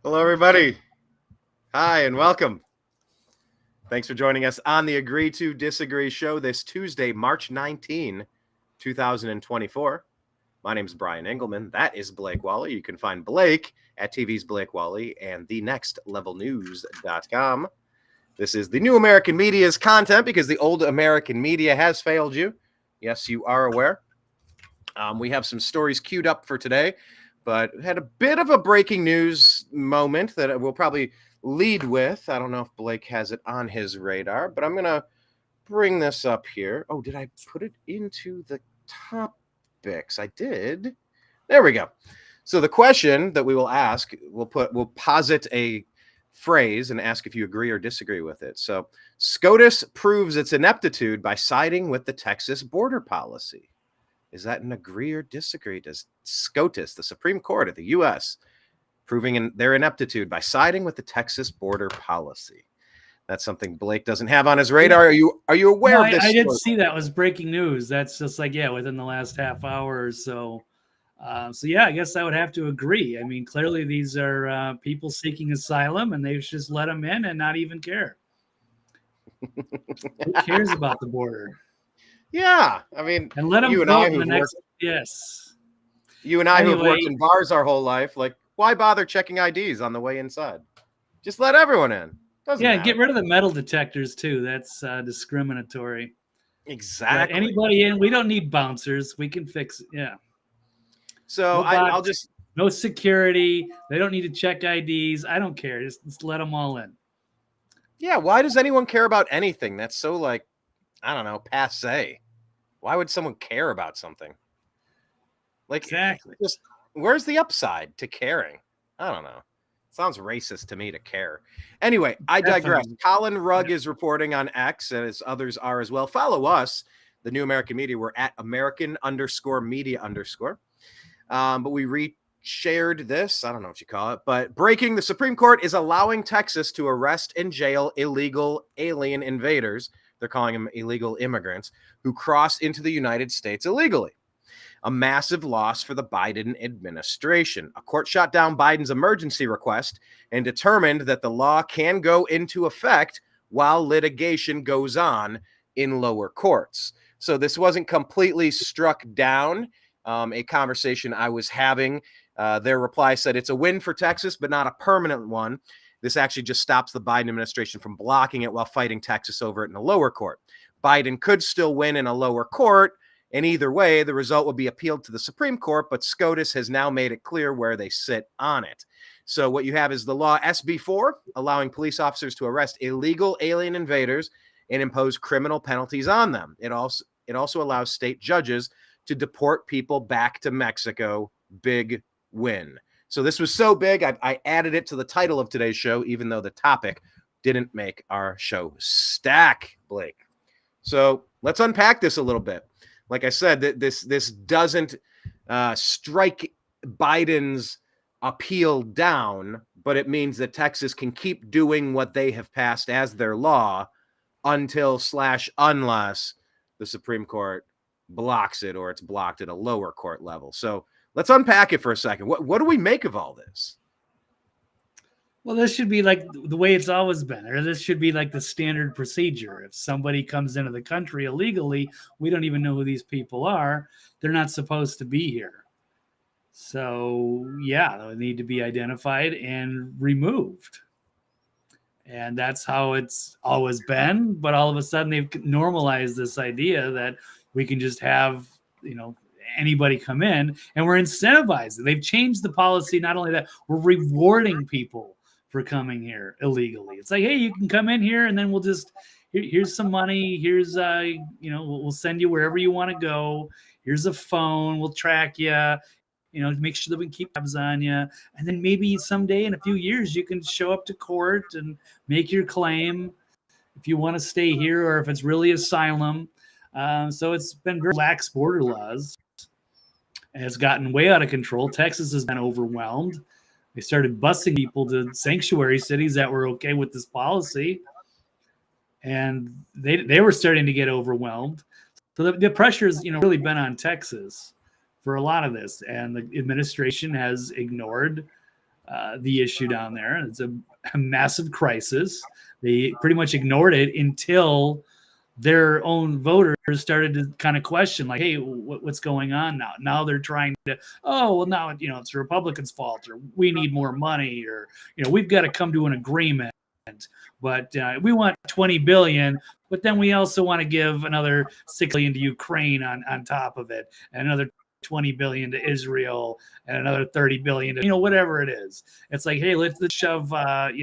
Hello, everybody. Hi, and welcome. Thanks for joining us on the Agree to Disagree show this Tuesday, March 19, 2024. My name is Brian Engelman. That is Blake Walley. You can find Blake at TV's Blake Walley and thenextlevelnews.com. This is the new American media's content because the old American media has failed you. Yes, you are aware. We have some stories queued up for today, but had a bit of a breaking news moment that we'll probably lead with. I don't know if Blake has it on his radar, but I'm going to bring this up here. Oh, did I put it into the topics? I did. There we go. So the question that we will ask, we'll posit a phrase and ask if you agree or disagree with it. So SCOTUS proves its ineptitude by siding with the Texas border policy. Is that an agree or disagree? Does SCOTUS, the Supreme Court of the U.S., proving their ineptitude by siding with the Texas border policy? That's something Blake doesn't have on his radar. Are you aware of this? I did see that was breaking news. That's just like, within the last half hour or so. I guess I would have to agree. I mean, clearly these are people seeking asylum, and they should just let them in and not even care. Who cares about the border? Yeah, I mean, and let them vote in the next. Yes. You and I who've worked in bars our whole life, like, why bother checking IDs on the way inside? Just let everyone in. Doesn't matter. Get rid of the metal detectors too. That's discriminatory. Exactly. But anybody in, we don't need bouncers. We can fix it. Yeah. So I'll just no security. They don't need to check IDs. I don't care. Just let them all in. Yeah. Why does anyone care about anything? That's so, like, I don't know, passe. Why would someone care about something? Like, exactly. Just, where's the upside to caring? I don't know. Sounds racist to me to care. Anyway, I digress. Colin Rugg is reporting on X, and as others are as well. Follow us, the New American Media. We're at American_media_. But we shared this. I don't know what you call it. But breaking, the Supreme Court is allowing Texas to arrest and jail illegal alien invaders. They're calling them illegal immigrants who cross into the United States illegally. A massive loss for the Biden administration. A court shot down Biden's emergency request and determined that the law can go into effect while litigation goes on in lower courts. So this wasn't completely struck down. A conversation I was having, their reply said it's a win for Texas, but not a permanent one. This actually just stops the Biden administration from blocking it while fighting Texas over it in a lower court. Biden could still win in a lower court, and either way, the result would be appealed to the Supreme Court, but SCOTUS has now made it clear where they sit on it. So what you have is the law SB 4, allowing police officers to arrest illegal alien invaders and impose criminal penalties on them. It also allows state judges to deport people back to Mexico. Big win. So this was so big, I added it to the title of today's show, even though the topic didn't make our show stack, Blake. So let's unpack this a little bit. Like I said, this doesn't strike Biden's appeal down, but it means that Texas can keep doing what they have passed as their law unless the Supreme Court blocks it or it's blocked at a lower court level. So let's unpack it for a second. What do we make of all this? Well, this should be like the way it's always been, or this should be like the standard procedure. If somebody comes into the country illegally, we don't even know who these people are. They're not supposed to be here. So, they need to be identified and removed. And that's how it's always been. But all of a sudden, they've normalized this idea that we can just have, anybody come in, and we're incentivizing. They've changed the policy. Not only that, we're rewarding people for coming here illegally. It's like, hey, you can come in here, and then we'll just here's some money. Here's we'll send you wherever you want to go. Here's a phone. We'll track you. Make sure that we can keep tabs on you. And then maybe someday in a few years, you can show up to court and make your claim if you want to stay here or if it's really asylum. So it's been very lax border laws. And it's gotten way out of control. Texas has been overwhelmed. They started busing people to sanctuary cities that were okay with this policy. And they were starting to get overwhelmed. So the pressure has, really been on Texas for a lot of this. And the administration has ignored the issue down there. It's a massive crisis. They pretty much ignored it until their own voters started to kind of question, like, hey, what's going on now? Now they're trying to, oh, well, now, it's the Republicans' fault, or we need more money, or, we've got to come to an agreement. But we want 20 billion, but then we also want to give another 6 billion to Ukraine on top of it, and another 20 billion to Israel, and another 30 billion to, whatever it is. It's like, hey, let's shove 5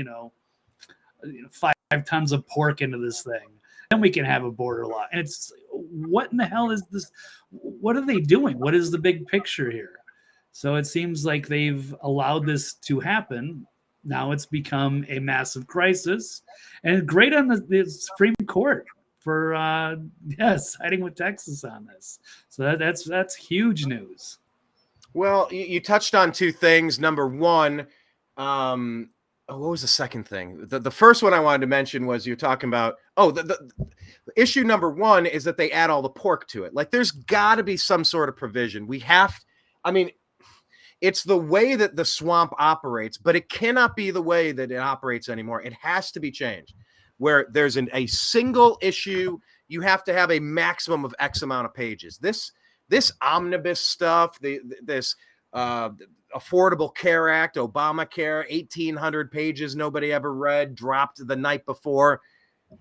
tons of pork into this thing. Then we can have a border law. And it's, what in the hell is this? What are they doing? What is the big picture here? So it seems like they've allowed this to happen. Now it's become a massive crisis, and great on the Supreme Court for siding with Texas on this. So that's huge news. Well, you touched on two things. Number one, what was the second thing? The first one I wanted to mention was you're talking about, the issue number one is that they add all the pork to it. Like, there's got to be some sort of provision. It's the way that the swamp operates, but it cannot be the way that it operates anymore. It has to be changed, where there's a single issue. You have to have a maximum of X amount of pages. This omnibus stuff, this Affordable Care Act, Obamacare, 1,800 pages nobody ever read, dropped the night before.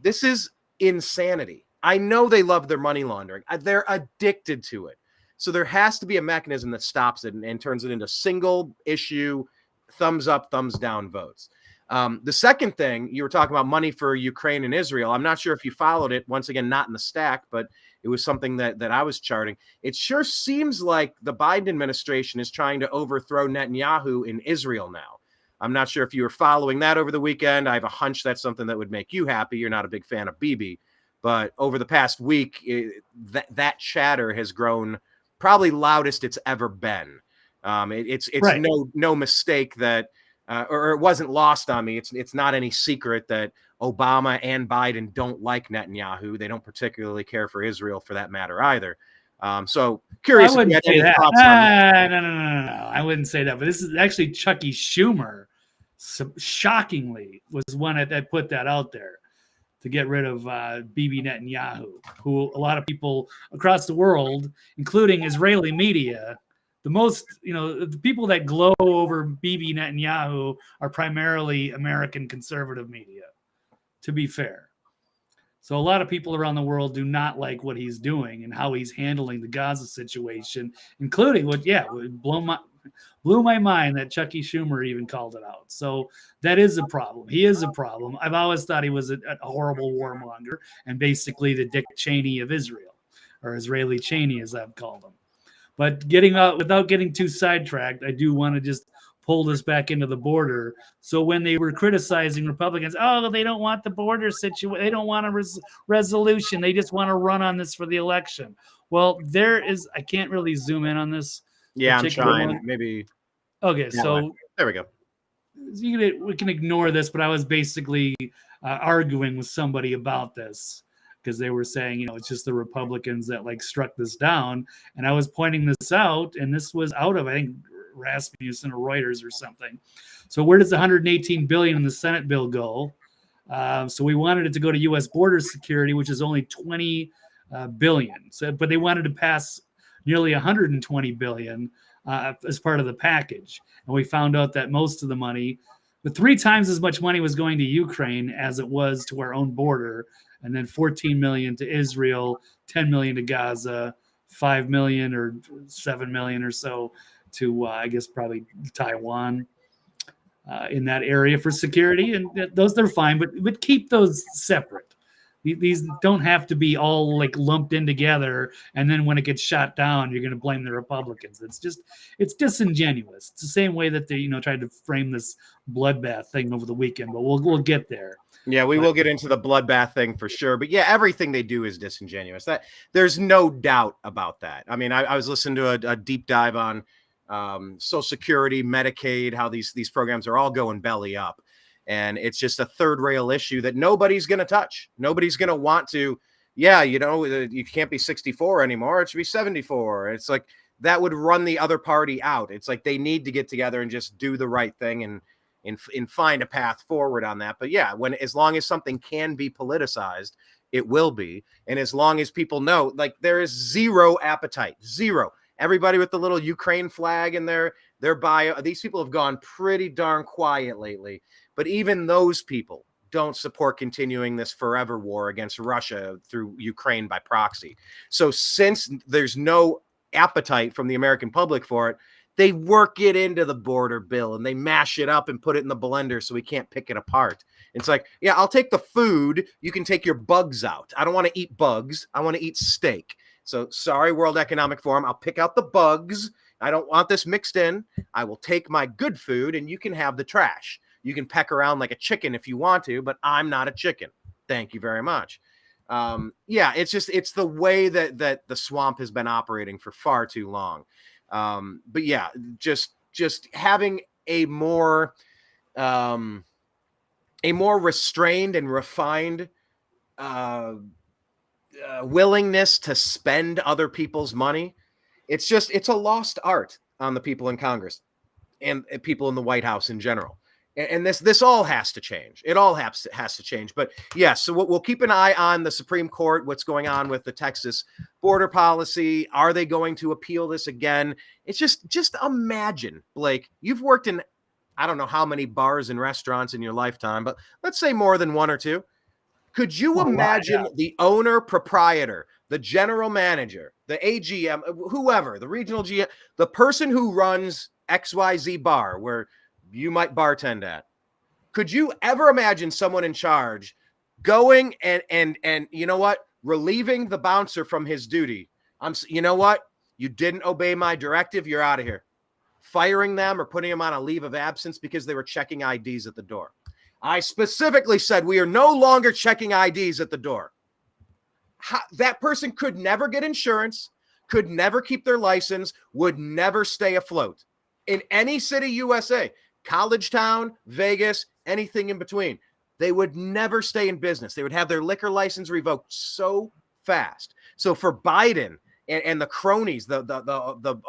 This is insanity. I know they love their money laundering. They're addicted to it. So there has to be a mechanism that stops it and turns it into single issue, thumbs up, thumbs down votes. The second thing, you were talking about money for Ukraine and Israel. I'm not sure if you followed it. Once again, not in the stack, but it was something that I was charting. It sure seems like the Biden administration is trying to overthrow Netanyahu in Israel now. I'm not sure if you were following that over the weekend. I have a hunch that's something that would make you happy. You're not a big fan of Bibi. But over the past week, that chatter has grown probably loudest it's ever been. It's right. No mistake that, or it wasn't lost on me. It's not any secret that Obama and Biden don't like Netanyahu. They don't particularly care for Israel, for that matter, either. So curious. I wouldn't say that. No. I wouldn't say that. But this is actually Chucky Schumer, shockingly, was one that put that out there to get rid of Bibi Netanyahu, who a lot of people across the world, including Israeli media, the people that glow over Bibi Netanyahu are primarily American conservative media, to be fair. So a lot of people around the world do not like what he's doing and how he's handling the Gaza situation, including would blew my mind that Chucky Schumer even called it out. So that is a problem. He is a problem. I've always thought he was a horrible warmonger and basically the Dick Cheney of Israel, or Israeli Cheney, as I've called him. But without getting too sidetracked, I do want to just pull this back into the border. So when they were criticizing Republicans, they don't want the border situation, they don't want a resolution, they just want to run on this for the election. Well, I can't really zoom in on this. Yeah, I'm trying. Maybe. Okay, so there we go. We can ignore this, but I was basically arguing with somebody about this because they were saying, it's just the Republicans that struck this down, and I was pointing this out, and this was out of, I think, Rasmussen or Reuters or something. So where does the $118 billion in the Senate bill go? So we wanted it to go to U.S. border security, which is only $20 billion. So, but they wanted to pass nearly $120 billion as part of the package. And we found out that most of the money, but 3 times as much money was going to Ukraine as it was to our own border. And then 14 million to Israel, 10 million to Gaza, 5 million or 7 million or so to, I guess, probably Taiwan in that area for security. And they're fine, but keep those separate. These don't have to be all lumped in together, and then when it gets shot down, you're going to blame the Republicans. It's disingenuous. It's the same way that they tried to frame this bloodbath thing over the weekend, but we'll get there. Yeah, we will get into the bloodbath thing for sure. But yeah, everything they do is disingenuous. That there's no doubt about that. I mean, I was listening to a deep dive on Social Security, Medicaid, how these programs are all going belly up. And it's just a third rail issue that nobody's going to touch. Nobody's going to want to. Yeah, you can't be 64 anymore. It should be 74. It's like that would run the other party out. It's like they need to get together and just do the right thing and find a path forward on that. But yeah, as long as something can be politicized, it will be. And as long as people know, like, there is zero appetite, zero. Everybody with the little Ukraine flag in their bio, these people have gone pretty darn quiet lately. But even those people don't support continuing this forever war against Russia through Ukraine by proxy. So since there's no appetite from the American public for it, they work it into the border bill and they mash it up and put it in the blender so we can't pick it apart. It's like, yeah, I'll take the food. You can take your bugs out. I don't want to eat bugs. I want to eat steak. So sorry, World Economic Forum. I'll pick out the bugs. I don't want this mixed in. I will take my good food and you can have the trash. You can peck around like a chicken if you want to, but I'm not a chicken. Thank you very much. Yeah, it's the way that the swamp has been operating for far too long. But yeah, just having a more restrained and refined willingness to spend other people's money. It's a lost art on the people in Congress and people in the White House in general. And this all has to change. It all has to change. But yeah, so we'll keep an eye on the Supreme Court, what's going on with the Texas border policy. Are they going to appeal this again? It's just imagine, Blake, you've worked in, I don't know how many bars and restaurants in your lifetime, but let's say more than one or two. Could you imagine the owner, proprietor, the general manager, the AGM, whoever, the regional GM, the person who runs XYZ bar where you might bartend at? Could you ever imagine someone in charge going and you know what, relieving the bouncer from his duty? You know what, you didn't obey my directive, you're out of here. Firing them or putting them on a leave of absence because they were checking IDs at the door. I specifically said we are no longer checking IDs at the door. That person could never get insurance, could never keep their license, would never stay afloat in any city USA. College town, Vegas, anything in between. They would never stay in business. They would have their liquor license revoked so fast. So for Biden and the cronies, the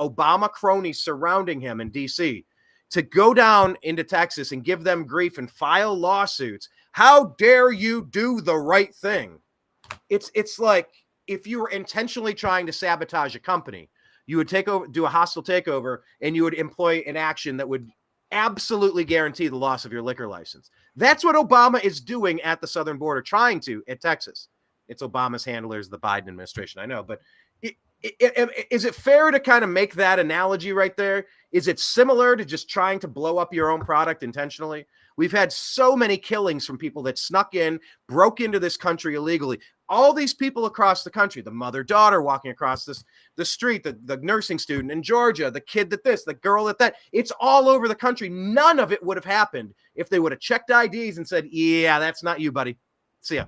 Obama cronies surrounding him in DC, to go down into Texas and give them grief and file lawsuits, how dare you do the right thing? It's like if you were intentionally trying to sabotage a company, you would do a hostile takeover, and you would employ an action that would absolutely guarantee the loss of your liquor license. That's what Obama is doing at the southern border, trying to at Texas. It's Obama's handlers, the Biden administration, I know, but is it fair to kind of make that analogy right there? Is it similar to just trying to blow up your own product intentionally? We've had so many killings from people that snuck in, broke into this country illegally. All these people across the country, the mother-daughter walking across the street, the nursing student in Georgia, the kid the girl that, it's all over the country. None of it would have happened if they would have checked IDs and said, yeah, that's not you, buddy. See ya.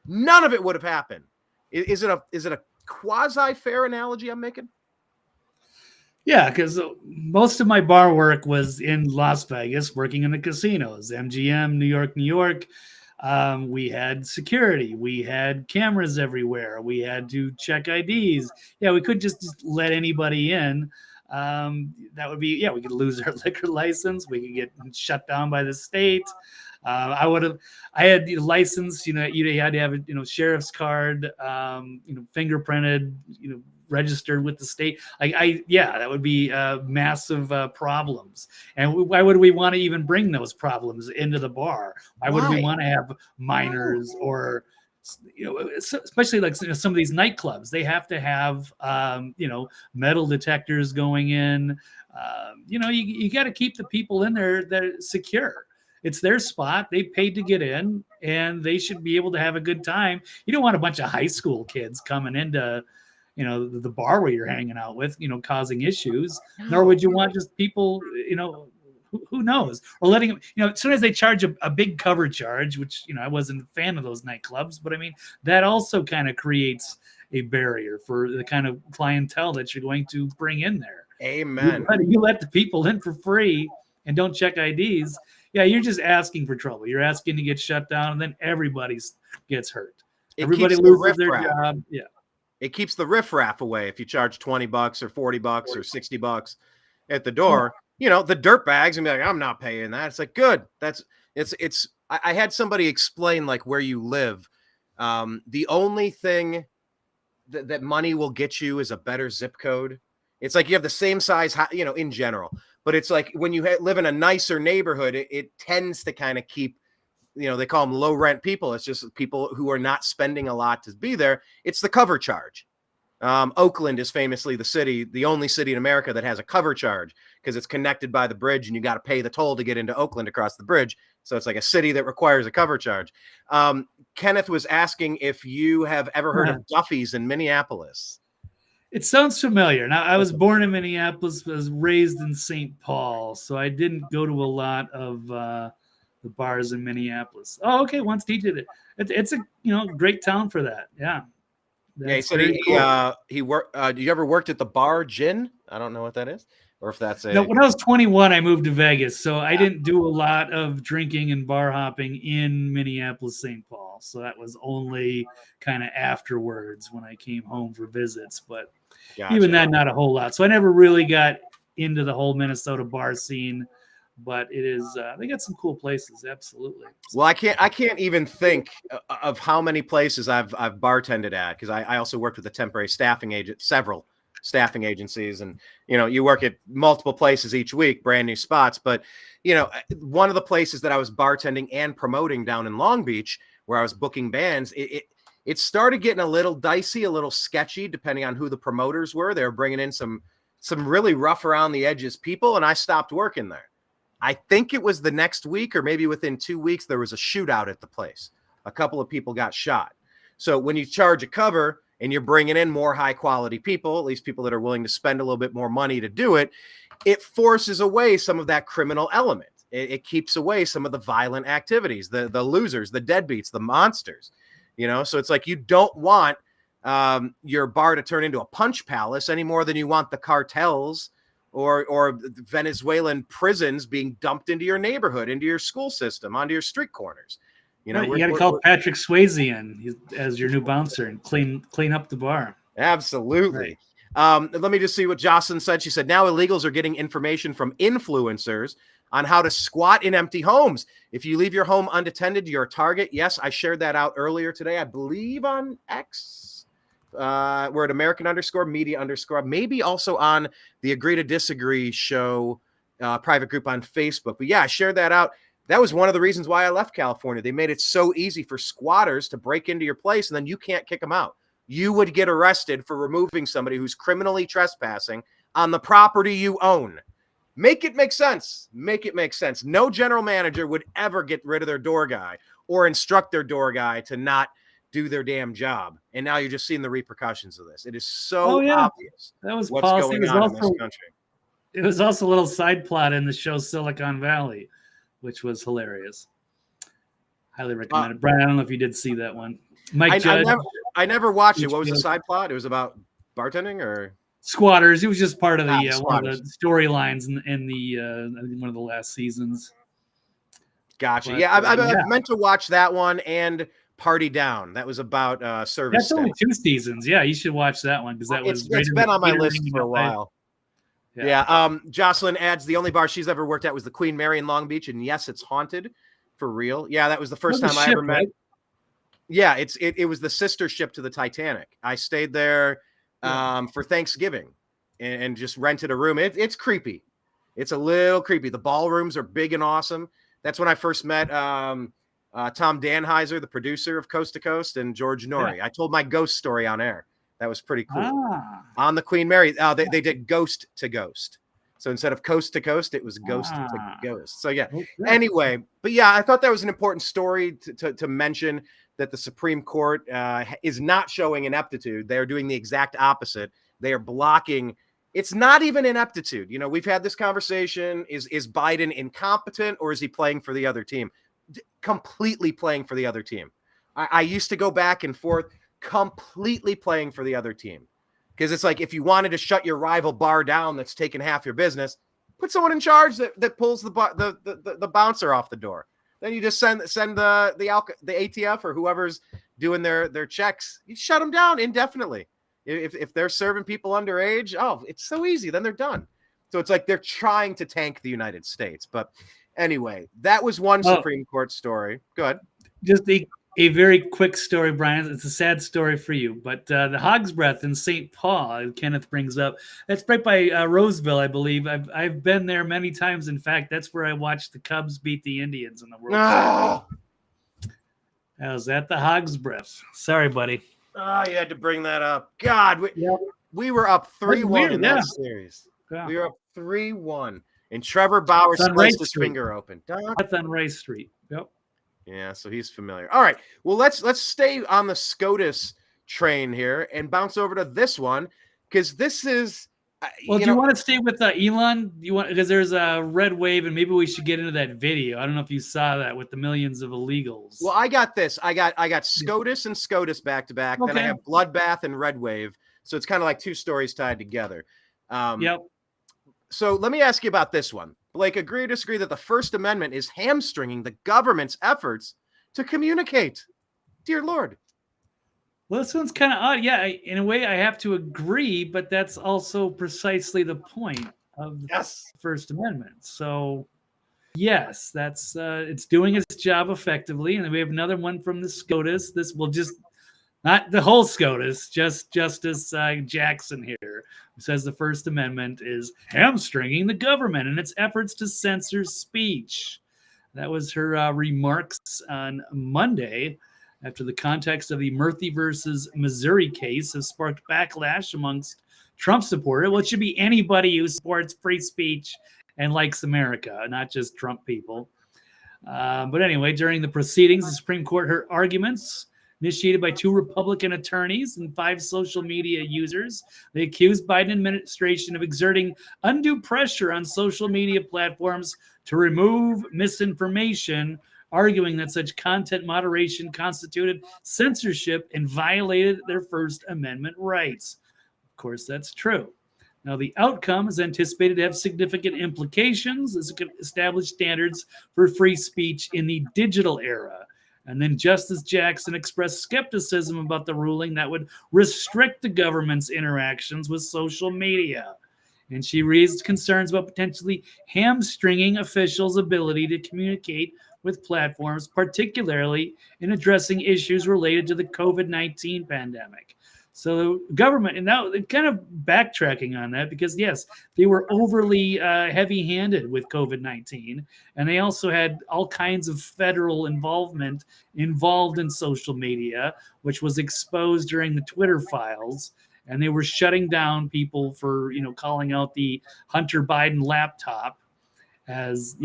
None of it would have happened. Is it a quasi-fair analogy I'm making? Yeah, because most of my bar work was in Las Vegas, working in the casinos, MGM, New York. We had security. We had cameras everywhere. We had to check IDs. Yeah, we couldn't just let anybody in. That would be, we could lose our liquor license. We could get shut down by the state. I had the license, you had to have a, sheriff's card, fingerprinted, registered with the state. That would be massive problems. And why would we want to even bring those problems into the bar? Why would we want to have minors or, especially like some of these nightclubs? They have to have, metal detectors going in. You got to keep the people in there that are secure. It's their spot. They paid to get in, and they should be able to have a good time. You don't want a bunch of high school kids coming into, the bar where you're hanging out with, causing issues. Nor would you want just people, who knows, or letting them, as soon as they charge a big cover charge, which, I wasn't a fan of those nightclubs, but I mean, that also kind of creates a barrier for the kind of clientele that you're going to bring in there. Amen. You let the people in for free and don't check IDs. Yeah, you're just asking for trouble. You're asking to get shut down, and then everybody gets hurt. Everybody loses their job. Yeah. It keeps the riffraff away if you charge $20 or $40 or $60 at the door. You know, the dirt bags and be like, I'm not paying that. It's like, good. I had somebody explain like where you live. The only thing that money will get you is a better zip code. It's like you have the same size, you know, in general, but it's like when you live in a nicer neighborhood, it tends to kind of keep, you know, they call them low rent people. It's just people who are not spending a lot to be there. It's the cover charge. Oakland is famously the only city in America that has a cover charge because it's connected by the bridge and you got to pay the toll to get into Oakland across the bridge. So it's like a city that requires a cover charge. Kenneth was asking if you have ever heard of Duffy's in Minneapolis. It sounds familiar. Now, I was born in Minneapolis, was raised in St. Paul, so I didn't go to a lot of the bars in Minneapolis. Oh, okay. Once he did it. It's a great town for that. Yeah. Yeah, he said he worked. You ever worked at the bar Gin? I don't know what that is, or if that's a. No, when I was 21, I moved to Vegas, so I didn't do a lot of drinking and bar hopping in Minneapolis, St. Paul. So that was only kind of afterwards when I came home for visits. But even that, not a whole lot. So I never really got into the whole Minnesota bar scene. But it is they got some cool places, absolutely. Well, I can't even think of how many places I've bartended at, because I also worked with a temporary several staffing agencies, and you know, you work at multiple places each week, brand new spots. But you know, one of the places that I was bartending and promoting down in Long Beach, where I was booking bands, it started getting a little dicey, a little sketchy, depending on who the promoters were. They were bringing in some really rough around the edges people, and I stopped working there. I think it was the next week or maybe within 2 weeks, there was a shootout at the place. A couple of people got shot. So when you charge a cover and you're bringing in more high quality people, at least people that are willing to spend a little bit more money to do it, it forces away some of that criminal element. It keeps away some of the violent activities, the losers, the deadbeats, the monsters, you know? So it's like, you don't want your bar to turn into a punch palace any more than you want the cartels or Venezuelan prisons being dumped into your neighborhood, into your school system, onto your street corners. You know, you got to call Patrick Swayze in as your new bouncer and clean up the bar. Absolutely. Right. Let me just see what Jocelyn said. She said, now illegals are getting information from influencers on how to squat in empty homes. If you leave your home unattended, you're a target. Yes, I shared that out earlier today, I believe on X. We're at American_media_, maybe also on the Agree to Disagree show private group on Facebook. But yeah, I shared that out. That was one of the reasons why I left California. They made it so easy for squatters to break into your place, and then you can't kick them out. You would get arrested for removing somebody who's criminally trespassing on the property you own. Make it make sense. Make it make sense. No general manager would ever get rid of their door guy or instruct their door guy to not do their damn job. And now you're just seeing the repercussions of this. It is so obvious. That was what's policy. going on in this country. It was also a little side plot in the show Silicon Valley, which was hilarious. Highly recommended. Brian, I don't know if you did see that one. Mike Judge. I never watched it. What was the side plot? It was about bartending or squatters. It was just part of the one of the storylines in the one of the last seasons. Gotcha. But, I meant to watch that one and Party Down. That was about service. That's only 2 seasons. Yeah, you should watch that one because that was. It's been on my list for a while. Yeah. Jocelyn adds the only bar she's ever worked at was the Queen Mary in Long Beach, and yes, it's haunted for real. Yeah, that was the first time I ever met. Yeah, it was the sister ship to the Titanic. I stayed there for Thanksgiving and just rented a room. It's creepy. It's a little creepy. The ballrooms are big and awesome. That's when I first met Tom Danheiser, the producer of Coast to Coast, and George Norrie. Yeah. I told my ghost story on air. That was pretty cool. On the Queen Mary, they did Ghost to Ghost. So instead of Coast to Coast, it was Ghost to Ghost. So yeah. Okay. Anyway, but yeah, I thought that was an important story to mention, that the Supreme Court is not showing ineptitude. They are doing the exact opposite. They are blocking. It's not even ineptitude. You know, we've had this conversation. Is Biden incompetent, or is he playing for the other team? Completely playing for the other team. I used to go back and forth, completely playing for the other team. Because it's like, if you wanted to shut your rival bar down that's taking half your business, put someone in charge that pulls the bouncer off the door. Then you just send the ATF or whoever's doing their checks. You shut them down indefinitely. If they're serving people underage, oh, it's so easy. Then they're done. So it's like they're trying to tank the United States. But anyway, that was one Supreme Court story. Go ahead. Just a very quick story, Brian. It's a sad story for you, but the Hog's Breath in St. Paul, Kenneth brings up, that's right by Roseville, I believe. I've been there many times. In fact, that's where I watched the Cubs beat the Indians in the World Series. I was at the Hog's Breath. Sorry, buddy. Oh, you had to bring that up. God, we were up 3-1 in that series. Yeah. We were up 3-1, and Trevor Bauer sliced his finger open. That's on Rice Street. Yep. Yeah, so he's familiar. All right. Well, let's stay on the SCOTUS train here and bounce over to this one, because this is. Well, do you want to stay with Elon? Because there's a red wave, and maybe we should get into that video. I don't know if you saw that with the millions of illegals. Well, I got this. I got SCOTUS and SCOTUS back to back. Then I have bloodbath and red wave. So it's kind of like two stories tied together. Yep. So let me ask you about this one. Blake, agree or disagree that the First Amendment is hamstringing the government's efforts to communicate? Dear Lord. Well, this one's kind of odd. Yeah, in a way, I have to agree, but that's also precisely the point of the First Amendment. So, yes, that's it's doing its job effectively. And then we have another one from the SCOTUS. This will just not the whole SCOTUS, just Justice Jackson here, who says the First Amendment is hamstringing the government in its efforts to censor speech. That was her remarks on Monday after the context of the Murphy versus Missouri case has sparked backlash amongst Trump supporters. Well, it should be anybody who supports free speech and likes America, not just Trump people. But anyway, during the proceedings, the Supreme Court heard arguments initiated by 2 Republican attorneys and 5 social media users. They accused Biden administration of exerting undue pressure on social media platforms to remove misinformation, arguing that such content moderation constituted censorship and violated their First Amendment rights. Of course, that's true. Now, the outcome is anticipated to have significant implications as it could establish standards for free speech in the digital era. And then Justice Jackson expressed skepticism about the ruling that would restrict the government's interactions with social media. And she raised concerns about potentially hamstringing officials' ability to communicate with platforms, particularly in addressing issues related to the COVID-19 pandemic. So the government, and now they're kind of backtracking on that because, yes, they were overly heavy-handed with COVID-19, and they also had all kinds of federal involved in social media, which was exposed during the Twitter files, and they were shutting down people for, calling out the Hunter Biden laptop as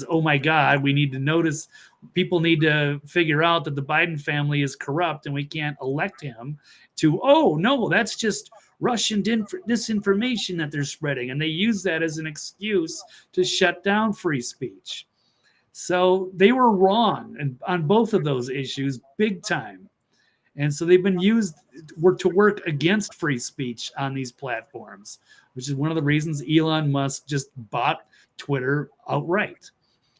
oh my God, we need to notice, people need to figure out that the Biden family is corrupt and we can't elect him, to, oh no, that's just Russian disinformation that they're spreading. And they use that as an excuse to shut down free speech. So they were wrong on both of those issues, big time. And so they've been used to work against free speech on these platforms, which is one of the reasons Elon Musk just bought Twitter outright.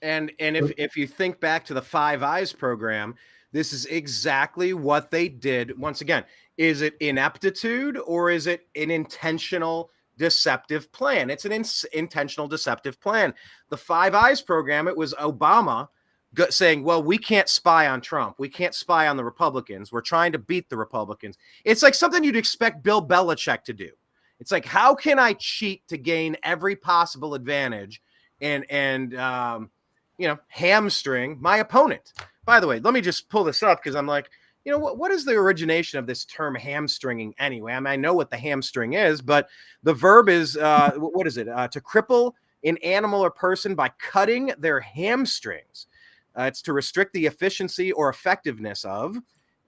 And if you think back to the Five Eyes program, this is exactly what they did. Once again, is it ineptitude or is it an intentional deceptive plan? It's an intentional deceptive plan. The Five Eyes program, it was Obama saying, well, we can't spy on Trump. We can't spy on the Republicans. We're trying to beat the Republicans. It's like something you'd expect Bill Belichick to do. It's like, how can I cheat to gain every possible advantage and hamstring my opponent? By the way, let me just pull this up because I'm like, what is the origination of this term hamstringing anyway? I mean, I know what the hamstring is, but the verb is, what is it? To cripple an animal or person by cutting their hamstrings. It's to restrict the efficiency or effectiveness of,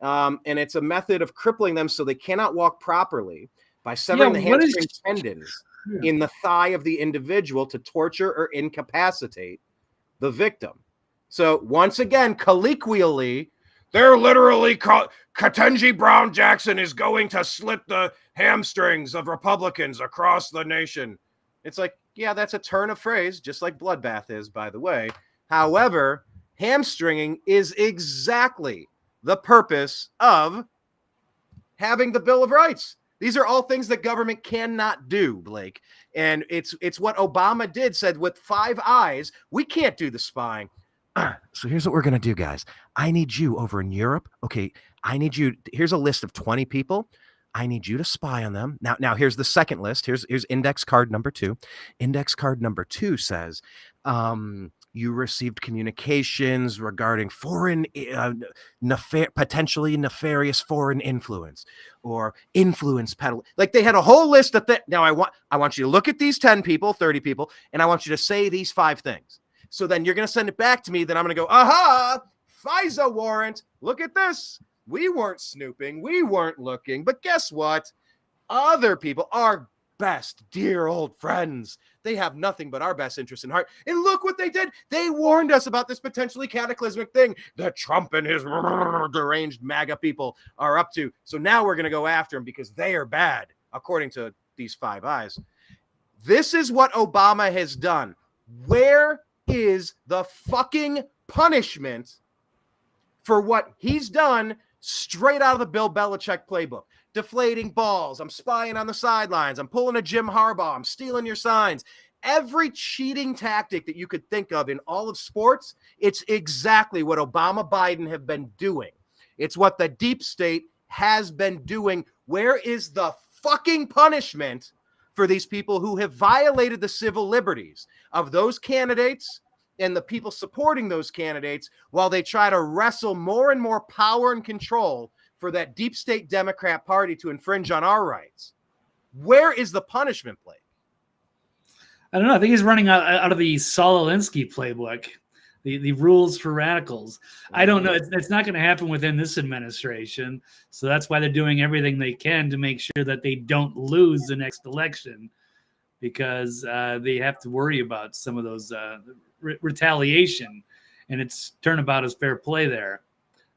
and it's a method of crippling them so they cannot walk properly by severing the hamstring tendons in the thigh of the individual to torture or incapacitate the victim. So once again, colloquially, they're literally Ketanji Brown Jackson is going to slit the hamstrings of Republicans across the nation. It's like, yeah, that's a turn of phrase, just like bloodbath is, by the way. However, hamstringing is exactly the purpose of having the Bill of Rights. These are all things that government cannot do, Blake. And it's what Obama did, said with 5 eyes, we can't do the spying. So here's what we're going to do, guys. I need you over in Europe. Okay, I need you. Here's a list of 20 people. I need you to spy on them. Now here's the second list. Here's index card number 2. Index card number 2 says, you received communications regarding foreign, potentially nefarious foreign influence or influence peddling. Like they had a whole list of things. Now I want you to look at these 10 people, 30 people, and I want you to say these 5 things. So then you're going to send it back to me. Then I'm going to go, aha, FISA warrant. Look at this. We weren't snooping. We weren't looking. But guess what? Other people, our best, dear old friends, they have nothing but our best interest in heart. And look what they did. They warned us about this potentially cataclysmic thing that Trump and his deranged MAGA people are up to. So now we're going to go after them because they are bad, according to these 5 eyes. This is what Obama has done. Where is the fucking punishment for what he's done straight out of the Bill Belichick playbook? Deflating balls. I'm spying on the sidelines. I'm pulling a Jim Harbaugh. I'm stealing your signs. Every cheating tactic that you could think of in all of sports, it's exactly what Obama, Biden have been doing. It's what the deep state has been doing. Where is the fucking punishment for these people who have violated the civil liberties of those candidates and the people supporting those candidates while they try to wrestle more and more power and control for that deep state Democrat Party to infringe on our rights? Where is the punishment, Blake? I don't know. I think he's running out of the Saul Alinsky playbook, the rules for radicals. I don't know. It's not going to happen within this administration. So that's why they're doing everything they can to make sure that they don't lose the next election, because they have to worry about some of those retaliation, and it's turnabout is fair play there.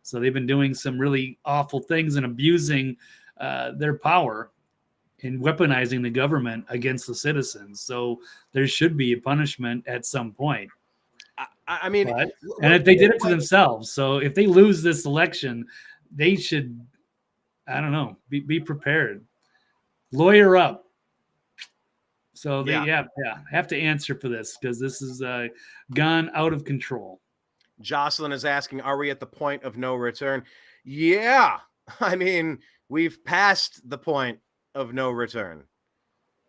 So they've been doing some really awful things and abusing their power and weaponizing the government against the citizens. So there should be a punishment at some point. I mean, and if they did it to themselves. So if they lose this election, they should, I don't know, be prepared. Lawyer up. So they have to answer for this, because this is gone out of control. Jocelyn is asking, are we at the point of no return? Yeah. I mean, we've passed the point of no return.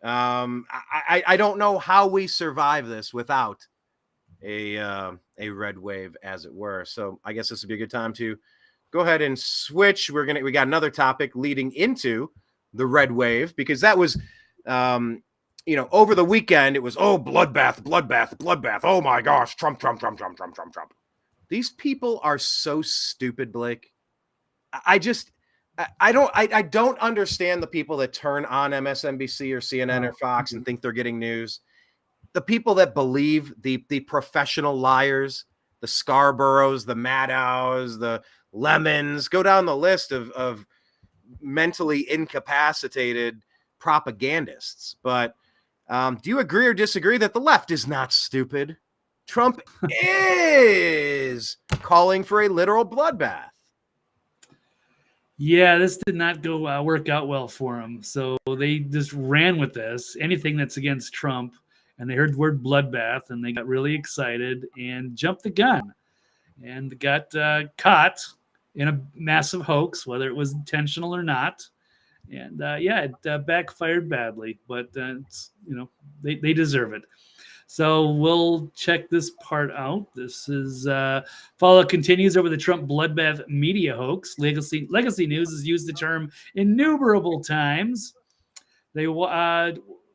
I don't know how we survive this without a red wave, as it were. So I guess this would be a good time to go ahead and switch. We got another topic leading into the red wave, because that was, over the weekend, it was, bloodbath. Oh my gosh, Trump. These people are so stupid, Blake. I don't understand the people that turn on MSNBC or CNN or Fox and think they're getting news. The people that believe the professional liars, the Scarboroughs, the Maddows, the Lemons, go down the list of mentally incapacitated propagandists. But do you agree or disagree that the left is not stupid? Trump is calling for a literal bloodbath. Yeah, this did not go work out well for him. So they just ran with this, anything that's against Trump, and they heard the word bloodbath, and they got really excited and jumped the gun, and got caught in a massive hoax, whether it was intentional or not. And it backfired badly, but they deserve it. So we'll check this part out. This is follow continues over the Trump bloodbath media hoax. Legacy News has used the term innumerable times. They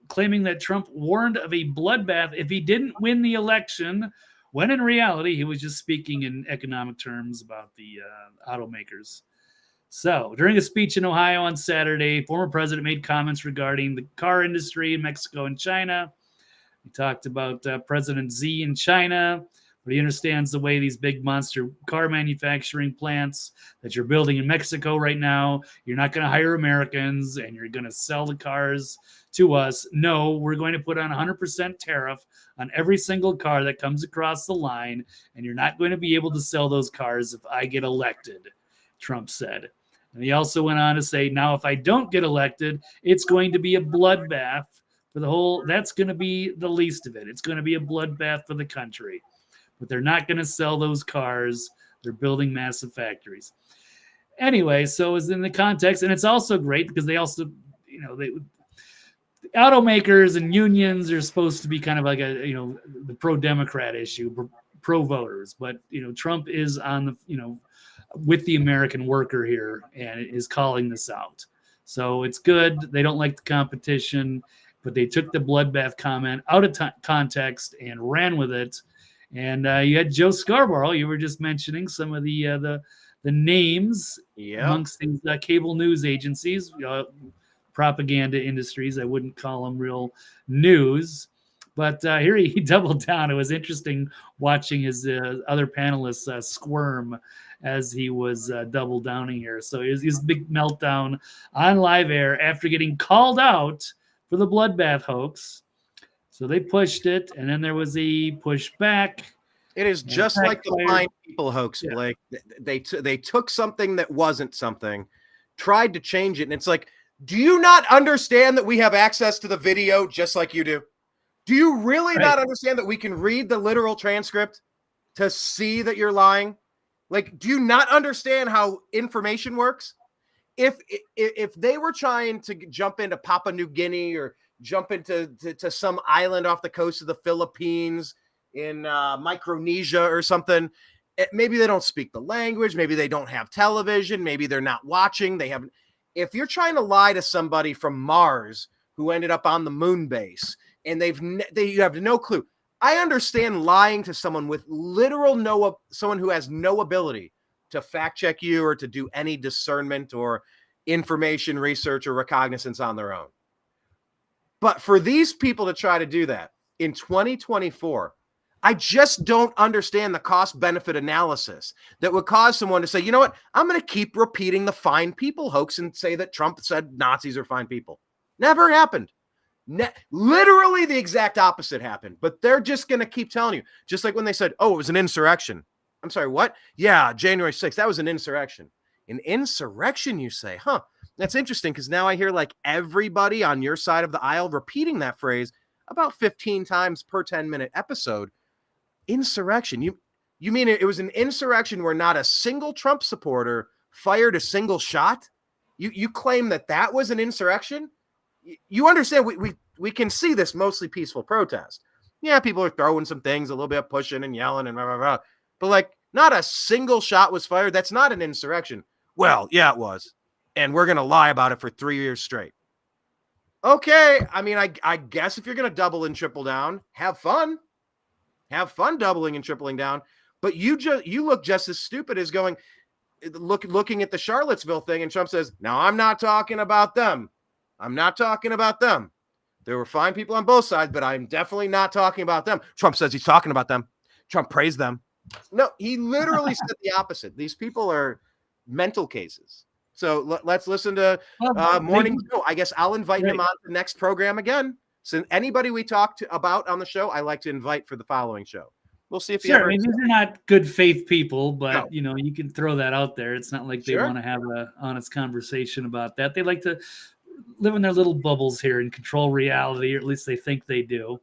claiming that Trump warned of a bloodbath if he didn't win the election, when in reality he was just speaking in economic terms about the automakers. So during a speech in Ohio on Saturday, former president made comments regarding the car industry in Mexico and China. He talked about President Xi in China, but he understands the way these big monster car manufacturing plants that you're building in Mexico right now, you're not going to hire Americans and you're going to sell the cars to us. No, we're going to put on 100% tariff on every single car that comes across the line, and you're not going to be able to sell those cars if I get elected, Trump said. And he also went on to say, now, if I don't get elected, it's going to be a bloodbath for the whole, that's going to be the least of it. It's going to be a bloodbath for the country. But they're not going to sell those cars. They're building massive factories. Anyway, so it's in the context, and it's also great because they also, automakers and unions are supposed to be kind of like the pro-Democrat issue, pro-voters. But, Trump is on the, with the American worker here and is calling this out. So it's good. They don't like the competition, but they took the bloodbath comment out of context and ran with it. And you had Joe Scarborough. You were just mentioning some of the names amongst these cable news agencies, propaganda industries. I wouldn't call them real news. But here he doubled down. It was interesting watching his other panelists squirm as he was double downing here. So his big meltdown on live air after getting called out for the bloodbath hoax. So they pushed it, and then there was a pushback. It is just like the fine people hoax, Blake. They took something that wasn't something, tried to change it, and it's like, do you not understand that we have access to the video just like you do? Do you really not understand that we can read the literal transcript to see that you're lying? Like, do you not understand how information works? If they were trying to jump into Papua New Guinea or jump into to some island off the coast of the Philippines in Micronesia or something, maybe they don't speak the language, maybe they don't have television, maybe they're not watching, they haven't. If you're trying to lie to somebody from Mars who ended up on the moon base and you have no clue, I understand lying to someone with someone who has no ability to fact check you or to do any discernment or information research or recognizance on their own. But for these people to try to do that in 2024, I just don't understand the cost benefit analysis that would cause someone to say, you know what, I'm going to keep repeating the fine people hoax and say that Trump said Nazis are fine people. Never happened. Literally the exact opposite happened, but they're just going to keep telling you, just like when they said, oh, it was an insurrection. I'm sorry, what? Yeah, January 6th, that was an insurrection. An insurrection, you say? Huh, that's interesting, because now I hear like everybody on your side of the aisle repeating that phrase about 15 times per 10-minute episode. Insurrection. You mean it was an insurrection where not a single Trump supporter fired a single shot? You claim that was an insurrection? You understand we can see this mostly peaceful protest. Yeah, people are throwing some things, a little bit of pushing and yelling and blah, blah, blah. But like not a single shot was fired. That's not an insurrection. Well, yeah, it was. And we're going to lie about it for 3 years straight. Okay. I mean, I guess if you're going to double and triple down, have fun. Have fun doubling and tripling down. But you look just as stupid as looking at the Charlottesville thing. And Trump says, no, I'm not talking about them. I'm not talking about them. There were fine people on both sides, but I'm definitely not talking about them. Trump says he's talking about them. Trump praised them. No, he literally said the opposite. These people are mental cases. So let's listen to Morning Joe. I guess I'll invite him on the next program again. So anybody we talk about on the show, I like to invite for the following show. We'll see if he ever. I mean, these are not good faith people, but you can throw that out there. It's not like they want to have an honest conversation about that. They like to live in their little bubbles here and control reality, or at least they think they do.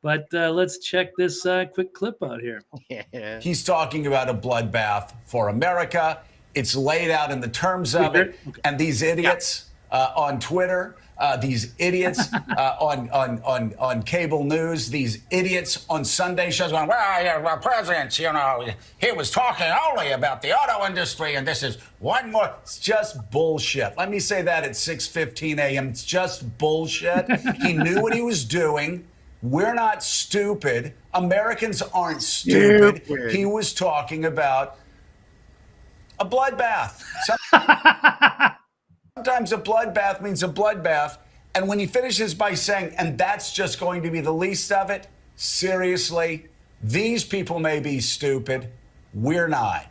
But let's check this quick clip out here. Yeah. He's talking about a bloodbath for America. It's laid out in the terms of it. Okay. And these idiots on Twitter, these idiots on cable news, these idiots on Sunday shows going, well, president, he was talking only about the auto industry, and this is one more. It's just bullshit. Let me say that at 6:15 a.m. It's just bullshit. He knew what he was doing. We're not stupid. Americans aren't stupid. He was talking about a bloodbath. Sometimes a bloodbath means a bloodbath. And when he finishes by saying, and that's just going to be the least of it, seriously, these people may be stupid. We're not.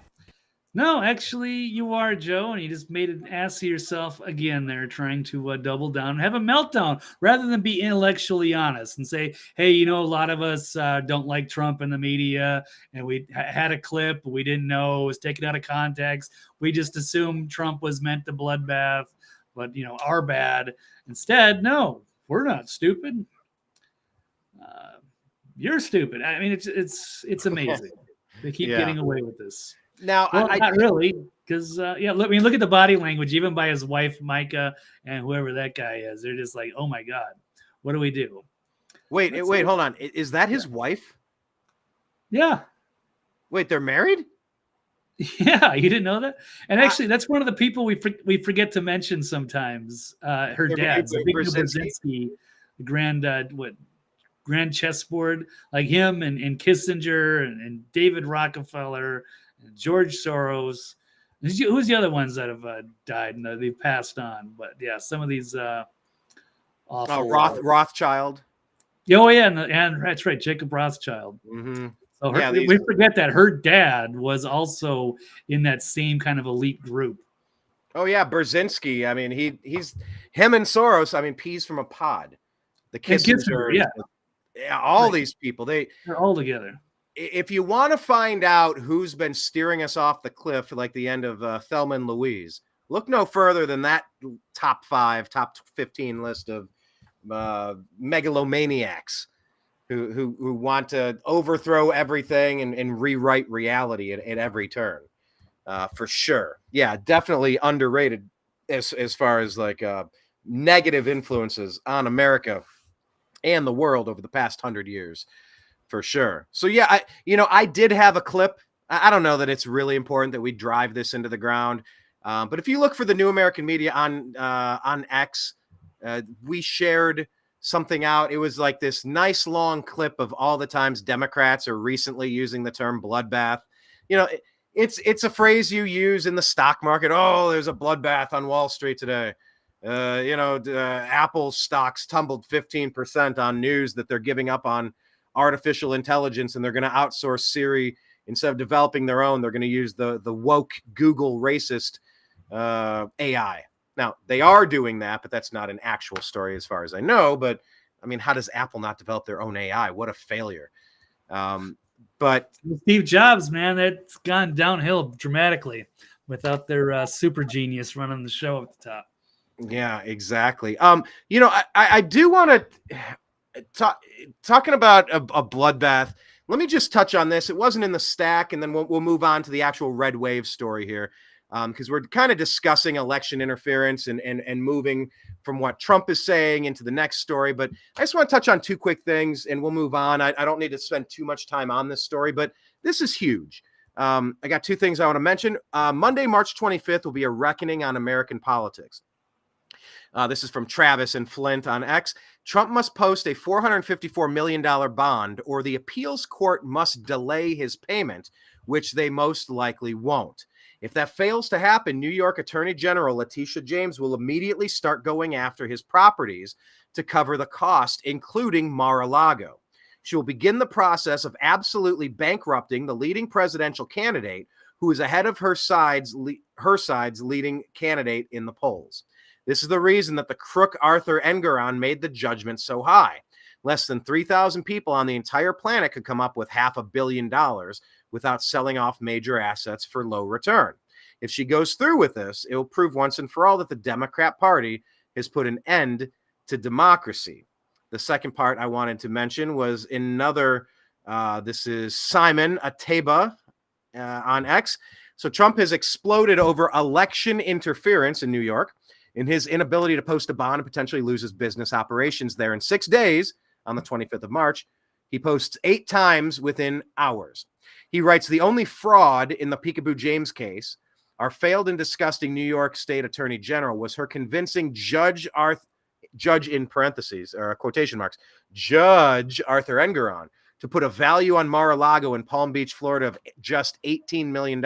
No, actually, you are, Joe, and you just made an ass of yourself again there, trying to double down and have a meltdown rather than be intellectually honest and say, hey, a lot of us don't like Trump in the media, and we had a clip we didn't know, it was taken out of context. We just assumed Trump was meant to bloodbath, but, our bad. Instead, no, we're not stupid. You're stupid. I mean, it's amazing. They keep getting away with this. Now, Well, not really, because look at the body language, even by his wife Micah and whoever that guy is. They're just like, oh my god, what do we do? Wait, hold on. Is that his wife? Yeah. Wait, they're married? Yeah, you didn't know that? And actually, that's one of the people we forget to mention sometimes. Her dad, Zbigniew Brzezinski, the grand chessboard, like him and Kissinger and David Rockefeller. George Soros. Who's the other ones that have died and they've passed on? But yeah, some of these awful Rothschild. Oh yeah, and that's right, Jacob Rothschild. Mm-hmm. So we forget that her dad was also in that same kind of elite group. Oh yeah, Brzezinski. I mean, he's him and Soros. I mean, peas from a pod. The Kissinger, yeah, all these people. They're all together. If you want to find out who's been steering us off the cliff, like the end of Thelma and Louise, look no further than that top 15 list of megalomaniacs who want to overthrow everything and rewrite reality at every turn. For sure. Yeah, definitely underrated as far as like negative influences on America and the world over the past 100 years. For sure. So yeah, I did have a clip. I don't know that it's really important that we drive this into the ground, but if you look for the New American Media on X, we shared something out. It was like this nice long clip of all the times Democrats are recently using the term bloodbath. It's a phrase you use in the stock market. Oh, there's a bloodbath on Wall Street today. Apple stocks tumbled 15% on news that they're giving up on artificial intelligence, and they're going to outsource Siri instead of developing their own. They're going to use the woke Google racist AI. Now they are doing that, but that's not an actual story as far as I know. But I mean, how does Apple not develop their own AI? What a failure! But Steve Jobs, man, that's gone downhill dramatically without their super genius running the show at the top. Yeah, exactly. I do want to talking about a bloodbath. Let me just touch on this. It wasn't in the stack, and then we'll move on to the actual red wave story here, because we're kind of discussing election interference and moving from what Trump is saying into the next story. But I just want to touch on two quick things, and we'll move on. I don't need to spend too much time on this story, but this is huge. I got two things I want to mention. Monday, March 25th, will be a reckoning on American politics. This is from Travis and Flint on X. Trump must post a $454 million bond, or the appeals court must delay his payment, which they most likely won't. If that fails to happen, New York Attorney General Letitia James will immediately start going after his properties to cover the cost, including Mar-a-Lago. She will begin the process of absolutely bankrupting the leading presidential candidate, who is ahead of her side's leading candidate in the polls. This is the reason that the crook Arthur Engelman made the judgment so high. Less than 3,000 people on the entire planet could come up with $500 million without selling off major assets for low return. If she goes through with this, it will prove once and for all that the Democrat Party has put an end to democracy. The second part I wanted to mention was another, this is Simon Ateba on X. So Trump has exploded over election interference in New York. In his inability to post a bond and potentially lose his business operations there in 6 days, on the 25th of March, he posts 8 times within hours. He writes, the only fraud in the Peekaboo James case, our failed and disgusting New York State Attorney General, was her convincing judge in parentheses, or quotation marks, Judge Arthur Engelman, to put a value on Mar-a-Lago in Palm Beach, Florida of just $18 million,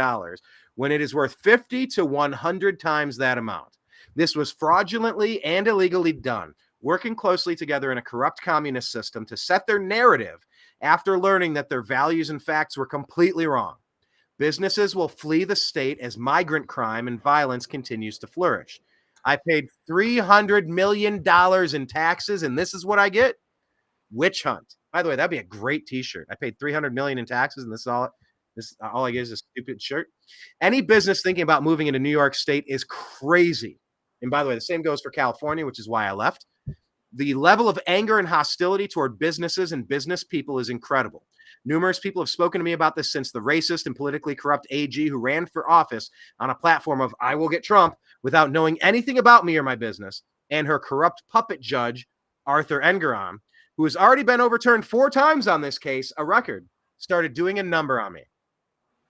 when it is worth 50 to 100 times that amount. This was fraudulently and illegally done, working closely together in a corrupt communist system to set their narrative after learning that their values and facts were completely wrong. Businesses will flee the state as migrant crime and violence continues to flourish. I paid $300 million in taxes, and this is what I get? Witch hunt. By the way, that'd be a great t-shirt. I paid $300 million in taxes, and this all I get is a stupid shirt. Any business thinking about moving into New York State is crazy. And by the way, the same goes for California, which is why I left. The level of anger and hostility toward businesses and business people is incredible. Numerous people have spoken to me about this since the racist and politically corrupt AG who ran for office on a platform of I will get Trump without knowing anything about me or my business, and her corrupt puppet judge, Arthur Engelman, who has already been overturned 4 times on this case, a record, started doing a number on me.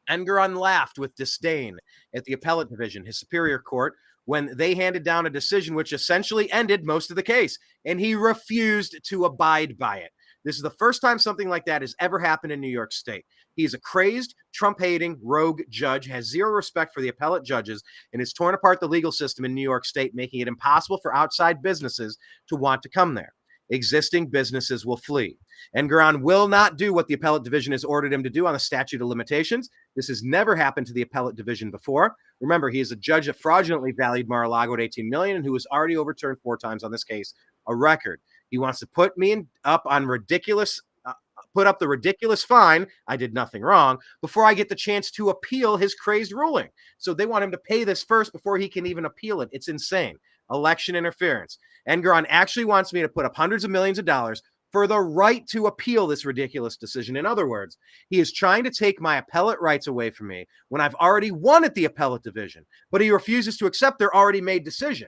Engelman laughed with disdain at the appellate division, his superior court, when they handed down a decision which essentially ended most of the case, and he refused to abide by it. This is the first time something like that has ever happened in New York State. He's a crazed, Trump-hating, rogue judge, has zero respect for the appellate judges, and has torn apart the legal system in New York State, making it impossible for outside businesses to want to come there. Existing businesses will flee. Engelman will not do what the appellate division has ordered him to do on the statute of limitations. This has never happened to the appellate division before. Remember, he is a judge that fraudulently valued Mar-a-Lago at $18 million and who was already overturned 4 times on this case, a record. He wants to put me up the ridiculous fine. I did nothing wrong before I get the chance to appeal his crazed ruling. So they want him to pay this first before he can even appeal it. It's insane. Election interference. Engelman actually wants me to put up hundreds of millions of dollars for the right to appeal this ridiculous decision. In other words, he is trying to take my appellate rights away from me when I've already won at the appellate division, but he refuses to accept their already made decision.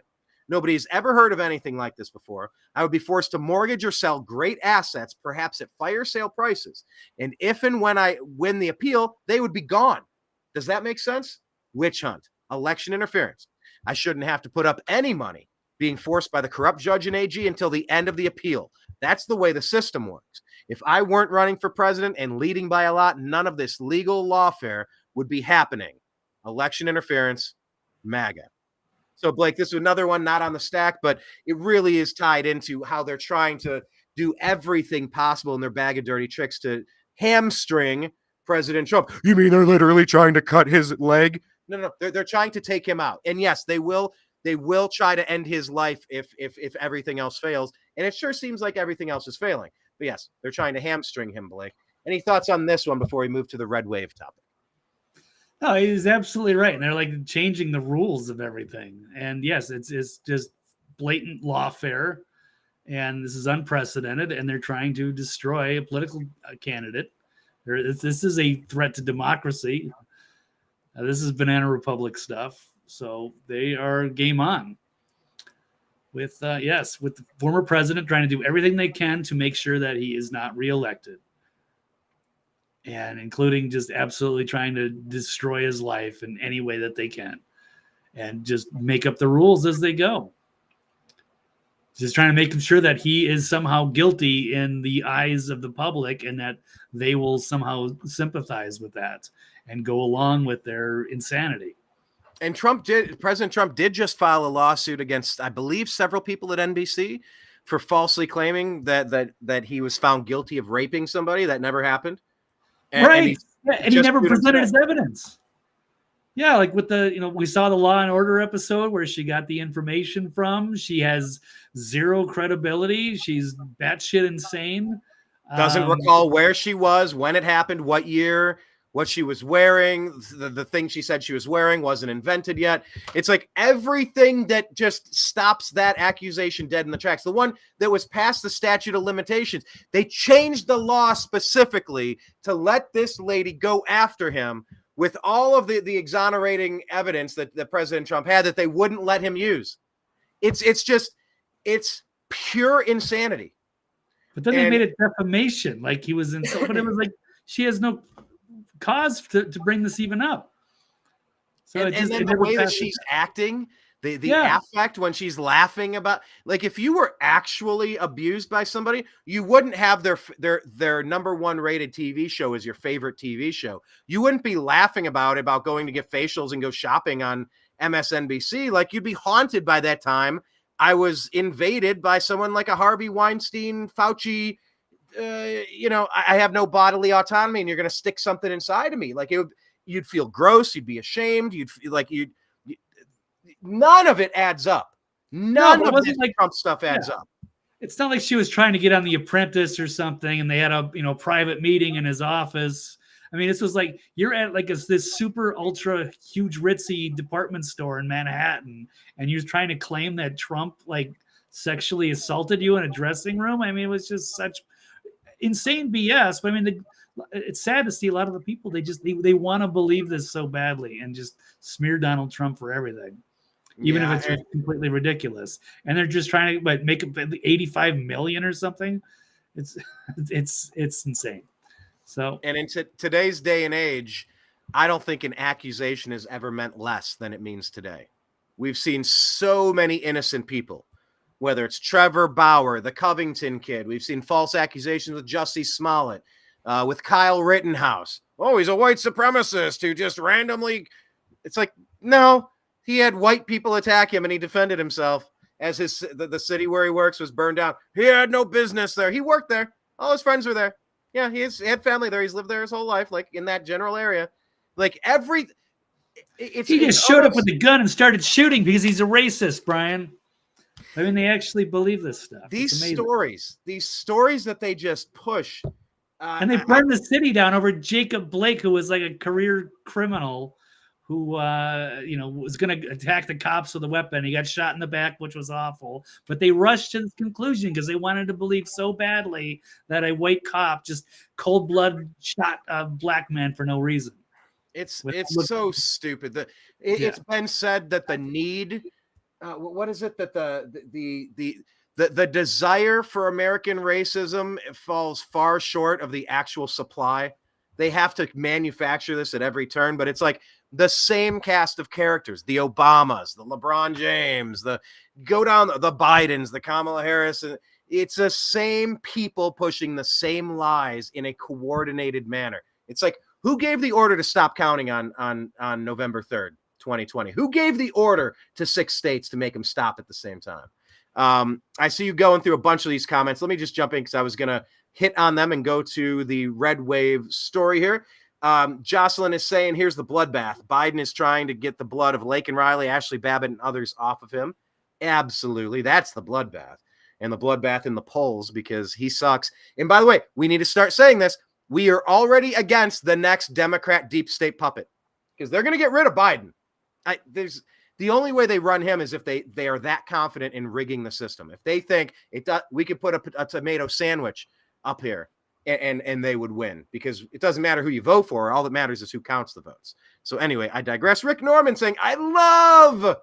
Nobody's ever heard of anything like this before. I would be forced to mortgage or sell great assets, perhaps at fire sale prices. And if and when I win the appeal, they would be gone. Does that make sense? Witch hunt, election interference. I shouldn't have to put up any money being forced by the corrupt judge and AG until the end of the appeal. That's the way the system works. If I weren't running for president and leading by a lot, none of this legal lawfare would be happening. Election interference, MAGA. So, Blake, this is another one not on the stack, but it really is tied into how they're trying to do everything possible in their bag of dirty tricks to hamstring President Trump. You mean they're literally trying to cut his leg? No. They're trying to take him out. And yes, they will try to end his life if everything else fails. And it sure seems like everything else is failing. But yes, they're trying to hamstring him, Blake. Any thoughts on this one before we move to the red wave topic? No, he's absolutely right. And they're like changing the rules of everything. And yes, it's just blatant lawfare. And this is unprecedented. And they're trying to destroy a political candidate. This is a threat to democracy. This is Banana Republic stuff. So they are game on with the former president trying to do everything they can to make sure that he is not reelected. And including just absolutely trying to destroy his life in any way that they can and just make up the rules as they go. Just trying to make sure that he is somehow guilty in the eyes of the public and that they will somehow sympathize with that and go along with their insanity. And President Trump did just file a lawsuit against, I believe, several people at NBC for falsely claiming that he was found guilty of raping somebody. That never happened. And he never presented his evidence. Yeah, like with we saw the Law and Order episode where she got the information from. She has zero credibility. She's batshit insane. Doesn't recall where she was, when it happened, what year, what she was wearing. The thing she said she was wearing wasn't invented yet. It's like everything that just stops that accusation dead in the tracks. The one that was past the statute of limitations, they changed the law specifically to let this lady go after him with all of the exonerating evidence that President Trump had that they wouldn't let him use. It's pure insanity. But then they made it defamation, like he was in. But it was like she has no cause to bring this even up. So and then the way that she's acting, the affect when she's laughing about, like, if you were actually abused by somebody, you wouldn't have their number 1 rated TV show as your favorite TV show. You wouldn't be laughing about going to get facials and go shopping on MSNBC. Like, you'd be haunted by that time I was invaded by someone like a Harvey Weinstein, Fauci. I have no bodily autonomy, and you're going to stick something inside of me. Like, you'd feel gross. You'd be ashamed. You'd feel like none of it adds up. None of this Trump stuff adds up. It's not like she was trying to get on The Apprentice or something, and they had a private meeting in his office. I mean, this was like you're at like this super ultra huge ritzy department store in Manhattan, and you're trying to claim that Trump like sexually assaulted you in a dressing room. I mean, it was just such insane BS. But I mean, it's sad to see a lot of the people they want to believe this so badly and just smear Donald Trump for everything. Even if it's completely ridiculous, and they're just trying to make it 85 million or something. It's insane. So, and in today's day and age, I don't think an accusation has ever meant less than it means today. We've seen so many innocent people, whether it's Trevor Bauer, the Covington kid. We've seen false accusations with Jussie Smollett, with Kyle Rittenhouse. Oh, he's a white supremacist who just randomly. It's like, no. He had white people attack him, and he defended himself as the city where he works was burned down. He had no business there. He worked there. All his friends were there. Yeah, he had family there. He's lived there his whole life, like in that general area. Like he just showed up with a gun and started shooting because he's a racist, Brian. I mean, they actually believe this stuff. These stories that they just push. And they burned the city down over Jacob Blake, who was like a career criminal who was going to attack the cops with a weapon. He got shot in the back, which was awful. But they rushed to this conclusion because they wanted to believe so badly that a white cop just cold blood shot a black man for no reason. It's so stupid. It's been said that the need, what is it, that the desire for American racism falls far short of the actual supply. They have to manufacture this at every turn, but it's like the same cast of characters, the Obamas, the LeBron James, the Bidens, the Kamala Harris. It's the same people pushing the same lies in a coordinated manner. It's like, who gave the order to stop counting on November 3rd, 2020? Who gave the order to 6 states to make them stop at the same time? I see you going through a bunch of these comments. Let me just jump in because I was going to hit on them and go to the red wave story here. Jocelyn is saying, here's the bloodbath. Biden is trying to get the blood of Laken Riley, Ashley Babbitt, and others off of him. Absolutely. That's the bloodbath. And the bloodbath in the polls because he sucks. And by the way, we need to start saying this. We are already against the next Democrat deep state puppet because they're going to get rid of Biden. The only way they run him is if they are that confident in rigging the system. If they think we could put a tomato sandwich up here and they would win because it doesn't matter who you vote for. All that matters is who counts the votes. So anyway, I digress. Rick Norman saying, I love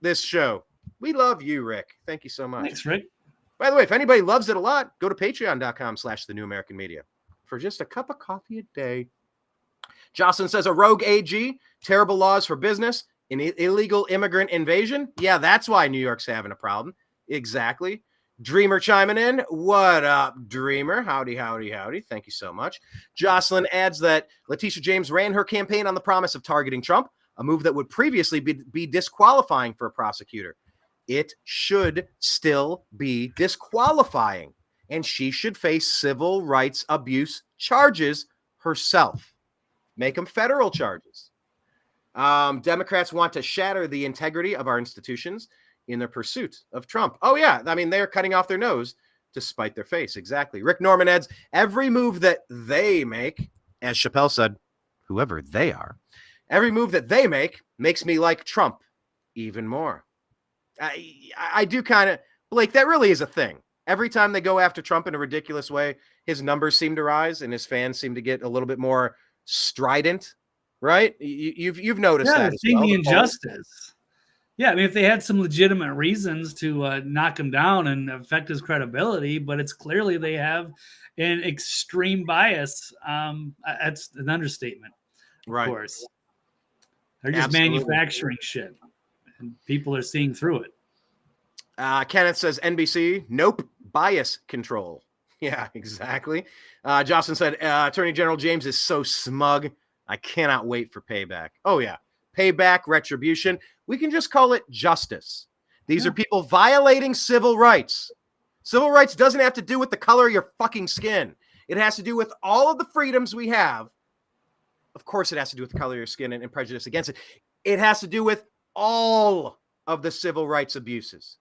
this show. We love you, Rick. Thank you so much. Thanks, Rick. By the way, if anybody loves it a lot, go to patreon.com/thenewamericanmedia for just a cup of coffee a day. Jocelyn says a rogue AG, terrible laws for business, an illegal immigrant invasion. Yeah, that's why New York's having a problem. Exactly. Dreamer chiming in. What up, Dreamer? Howdy, howdy, howdy. Thank you so much. Jocelyn adds that Letitia James ran her campaign on the promise of targeting Trump, a move that would previously be disqualifying for a prosecutor. It should still be disqualifying, and she should face civil rights abuse charges herself. Make them federal charges. Democrats want to shatter the integrity of our institutions in their pursuit of Trump. Oh, yeah. I mean, they're cutting off their nose to spite their face. Exactly. Rick Norman adds, every move that they make, as Chappelle said, whoever they are, every move that they make makes me like Trump even more. I do kind of, Blake, that really is a thing. Every time they go after Trump in a ridiculous way, his numbers seem to rise and his fans seem to get a little bit more strident, right? You've noticed that as well. The injustice. Yeah, I mean, if they had some legitimate reasons to knock him down and affect his credibility, but it's clearly they have an extreme bias. That's an understatement, of course. They're just manufacturing shit, and people are seeing through it. Kenneth says, NBC, nope, bias control. Yeah, exactly. Jocelyn said, Attorney General James is so smug. I cannot wait for payback. Oh, yeah. Payback, retribution. We can just call it justice. These are people violating civil rights. Civil rights doesn't have to do with the color of your fucking skin. It has to do with all of the freedoms we have Of course, it has to do with the color of your skin and prejudice against it. It has to do with all of the civil rights abuses.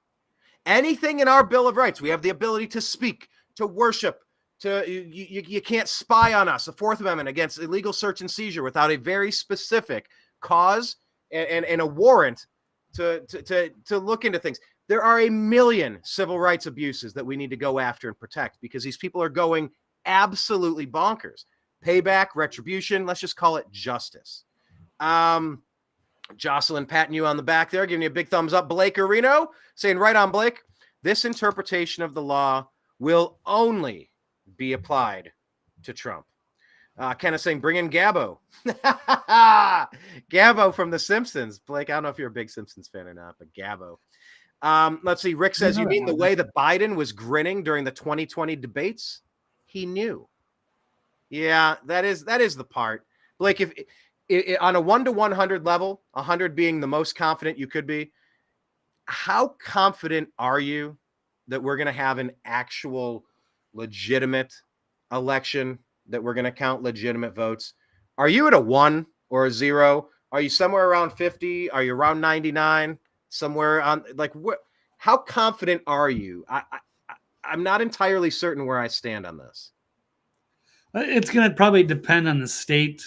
Anything in our Bill of Rights, we have the ability to speak, to worship, you can't spy on us. The Fourth Amendment against illegal search and seizure without a very specific cause and a warrant to look into things. There are a million civil rights abuses that we need to go after and protect because these people are going absolutely bonkers. Payback, retribution, let's just call it justice. Jocelyn patting you on the back there, giving you a big thumbs up. Blake Areno saying, right on, Blake. This interpretation of the law will only be applied to Trump. Kenneth saying, bring in Gabbo. Gabbo from The Simpsons. Blake, I don't know if you're a big Simpsons fan or not, but Gabbo. Let's see. Rick says, you mean the way that Biden was grinning during the 2020 debates? He knew. Yeah, that is the part. Blake, if on a 1 to 100 level, 100 being the most confident you could be, how confident are you that we're going to have an actual legitimate election, that we're going to count legitimate votes? Are you at a 1 or a 0? Are you somewhere around 50? Are you around 99? Somewhere on like what? How confident are you? I'm not entirely certain where I stand on this. It's going to probably depend on the state,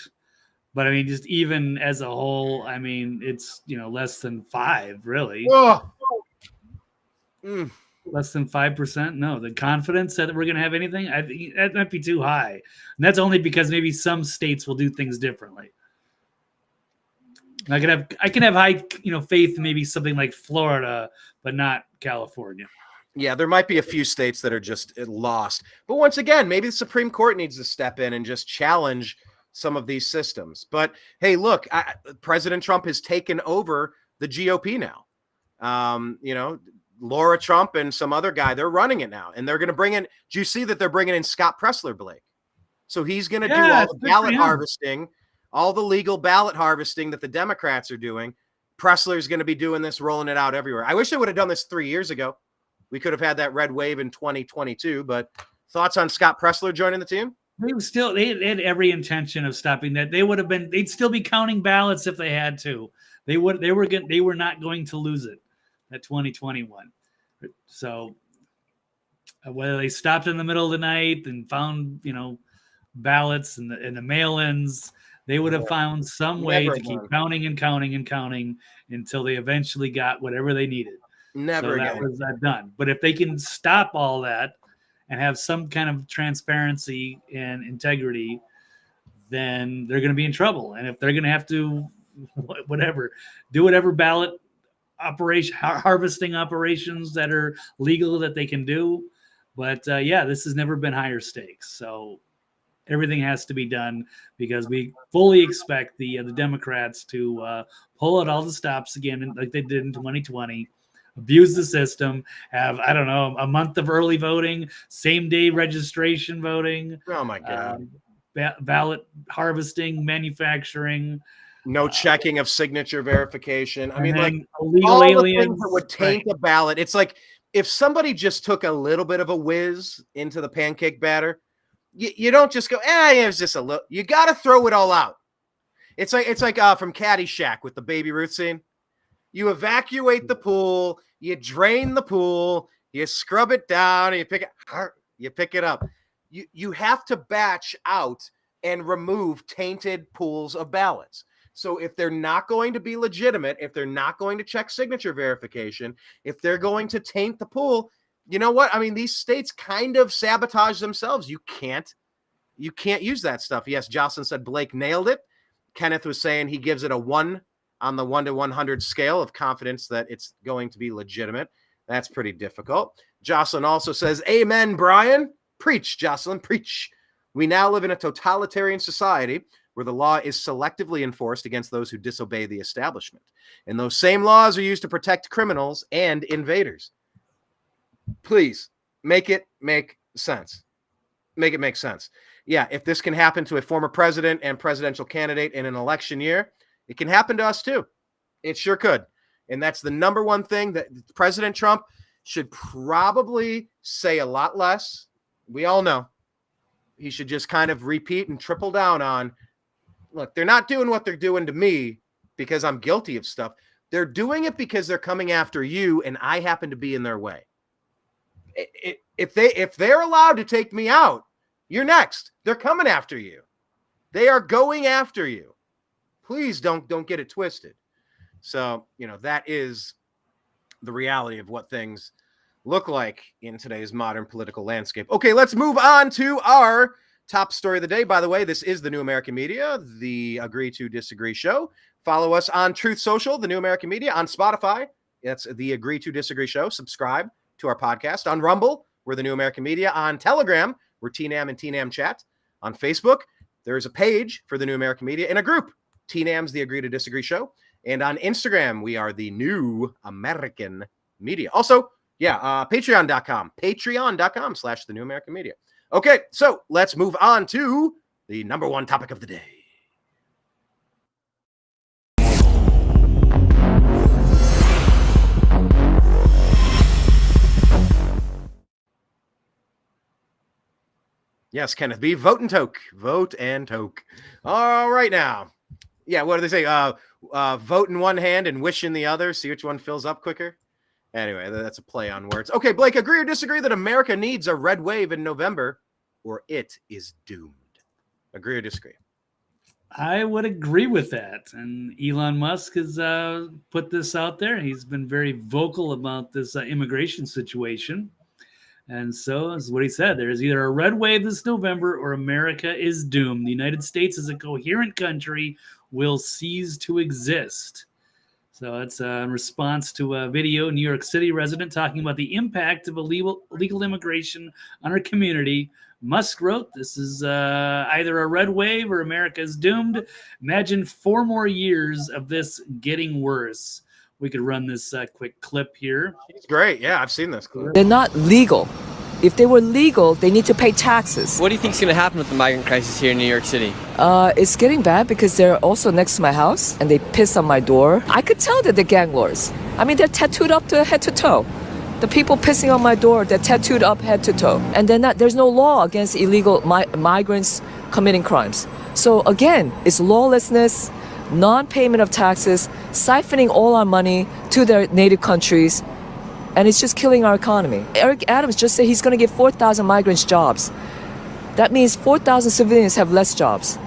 but I mean, just even as a whole, I mean, it's less than 5, really. Oh. Less than 5%. No, the confidence that we're going to have anything, I think that might be too high, and that's only because maybe some states will do things differently. I can have high, faith in maybe something like Florida, but not California. Yeah, there might be a few states that are just lost. But once again, maybe the Supreme Court needs to step in and just challenge some of these systems. But hey, look, President Trump has taken over the GOP now. Laura Trump and some other guy, they're running it now. And they're going to bring in, do you see that they're bringing in Scott Presler, Blake? So he's going to do all the ballot harvesting, all the legal ballot harvesting that the Democrats are doing. Pressler's going to be doing this, rolling it out everywhere. I wish they would have done this 3 years ago. We could have had that red wave in 2022, but thoughts on Scott Presler joining the team? They had every intention of stopping that. They'd still be counting ballots if they had to. They were not going to lose it at 2021. So whether they stopped in the middle of the night and found, ballots and the mail-ins, they would have found some way to keep counting and counting and counting until they eventually got whatever they needed. Never again. That was done. But if they can stop all that and have some kind of transparency and integrity, then they're going to be in trouble. And if they're going to have to do whatever ballot harvesting operations that are legal that they can do. But this has never been higher stakes. So everything has to be done because we fully expect the Democrats to pull out all the stops again, like they did in 2020. Abuse the system, have, a month of early voting, same day registration voting. Oh my God. Ballot harvesting, manufacturing. No checking of signature verification. I mean, like illegal all aliens. The things that would taint the ballot. It's like if somebody just took a little bit of a whiz into the pancake batter, you don't just go, it was just a little. You got to throw it all out. It's like from Caddyshack with the Baby Ruth scene. You evacuate the pool, you drain the pool, you scrub it down, and you pick it up. You have to batch out and remove tainted pools of ballots. So if they're not going to be legitimate, if they're not going to check signature verification, if they're going to taint the pool, you know what? I mean, these states kind of sabotage themselves. You can't use that stuff. Yes, Jocelyn said Blake nailed it. Kenneth was saying he gives it a 1 on the 1 to 100 scale of confidence that it's going to be legitimate. That's pretty difficult. Jocelyn also says, amen, Brian. Preach, Jocelyn, preach. We now live in a totalitarian society where the law is selectively enforced against those who disobey the establishment. And those same laws are used to protect criminals and invaders. Please make it make sense. Make it make sense. Yeah, if this can happen to a former president and presidential candidate in an election year, it can happen to us too. It sure could. And that's the number one thing that President Trump should probably say a lot less. We all know he should just kind of repeat and triple down on look, they're not doing what they're doing to me because I'm guilty of stuff. They're doing it because they're coming after you, and I happen to be in their way. If they're allowed to take me out, you're next. They're coming after you. They are going after you. Please don't get it twisted. So, that is the reality of what things look like in today's modern political landscape. Okay, let's move on to our top story of the day. By the way, this is the New American Media, the Agree to Disagree show. Follow us on Truth Social, the New American Media, on Spotify. That's the Agree to Disagree show. Subscribe to our podcast. On Rumble, we're the New American Media. On Telegram, we're TNAM and TNAM Chat. On Facebook, there is a page for the New American Media and a group, TNAM's the Agree to Disagree show. And on Instagram, we are the New American Media. Also, patreon.com/the New American Media. Okay, so let's move on to the number one topic of the day. Yes, Kenneth B. Vote and toke. Vote and toke. All right now. Yeah, what do they say? Vote in one hand and wish in the other. See which one fills up quicker. Anyway, that's a play on words. Okay, Blake, agree or disagree that America needs a red wave in November or it is doomed? Agree or disagree? I would agree with that. And Elon Musk has put this out there. He's been very vocal about this immigration situation. And so, as what he said, there is either a red wave this November or America is doomed. The United States as a coherent country will cease to exist. So it's in response to a video, New York City resident talking about the impact of illegal immigration on our community. Musk wrote, this is either a red wave or America is doomed. Imagine 4 more years of this getting worse. We could run this quick clip here. It's great. Yeah, I've seen this clip. They're not legal. If they were legal, they need to pay taxes. What do you think is going to happen with the migrant crisis here in New York City? It's getting bad because they're also next to my house and they piss on my door. I could tell that they're gang lords. I mean, they're tattooed up to head to toe. The people pissing on my door, they're tattooed up head to toe. And there's no law against illegal migrants committing crimes. So again, it's lawlessness, non-payment of taxes, siphoning all our money to their native countries, and it's just killing our economy. Eric Adams just said he's going to give 4,000 migrants jobs. That means 4,000 civilians have less jobs.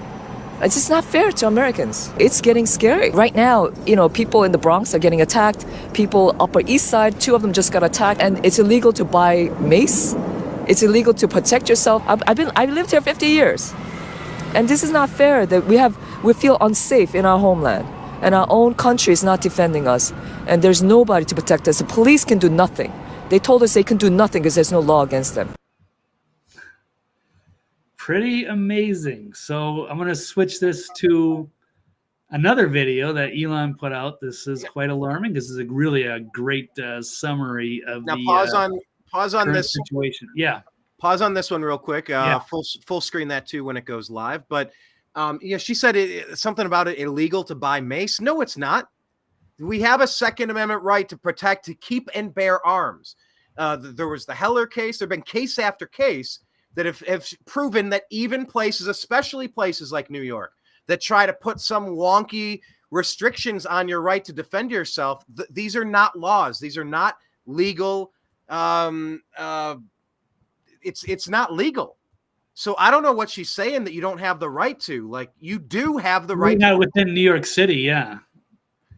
It's just not fair to Americans. It's getting scary. Right now, people in the Bronx are getting attacked. People Upper East Side, 2 of them just got attacked, and it's illegal to buy mace. It's illegal to protect yourself. I've lived here 50 years. And this is not fair that we feel unsafe in our homeland and our own country is not defending us and there's nobody to protect us. The police can do nothing. They told us they can do nothing because there's no law against them. Pretty amazing. So I'm going to switch this to another video that Elon put out. This is quite alarming. This is really a great summary of now, the pause on this situation. Yeah. Pause on this one real quick. Full screen that too when it goes live. But she said something about it illegal to buy mace. No, it's not. We have a Second Amendment right to protect, to keep and bear arms. There was the Heller case. There have been case after case that have proven that even places, especially places like New York, that try to put some wonky restrictions on your right to defend yourself, these are not laws. These are not legal. It's not legal. So I don't know what she's saying that you don't have the right to. Like, you do have the right. Not within New York City, yeah.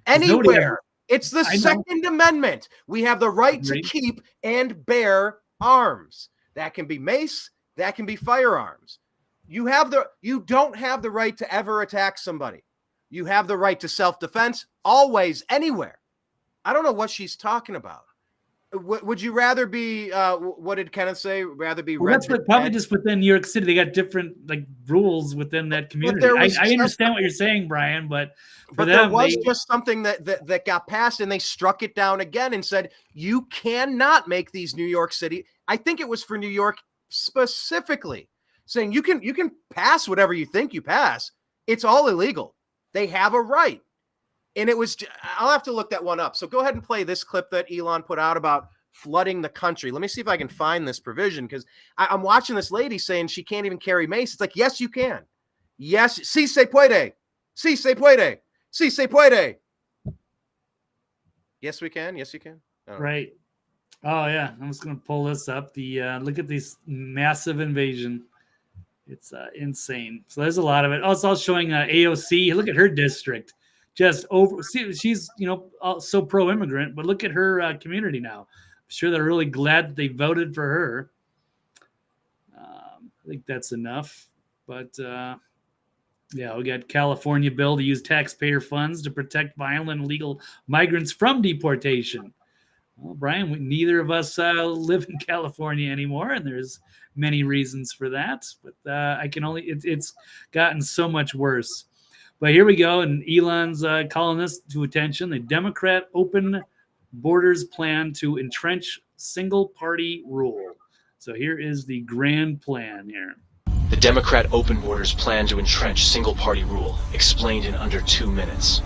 Anywhere. It's the Second Amendment. We have the right to keep and bear arms. That can be mace. That can be firearms. You don't have the right to ever attack somebody. You have the right to self-defense always, anywhere. I don't know what she's talking about. Would you rather be? What did Kenneth say? Rather be? Well, that's probably just within New York City. They got different rules within that community. I understand what you're saying, Brian, but there was just something that got passed, and they struck it down again and said you cannot make these New York City. I think it was for New York specifically, saying you can pass whatever you think you pass. It's all illegal. They have a right. And it was, I'll have to look that one up. So go ahead and play this clip that Elon put out about flooding the country. Let me see if I can find this provision, because I'm watching this lady saying she can't even carry mace. It's like, yes, you can. Yes, sí se puede. Sí se puede. Sí se puede. Yes, we can. Yes, you can. Right. Oh yeah, I'm just gonna pull this up. The look at this massive invasion. It's insane. So there's a lot of it. Oh, it's all showing AOC. Look at her district. Just over. See, she's so pro-immigrant, but look at her community now. I'm sure they're really glad that they voted for her. I think that's enough. But yeah, we got California bill to use taxpayer funds to protect violent illegal migrants from deportation. Well, Brian, neither of us live in California anymore, and there's many reasons for that. But I can only it's gotten so much worse. But here we go, and Elon's calling this to attention: the Democrat open borders plan to entrench single-party rule. So here is the grand plan here. The Democrat open borders plan to entrench single-party rule, explained in under 2 minutes.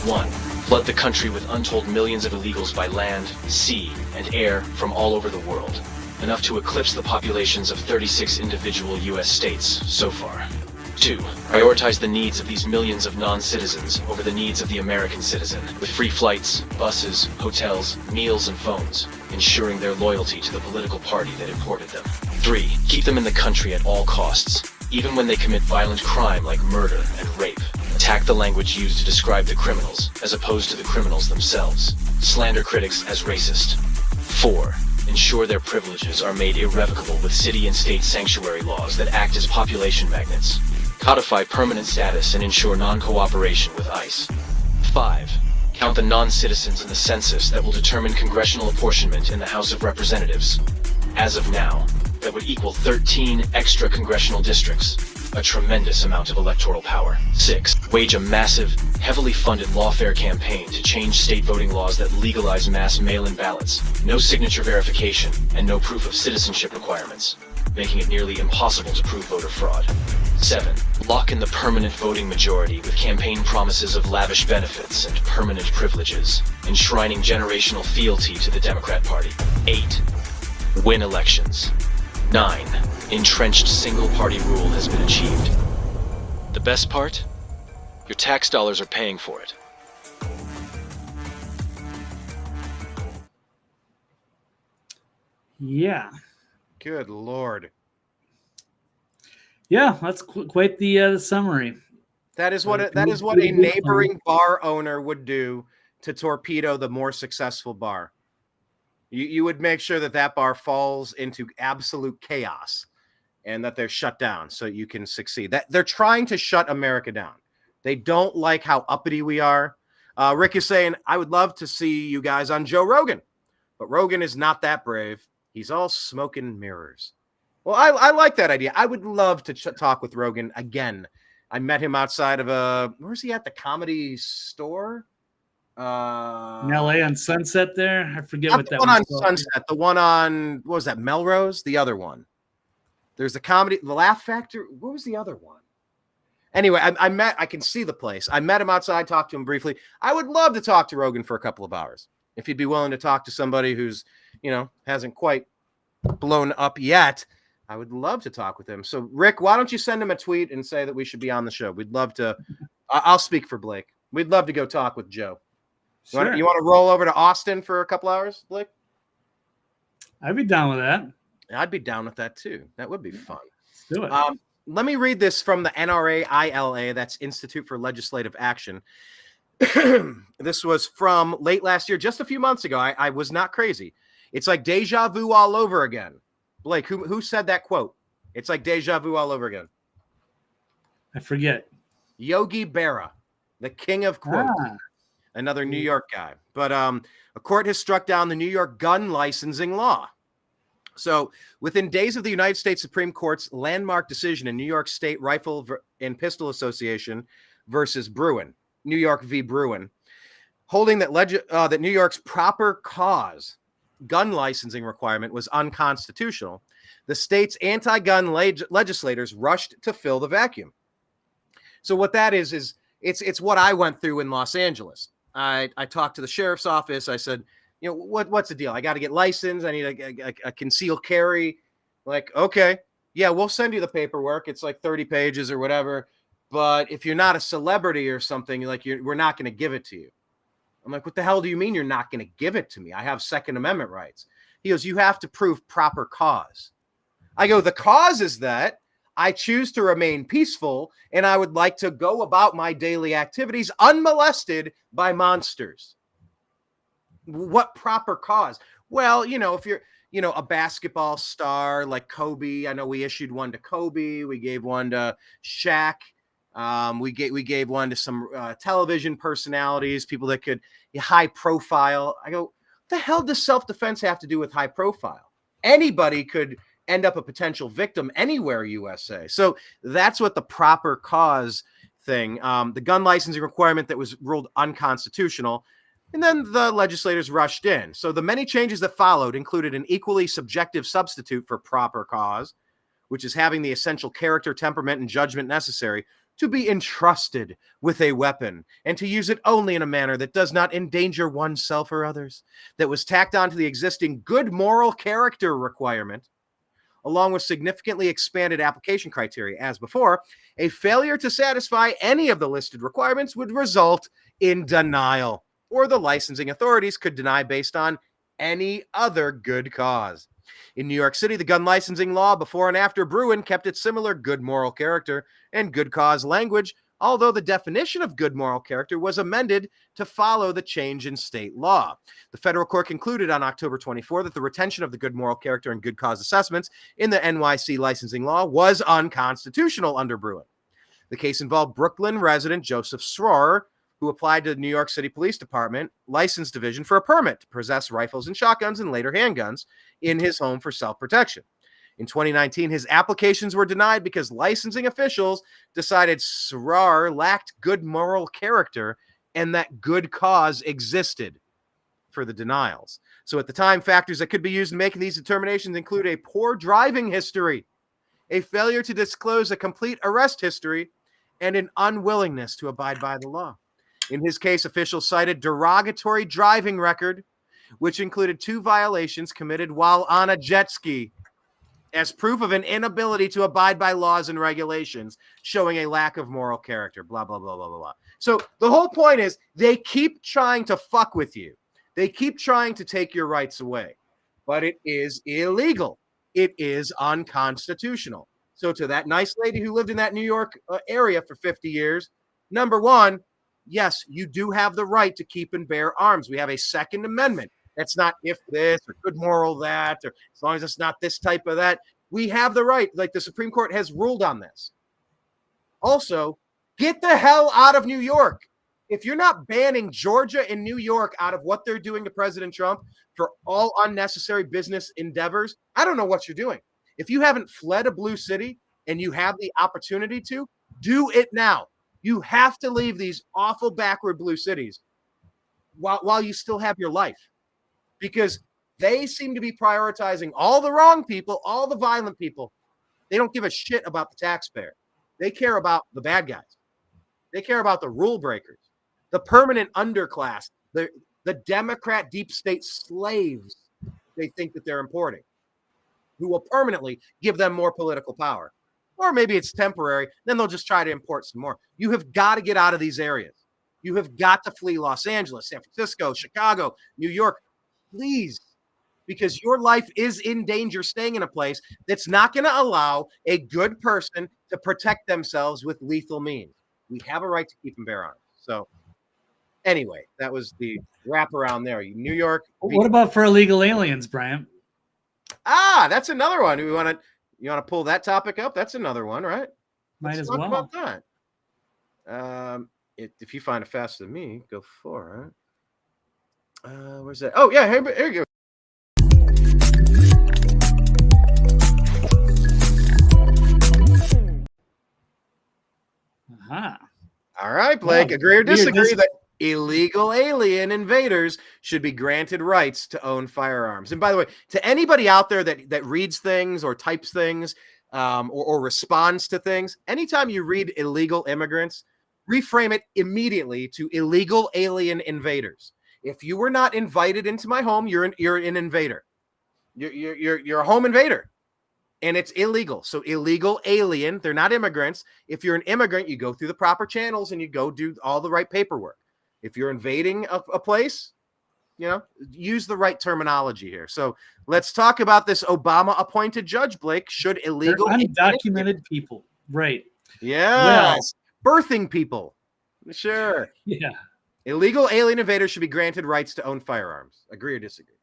1. Flood the country with untold millions of illegals by land, sea, and air from all over the world, enough to eclipse the populations of 36 individual U.S. states so far. 2. Prioritize the needs of these millions of non-citizens over the needs of the American citizen, with free flights, buses, hotels, meals, and phones, ensuring their loyalty to the political party that imported them. 3. Keep them in the country at all costs, even when they commit violent crime like murder and rape. Attack the language used to describe the criminals, as opposed to the criminals themselves. Slander critics as racist. 4. Ensure their privileges are made irrevocable with city and state sanctuary laws that act as population magnets. Codify permanent status and ensure non-cooperation with ICE. 5. Count the non-citizens in the census that will determine congressional apportionment in the House of Representatives. As of now, that would equal 13 extra congressional districts. A tremendous amount of electoral power. 6. Wage a massive, heavily funded lawfare campaign to change state voting laws that legalize mass mail-in ballots, no signature verification, and no proof of citizenship requirements, making it nearly impossible to prove voter fraud. 7. Lock in the permanent voting majority with campaign promises of lavish benefits and permanent privileges, enshrining generational fealty to the Democrat Party. 8. Win elections. 9. Entrenched single-party rule has been achieved. The best part? Your tax dollars are paying for it. Yeah. Good Lord. Yeah, that's quite the summary. That is what a neighboring bar owner would do to torpedo the more successful bar. You would make sure that bar falls into absolute chaos and that they're shut down so you can succeed. That they're trying to shut America down. They don't like how uppity we are. Rick is saying, I would love to see you guys on Joe Rogan, but Rogan is not that brave. He's all smoke and mirrors. Well, I like that idea. I would love to talk with Rogan again. I met him outside of where's he at? The Comedy Store? In LA on Sunset there? I forget Not what the that one one's on called. Sunset. The one on, what was that, Melrose? The other one. There's the Comedy, the Laugh Factory. What was the other one? Anyway, I can see the place. I met him outside, talked to him briefly. I would love to talk to Rogan for a couple of hours. If he'd be willing to talk to somebody who's, hasn't quite blown up yet, I would love to talk with him. So, Rick, why don't you send him a tweet and say that we should be on the show? We'd love to. I'll speak for Blake. We'd love to go talk with Joe. Sure. You want to roll over to Austin for a couple hours, Blake? I'd be down with that. I'd be down with that too. That would be fun. Let's do it. Let me read this from the NRA-ILA, that's Institute for Legislative Action. This was from late last year, just a few months ago. I was not crazy. It's like deja vu all over again. Blake, who said that quote? It's like deja vu all over again. I forget. Yogi Berra, the king of quotes. Another New York guy. But a court has struck down the New York gun licensing law. So within days of the United States Supreme Court's landmark decision in New York State Rifle and Pistol Association versus Bruin, New York v. Bruin, holding that that New York's proper cause gun licensing requirement was unconstitutional, the state's anti-gun legislators rushed to fill the vacuum. So what that is it's what I went through in Los Angeles. I talked to the sheriff's office. I said, what's the deal? I got to get licensed. I need a concealed carry. Like, okay, yeah, we'll send you the paperwork. It's like 30 pages or whatever. but if you're not a celebrity or something, like we're not going to give it to you. I'm like, what the hell do you mean you're not going to give it to me? I have Second Amendment rights. He goes, you have to prove proper cause. I go, the cause is that I choose to remain peaceful and I would like to go about my daily activities unmolested by monsters. What proper cause? Well, if you're, a basketball star like Kobe, I know we issued one to Kobe. We gave one to Shaq. We gave one to some television personalities, people that could high profile. I go, what the hell does self-defense have to do with high profile? Anybody could end up a potential victim anywhere, USA. So that's what the proper cause thing, the gun licensing requirement that was ruled unconstitutional. And then the legislators rushed in. So the many changes that followed included an equally subjective substitute for proper cause, which is having the essential character, temperament, and judgment necessary to be entrusted with a weapon and to use it only in a manner that does not endanger oneself or others, that was tacked on to the existing good moral character requirement, along with significantly expanded application criteria. As before, a failure to satisfy any of the listed requirements would result in denial, or the licensing authorities could deny based on any other good cause. In New York City, the gun licensing law before and after Bruen kept its similar good moral character and good cause language, although the definition of good moral character was amended to follow the change in state law. The federal court concluded on October 24 that the retention of the good moral character and good cause assessments in the NYC licensing law was unconstitutional under Bruen. The case involved Brooklyn resident Joseph Sroer, who applied to the New York City Police Department License Division for a permit to possess rifles and shotguns and later handguns in his home for self-protection. In 2019, his applications were denied because licensing officials decided Sroer lacked good moral character and that good cause existed for the denials. So at the time, factors that could be used in making these determinations include a poor driving history, a failure to disclose a complete arrest history, and an unwillingness to abide by the law. In his case, officials cited derogatory driving record, which included 2 violations committed while on a jet ski, as proof of an inability to abide by laws and regulations, showing a lack of moral character, blah, blah, blah, blah, blah, blah. So the whole point is they keep trying to fuck with you. They keep trying to take your rights away, but it is illegal. It is unconstitutional. So to that nice lady who lived in that New York area for 50 years, number one, yes, you do have the right to keep and bear arms. We have a Second Amendment. That's not if this or good moral that, or as long as it's not this type of that. We have the right. Like the Supreme Court has ruled on this. Also, get the hell out of New York. If you're not banning Georgia and New York out of what they're doing to President Trump for all unnecessary business endeavors, I don't know what you're doing. If you haven't fled a blue city and you have the opportunity to, do it now. You have to leave these awful backward blue cities while you still have your life, because they seem to be prioritizing all the wrong people, all the violent people. They don't give a shit about the taxpayer. They care about the bad guys. They care about the rule breakers, the permanent underclass, the Democrat deep state slaves they think that they're importing, who will permanently give them more political power. Or maybe it's temporary. Then they'll just try to import some more. You have got to get out of these areas. You have got to flee Los Angeles, San Francisco, Chicago, New York, please, because your life is in danger staying in a place that's not going to allow a good person to protect themselves with lethal means. We have a right to keep and bear arms. So anyway, that was the wraparound there. New York. What about for illegal aliens, Brian? That's another one. You want to pull that topic up? That's another one, right? Might Let's as talk well. about that. If you find it faster than me, go for it. Where's that? Oh, yeah. Here you go. Uh-huh. All right, Blake. Well, agree or disagree that illegal alien invaders should be granted rights to own firearms? And by the way, to anybody out there that reads things or types things or responds to things, anytime you read illegal immigrants, reframe it immediately to illegal alien invaders. If you were not invited into my home, you're an invader. You're a home invader. and it's illegal. So illegal alien, they're not immigrants. If you're an immigrant, you go through the proper channels and you go do all the right paperwork. If you're invading a place, use the right terminology here. So let's talk about this Obama appointed judge, Blake. Should illegal undocumented people, right? Yes. Birthing people. Sure. Yeah. Illegal alien invaders should be granted rights to own firearms. Agree or disagree?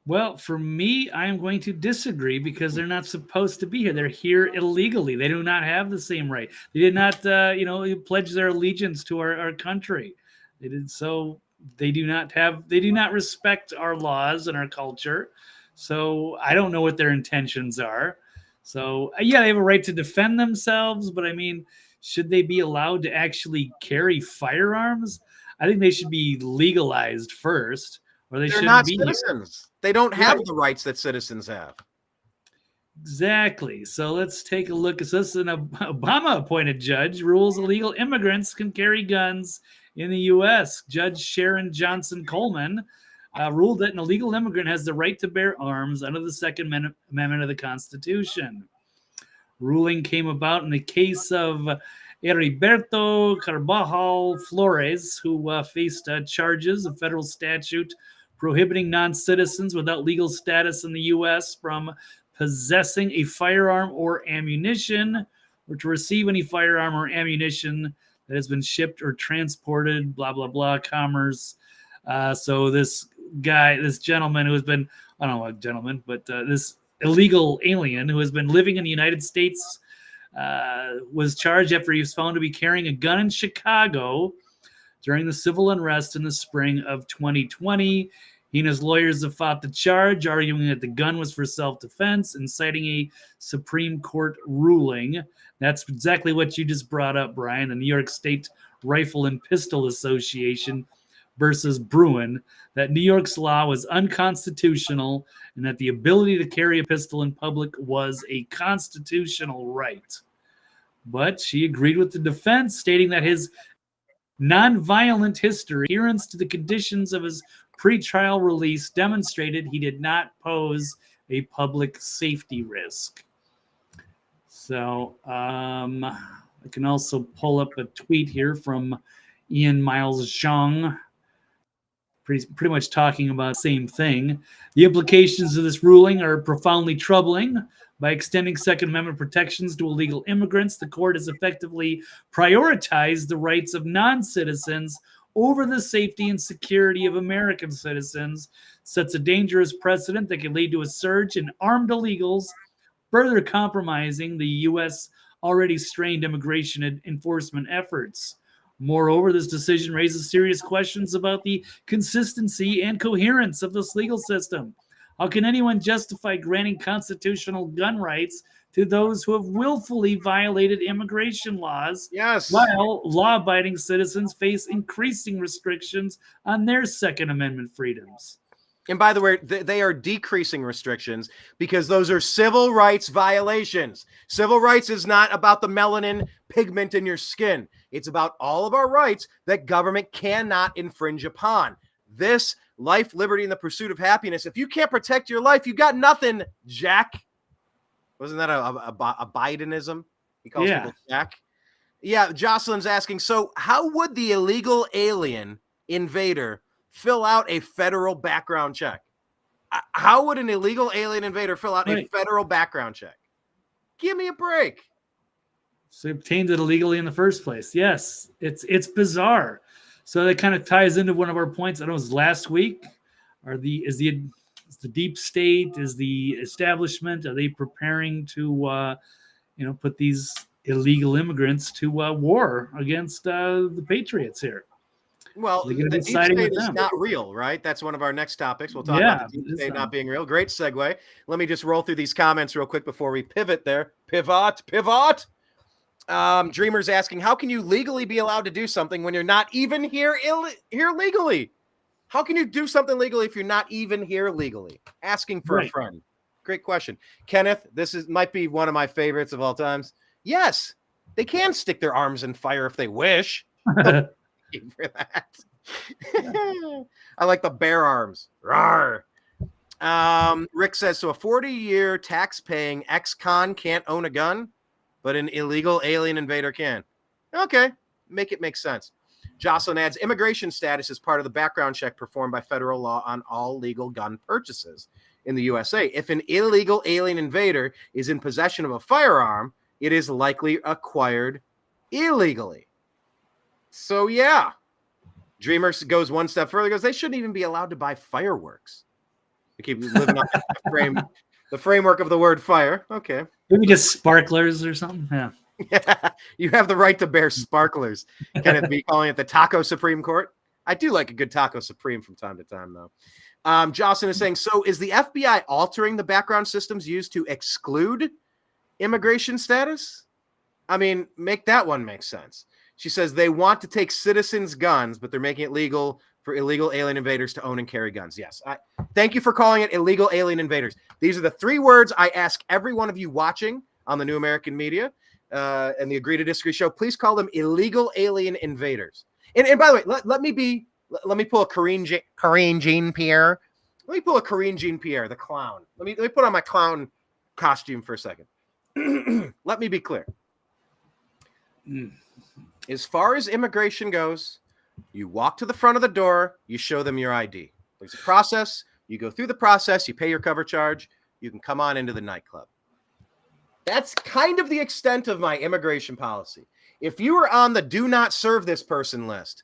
Well, for me, I am going to disagree because they're not supposed to be here. They're here illegally. They do not have the same right. They did not, pledge their allegiance to our country. They did so. They do not respect our laws and our culture. So I don't know what their intentions are. So yeah, they have a right to defend themselves. But I mean, should they be allowed to actually carry firearms? I think they should be legalized first, or they're not be citizens. Here. They don't have the rights that citizens have. Exactly. So let's take a look. So this is an Obama-appointed judge rules illegal immigrants can carry guns in the U.S. Judge Sharon Johnson Coleman ruled that an illegal immigrant has the right to bear arms under the Second Amendment of the Constitution. Ruling came about in the case of Heriberto Carvajal Flores, who faced charges of federal statute prohibiting non-citizens without legal status in the U.S. from possessing a firearm or ammunition, or to receive any firearm or ammunition that has been shipped or transported, blah, blah, blah, commerce. So this gentleman who has been, I don't know what gentleman, but this illegal alien who has been living in the United States was charged after he was found to be carrying a gun in Chicago during the civil unrest in the spring of 2020. He and his lawyers have fought the charge, arguing that the gun was for self-defense and citing a Supreme Court ruling. That's exactly what you just brought up, Brian. The New York State Rifle and Pistol Association versus Bruin, that New York's law was unconstitutional and that the ability to carry a pistol in public was a constitutional right. But she agreed with the defense, stating that his nonviolent history, adherence to the conditions of his pretrial release demonstrated he did not pose a public safety risk. So I can also pull up a tweet here from Ian Miles Zhang, pretty much talking about the same thing. The implications of this ruling are profoundly troubling. By extending Second Amendment protections to illegal immigrants, the court has effectively prioritized the rights of non-citizens over the safety and security of American citizens, sets a dangerous precedent that can lead to a surge in armed illegals, further compromising the U.S. already strained immigration enforcement efforts. Moreover, this decision raises serious questions about the consistency and coherence of this legal system. How can anyone justify granting constitutional gun rights to those who have willfully violated immigration laws, while law-abiding citizens face increasing restrictions on their Second Amendment freedoms? And by the way, they are decreasing restrictions because those are civil rights violations. Civil rights is not about the melanin pigment in your skin. It's about all of our rights that government cannot infringe upon. This life, liberty, and the pursuit of happiness. If you can't protect your life, you got nothing, Jack. Wasn't that a Bidenism? He calls people Jack. Yeah, Jocelyn's asking, so how would the illegal alien invader fill out a federal background check? How would an illegal alien invader fill out a federal background check? Give me a break. So he obtained it illegally in the first place. Yes, it's bizarre. So that kind of ties into one of our points. I don't know, it was last week. Is the deep state, is the establishment, are they preparing to put these illegal immigrants to war against the patriots here? Well, the deep state is not real, right? That's one of our next topics. We'll talk about the deep state not being real. Great segue. Let me just roll through these comments real quick before we pivot there. Pivot. Dreamer's asking, how can you legally be allowed to do something when you're not even here legally? How can you do something legally if you're not even here legally? Asking for a friend. Great question. Kenneth, might be one of my favorites of all times. Yes, they can stick their arms in fire if they wish. Thank you for that. I like the bear arms. Rawr. Rick says, so a 40-year tax-paying ex-con can't own a gun, but an illegal alien invader can. Okay, make it make sense. Jocelyn adds, immigration status is part of the background check performed by federal law on all legal gun purchases in the USA. If an illegal alien invader is in possession of a firearm, it is likely acquired illegally. So, yeah. Dreamer goes one step further, goes, they shouldn't even be allowed to buy fireworks. We keep living up the framework of the word fire. Okay. Maybe just sparklers or something. Yeah. Yeah, you have the right to bear sparklers. Kenneth B calling it the Taco Supreme Court. I do like a good Taco Supreme from time to time, though. Jocelyn is saying, so is the FBI altering the background systems used to exclude immigration status? I mean, make that one make sense. She says they want to take citizens' guns, but they're making it legal for illegal alien invaders to own and carry guns. Yes. Thank you for calling it illegal alien invaders. These are the 3 words I ask every one of you watching on the New American Media and the Agree to Disagree show. Please call them illegal alien invaders. And by the way, let me pull a Corinne Jean-Pierre. Let me pull a Corinne Jean-Pierre, the clown. Let me put on my clown costume for a second. Let me be clear. As far as immigration goes, you walk to the front of the door, you show them your ID. There's a process. You go through the process, you pay your cover charge, you can come on into the nightclub. That's kind of the extent of my immigration policy. If you were on the do not serve this person list,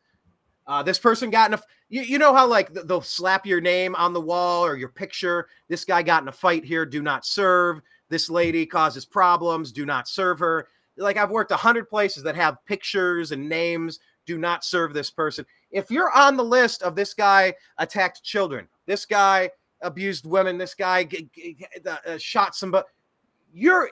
this person got in a, you know how like they'll slap your name on the wall or your picture. This guy got in a fight here, do not serve. This lady causes problems, do not serve her. Like I've worked 100 places that have pictures and names, do not serve this person. If you're on the list of this guy attacked children, this guy abused women, this guy shot somebody, you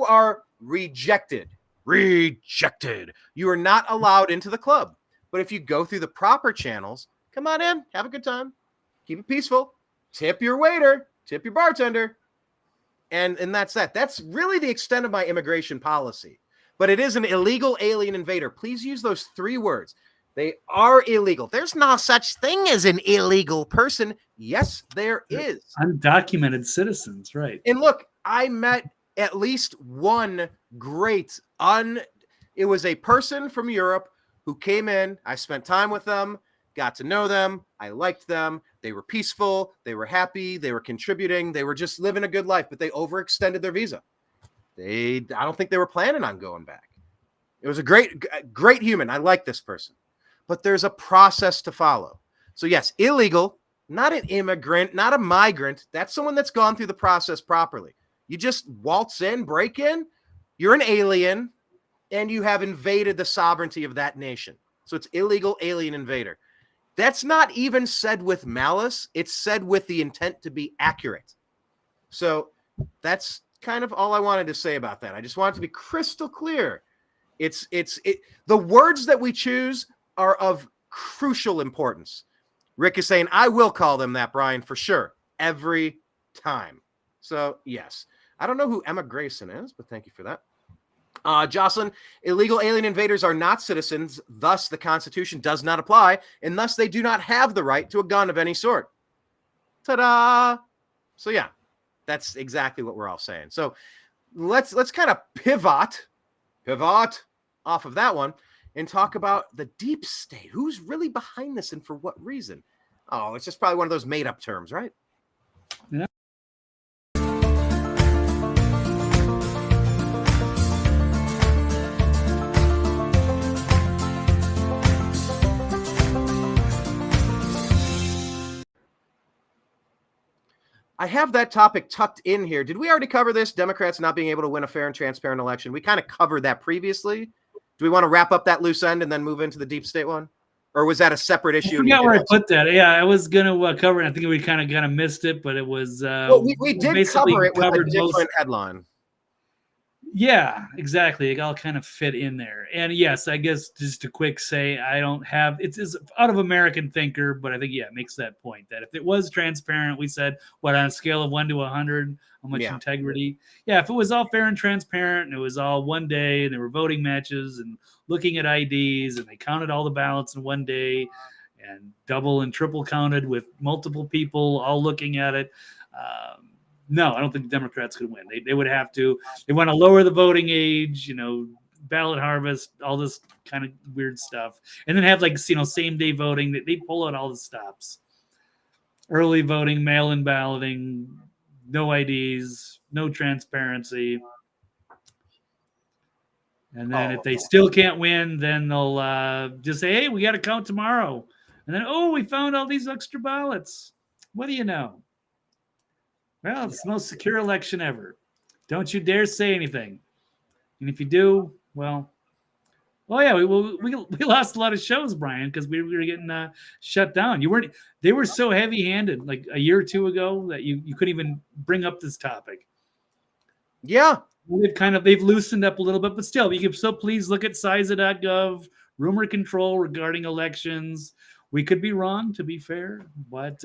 are rejected. Rejected. You are not allowed into the club. But if you go through the proper channels, come on in, have a good time, keep it peaceful, tip your waiter, tip your bartender, and that's that. That's really the extent of my immigration policy. But it is an illegal alien invader. Please use those 3 words. They are illegal. There's no such thing as an illegal person. Yes, there is. Undocumented citizens, right. And look, I met at least one great it was a person from Europe who came in. I spent time with them, got to know them. I liked them. They were peaceful. They were happy. They were contributing. They were just living a good life, but they overextended their visa. I don't think they were planning on going back. It was a great human. I like this person, but there's a process to follow. So yes, illegal, not an immigrant, not a migrant. That's someone that's gone through the process properly. You just waltz in, break in, you're an alien, and you have invaded the sovereignty of that nation. So it's illegal alien invader. That's not even said with malice. It's said with the intent to be accurate. So that's kind of all I wanted to say about that. I just want it to be crystal clear. The words that we choose are of crucial importance. Rick is saying, I will call them that, Brian, for sure, every time. So, yes. I don't know who Emma Grayson is, but thank you for that. Jocelyn, illegal alien invaders are not citizens, thus the Constitution does not apply, and thus they do not have the right to a gun of any sort. Ta-da! So, yeah, that's exactly what we're all saying. So, let's kind of pivot off of that one and talk about the deep state. Who's really behind this and for what reason? Oh, it's just probably one of those made-up terms, right? Yeah. I have that topic tucked in here. Did we already cover this? Democrats not being able to win a fair and transparent election. We kind of covered that previously. Do we want to wrap up that loose end and then move into the deep state one? Or was that a separate issue? I forgot where I put that. Yeah, I was going to cover it. I think we kind of missed it, but it was. Well, we did cover it with a different headline. Yeah, exactly. It all kind of fit in there. And yes, I guess just a quick say, I don't have, it's out of American thinker, but I think, yeah, it makes that point that if it was transparent, we said, what, on a scale of 1 to 100, how much integrity? Yeah, if it was all fair and transparent and it was all one day and there were voting matches and looking at IDs and they counted all the ballots in one day and double and triple counted with multiple people all looking at it. No, I don't think the Democrats could win. They would have to. They want to lower the voting age, ballot harvest, all this kind of weird stuff, and then have same day voting. They pull out all the stops. Early voting, mail-in balloting, no IDs, no transparency. And then if they still can't win, then they'll just say, hey, we got to count tomorrow. And then, we found all these extra ballots. What do you know? Well, it's the most secure election ever. Don't you dare say anything. And if you do, well, we lost a lot of shows, Brian, because we were getting shut down. They were so heavy-handed like a year or two ago that you couldn't even bring up this topic. Yeah. They've loosened up a little bit, but still, you can still please look at CISA.gov, rumor control regarding elections. We could be wrong, to be fair, but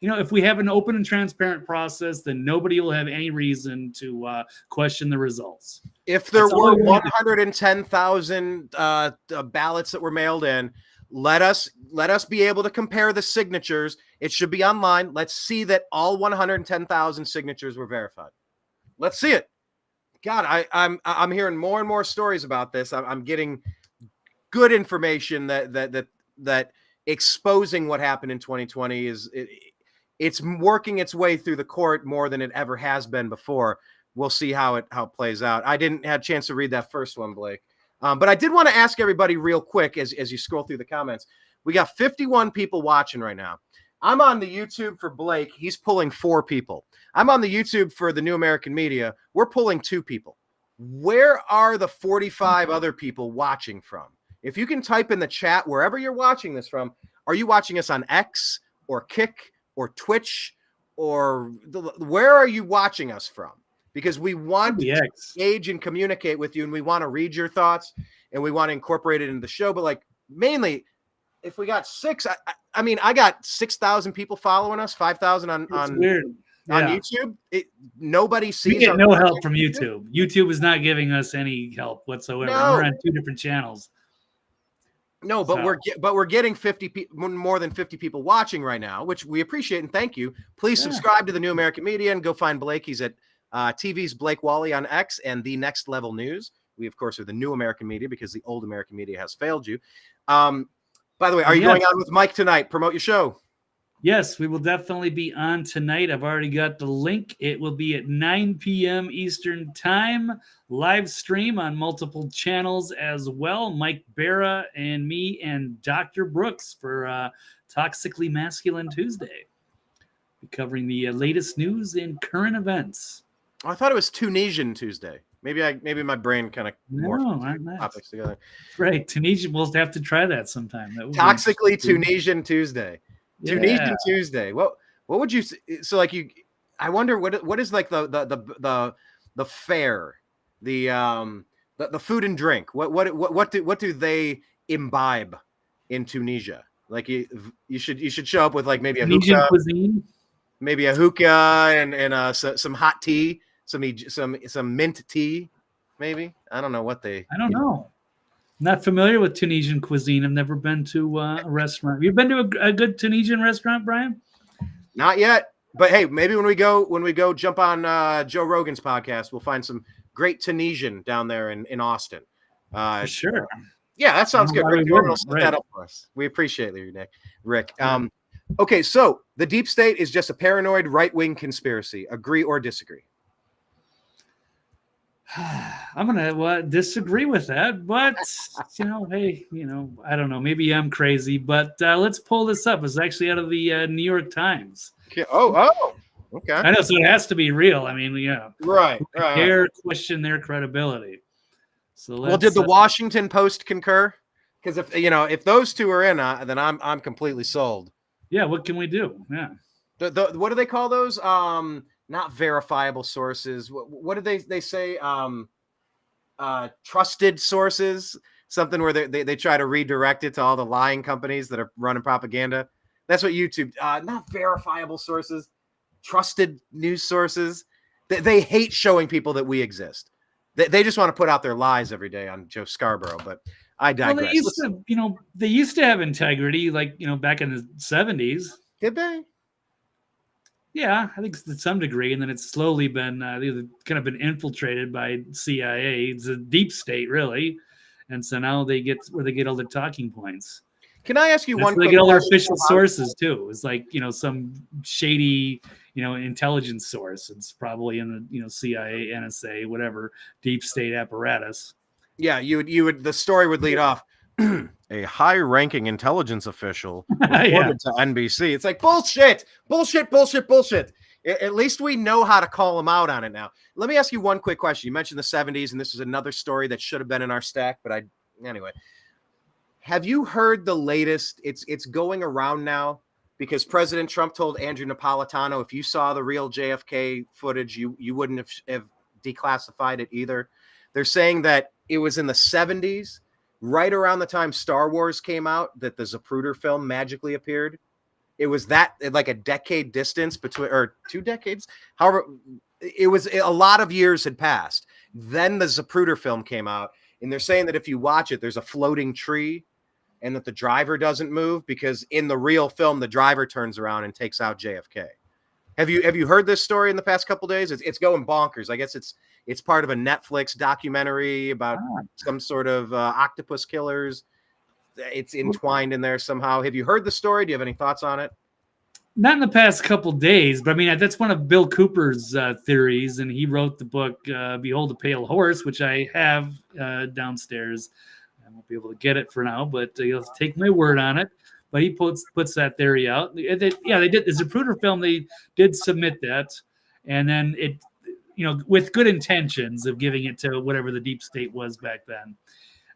if we have an open and transparent process, then nobody will have any reason to question the results. If there were 110,000 ballots that were mailed in, let us be able to compare the signatures. It should be online. Let's see that all 110,000 signatures were verified. Let's see it. God, I'm hearing more and more stories about this. I'm getting good information that exposing what happened in 2020 it's working its way through the court more than it ever has been before. We'll see how it plays out. I didn't have a chance to read that first one, Blake, but I did want to ask everybody real quick as you scroll through the comments. We got 51 people watching right now. I'm on the YouTube for Blake. He's pulling 4 people. I'm on the YouTube for the New American Media. We're pulling 2 people. Where are the 45 other people watching from? If you can type in the chat wherever you're watching this from, are you watching us on X or Kick or Twitch or where are you watching us from? Because we want to engage and communicate with you, and we want to read your thoughts and we want to incorporate it into the show. But mainly, if we got 6, I got 6,000 people following us, 5,000 on YouTube. Nobody sees. We get no help from YouTube. YouTube is not giving us any help whatsoever. No. We're on 2 different channels. No, but we're getting 50 more than 50 people watching right now, which we appreciate and thank you. Please subscribe to the New American Media and go find Blake. He's at TV's Blake Walley on X and The Next Level News. We of course are the New American Media because the old American Media has failed you. By the way, are you going on with Mike tonight? Promote your show. Yes, we will definitely be on tonight. I've already got the link. It will be at 9 p.m. Eastern Time, live stream on multiple channels as well. Mike Barra and me and Dr. Brooks for Toxically Masculine Tuesday. We're covering the latest news and current events. Oh, I thought it was Tunisian Tuesday. Maybe my brain kind of morphed topics together. Right, Tunisian. We'll have to try that sometime. Toxically Tunisian Tuesday. Yeah. Tunisian Tuesday. What would you I wonder what is like the fare, the food and drink. What do they imbibe in Tunisia? Like you should show up with like maybe a hookah, cuisine, maybe a hookah and some hot tea, some mint tea, maybe. I don't know what they. I don't know. Not familiar with Tunisian cuisine. I've never been to a restaurant. Have you been to a good Tunisian restaurant, Brian? Not yet. But hey, maybe when we go jump on Joe Rogan's podcast, we'll find some great Tunisian down there in Austin. For sure. Yeah, that sounds good. Rick will set that up for us. We appreciate you, Rick. Okay, so the deep state is just a paranoid right-wing conspiracy. Agree or disagree? I'm gonna disagree with that, but hey, I don't know. Maybe I'm crazy, but let's pull this up. It's actually out of the New York Times. Okay. Oh, okay. I know, so it has to be real. I mean, right. Question their credibility. So did the Washington Post concur? Because if those two are in, then I'm completely sold. Yeah. What can we do? Yeah. What do they call those? Not verifiable sources. What did they say? Trusted sources. Something where they try to redirect it to all the lying companies that are running propaganda. That's what YouTube. Not verifiable sources. Trusted news sources. They hate showing people that we exist. They just want to put out their lies every day on Joe Scarborough. But I Well, digress. they used to have integrity, like, back in the 70s. Did they? Yeah, I think to some degree, and then it's slowly been kind of been infiltrated by CIA. It's a deep state, really, and so now they get where they get all their talking points. Can I ask you That's one? where they quick get all their question official about- sources too. It's like some shady intelligence source. It's probably in the CIA, NSA, whatever deep state apparatus. Yeah, you would. The story would lead off. A high-ranking intelligence official reported Yeah. to NBC. It's like bullshit. At least we know how to call them out on it now. Let me ask you one quick question. You mentioned the 70s, and this is another story that should have been in our stack, but anyway. Have you heard the latest? It's going around now because President Trump told Andrew Napolitano, if you saw the real JFK footage, you wouldn't have declassified it either. They're saying that it was in the 70s. Right around the time Star Wars came out, that the Zapruder film magically appeared. It was that like a decade distance between, or 2 decades. However, it was a lot of years had passed. Then the Zapruder film came out, and they're saying that if you watch it, there's a floating tree, and that the driver doesn't move because in the real film, the driver turns around and takes out JFK. Have you heard this story in the past couple days? It's going bonkers. I guess it's part of a Netflix documentary about some sort of octopus killers. It's entwined in there somehow. Have you heard the story? Do you have any thoughts on it? Not in the past couple days, but I mean, that's one of Bill Cooper's theories, and he wrote the book Behold the Pale Horse, which I have downstairs. I won't be able to get it for now, but you'll take my word on it. But he puts that theory out. They did. The Zapruder film, they did submit that, and then it, with good intentions of giving it to whatever the deep state was back then,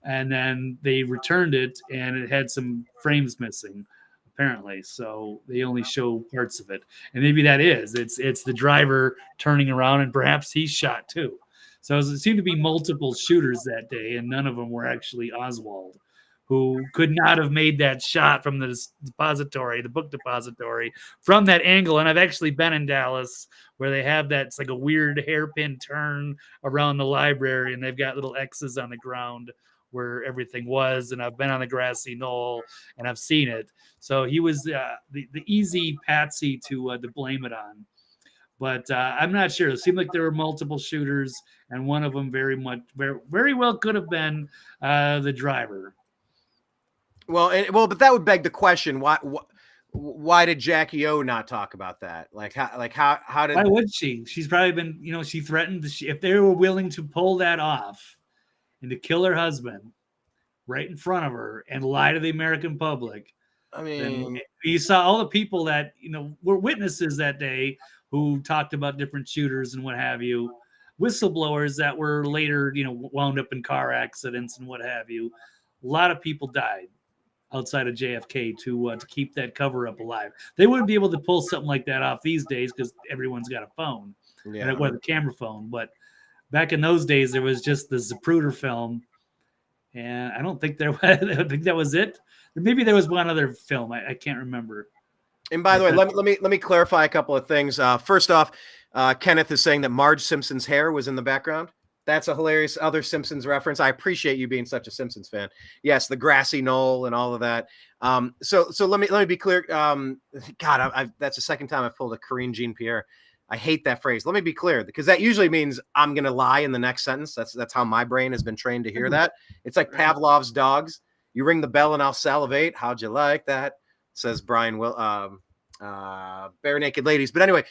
and then they returned it, and it had some frames missing, apparently. So they only show parts of it, and maybe it's the driver turning around, and perhaps he's shot too. So it seemed to be multiple shooters that day, and none of them were actually Oswald, who could not have made that shot from the book depository, from that angle. And I've actually been in Dallas where they have that, it's like a weird hairpin turn around the library, and they've got little X's on the ground where everything was. And I've been on the grassy knoll, and I've seen it. So he was the easy patsy to blame it on. But I'm not sure. It seemed like there were multiple shooters, and one of them very well could have been the driver. Well, but that would beg the question: why did Jackie O not talk about that? How did? Why would she? She's probably been, she threatened if they were willing to pull that off and to kill her husband right in front of her and lie to the American public. I mean, you saw all the people that were witnesses that day who talked about different shooters and what have you, whistleblowers that were later, wound up in car accidents and what have you. A lot of people died outside of JFK to keep that cover up alive. They wouldn't be able to pull something like that off these days because everyone's got a phone, and it was a camera phone. But back in those days, there was just the Zapruder film, and I don't think I think that was it. Maybe there was one other film. I can't remember. And by the way, let me clarify a couple of things. First off, Kenneth is saying that Marge Simpson's hair was in the background. That's a hilarious other Simpsons reference. I appreciate you being such a Simpsons fan. Yes, the grassy knoll and all of that. So let me be clear. God, that's the second time I've pulled a Corinne Jean-Pierre. I hate that phrase. Let me be clear, because that usually means I'm gonna lie in the next sentence. That's how my brain has been trained to hear that. It's like Pavlov's dogs. You ring the bell and I'll salivate. How'd you like that? Says Brian. Bare Naked Ladies. But anyway.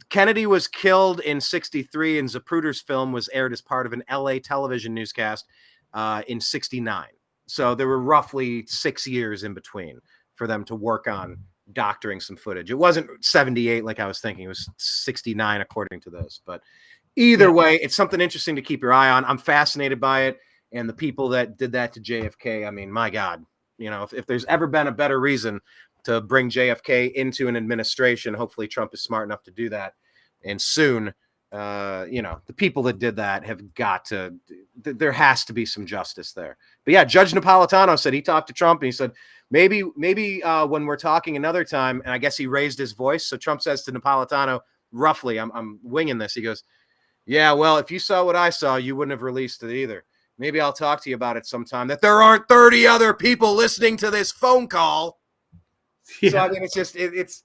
Kennedy was killed in 1963, and Zapruder's film was aired as part of an LA television newscast in 1969. So there were roughly 6 years in between for them to work on doctoring some footage. It wasn't 1978 like I was thinking. It was 1969 according to this. But either way, it's something interesting to keep your eye on. I'm fascinated by it. And the people that did that to JFK, I mean, my God, if there's ever been a better reason to bring JFK into an administration, hopefully Trump is smart enough to do that. And soon, the people that did that have got to, there has to be some justice there. But yeah, Judge Napolitano said he talked to Trump and he said, maybe when we're talking another time, and I guess he raised his voice. So Trump says to Napolitano, roughly, I'm winging this. He goes, yeah, well, if you saw what I saw, you wouldn't have released it either. Maybe I'll talk to you about it sometime, that there aren't 30 other people listening to this phone call. Yeah. So, I mean, it's just, it's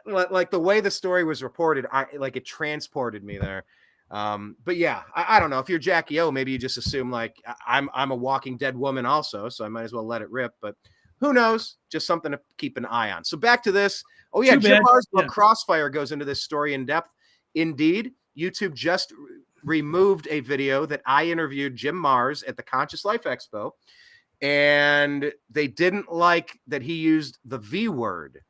like the way the story was reported, it transported me there. But yeah, I don't know. If you're Jackie O, maybe you just assume like I'm a walking dead woman also, so I might as well let it rip. But who knows? Just something to keep an eye on. So back to this. Oh yeah, Jim Maher's book Crossfire goes into this story in depth. Indeed, YouTube just removed a video that I interviewed Jim Mars at the Conscious Life Expo, and they didn't like that he used the V word,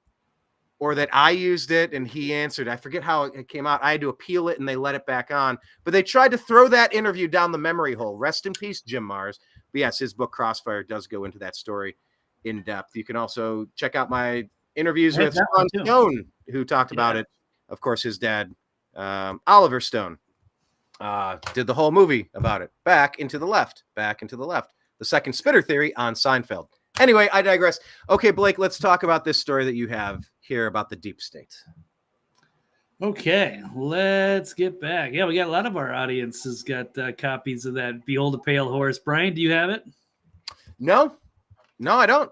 or that I used it and he answered. I forget how it came out. I had to appeal it and they let it back on. But they tried to throw that interview down the memory hole. Rest in peace, Jim Mars. But yes, his book Crossfire does go into that story in depth. You can also check out my interviews with Ron Stone, who talked about it. Of course, his dad, Oliver Stone, did the whole movie about it. Back into the left. The second spitter theory on Seinfeld. Anyway, I digress. Okay, Blake, let's talk about this story that you have here about the deep state. Okay, let's get back. Yeah, we got a lot of our audience has got copies of that Behold a Pale Horse. Brian, do you have it? No, I don't.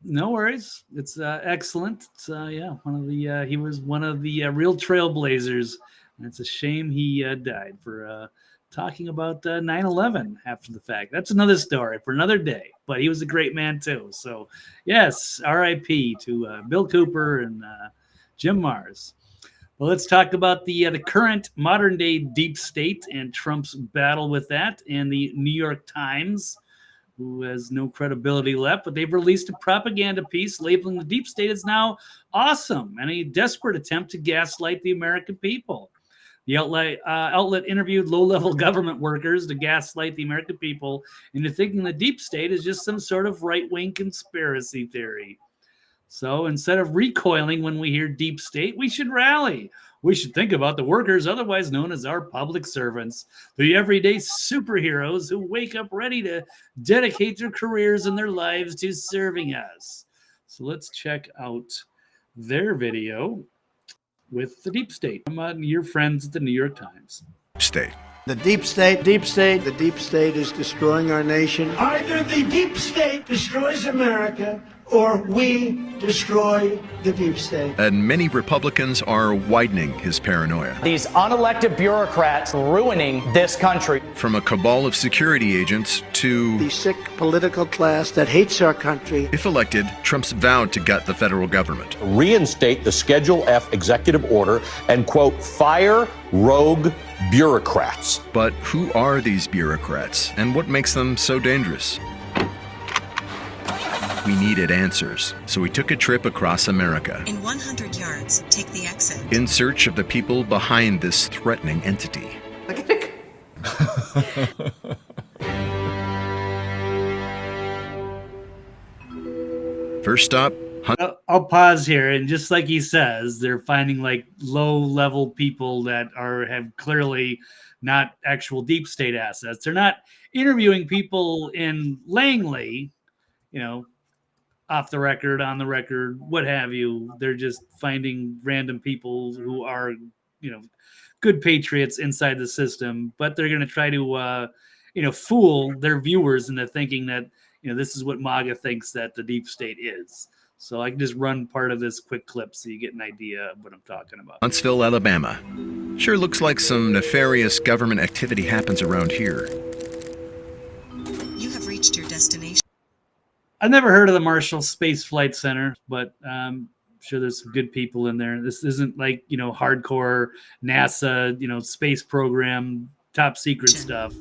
No worries. It's excellent. It's, one of the he was one of the real trailblazers. And it's a shame he died for talking about 9/11 after the fact. That's another story for another day. But he was a great man too. So yes, R.I.P. to Bill Cooper and Jim Mars. Well, let's talk about the current modern day deep state and Trump's battle with that, and the New York Times, who has no credibility left, but they've released a propaganda piece labeling the deep state as now awesome and a desperate attempt to gaslight the American people. The outlet interviewed low-level government workers to gaslight the American people into thinking the deep state is just some sort of right-wing conspiracy theory. So instead of recoiling when we hear deep state, we should rally. We should think about the workers, otherwise known as our public servants, the everyday superheroes who wake up ready to dedicate their careers and their lives to serving us. So let's check out their video with the deep state from your friends at the New York Times. State. The deep state, the deep state is destroying our nation. Either the deep state destroys America or we destroy the deep state. And many Republicans are widening his paranoia. These unelected bureaucrats ruining this country. From a cabal of security agents to the sick political class that hates our country. If elected, Trump's vowed to gut the federal government. Reinstate the Schedule F executive order and, quote, fire rogue bureaucrats. But who are these bureaucrats and what makes them so dangerous? We needed answers, so we took a trip across America. In 100 yards, take the exit. In search of the people behind this threatening entity. First stop. I'll pause here, and just like he says, they're finding like low-level people that have clearly not actual deep state assets. They're not interviewing people in Langley, off the record, on the record, what have you. They're just finding random people who are, good patriots inside the system, but they're going to try to, fool their viewers into thinking that, this is what MAGA thinks that the deep state is. So I can just run part of this quick clip so you get an idea of what I'm talking about. Huntsville, Alabama. Sure looks like some nefarious government activity happens around here. You have reached your destination. I've never heard of the Marshall Space Flight Center, but I'm sure there's some good people in there. This isn't like, hardcore NASA, space program, top secret stuff.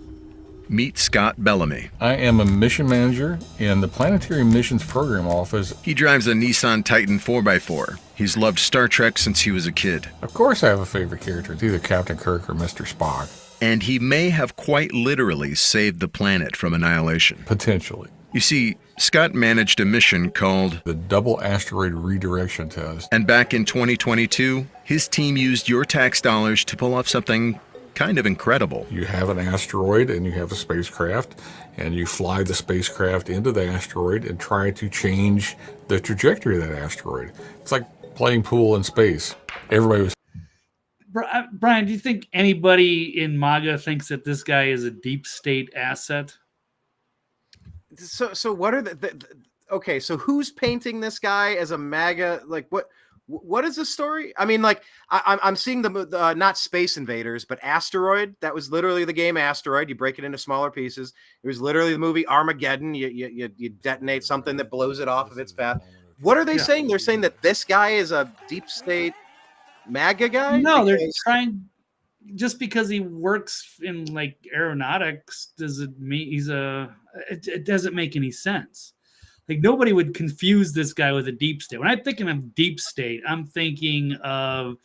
Meet Scott Bellamy. I am a mission manager in the Planetary Missions Program Office. He drives a Nissan Titan 4x4. He's loved Star Trek since he was a kid. Of course I have a favorite character. It's either Captain Kirk or Mr. Spock. And he may have quite literally saved the planet from annihilation. Potentially. You see, Scott managed a mission called the Double Asteroid Redirection Test. And back in 2022, his team used your tax dollars to pull off something kind of incredible. You have an asteroid and you have a spacecraft, and you fly the spacecraft into the asteroid and try to change the trajectory of that asteroid. It's like playing pool in space. Everybody was... Brian, do you think anybody in MAGA thinks that this guy is a deep state asset? So what are okay, so who's painting this guy as a MAGA? Like, what is the story? I mean, like, I'm seeing the not Space Invaders, but Asteroid. That was literally the game Asteroid. You break it into smaller pieces. It was literally the movie Armageddon. You detonate something that blows it off of its path. What are they saying? They're saying that this guy is a deep state MAGA guy? No, they're trying. Just because he works in like aeronautics doesn't mean he's a. It doesn't make any sense. Like, nobody would confuse this guy with a deep state. When I'm thinking of deep state, I'm thinking of,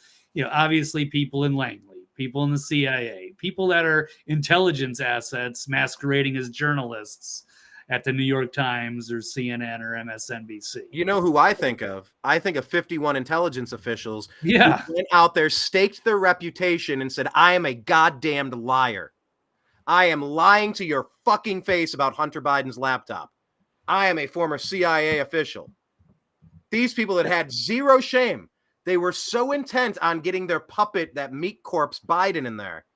obviously people in Langley, people in the CIA, people that are intelligence assets masquerading as journalists at the New York Times or CNN or MSNBC. You know who I think of? I think of 51 intelligence officials who went out there, staked their reputation, and said, I am a goddamned liar. I am lying to your fucking face about Hunter Biden's laptop. I am a former CIA official. These people that had zero shame, they were so intent on getting their puppet, that meat corpse Biden, in there.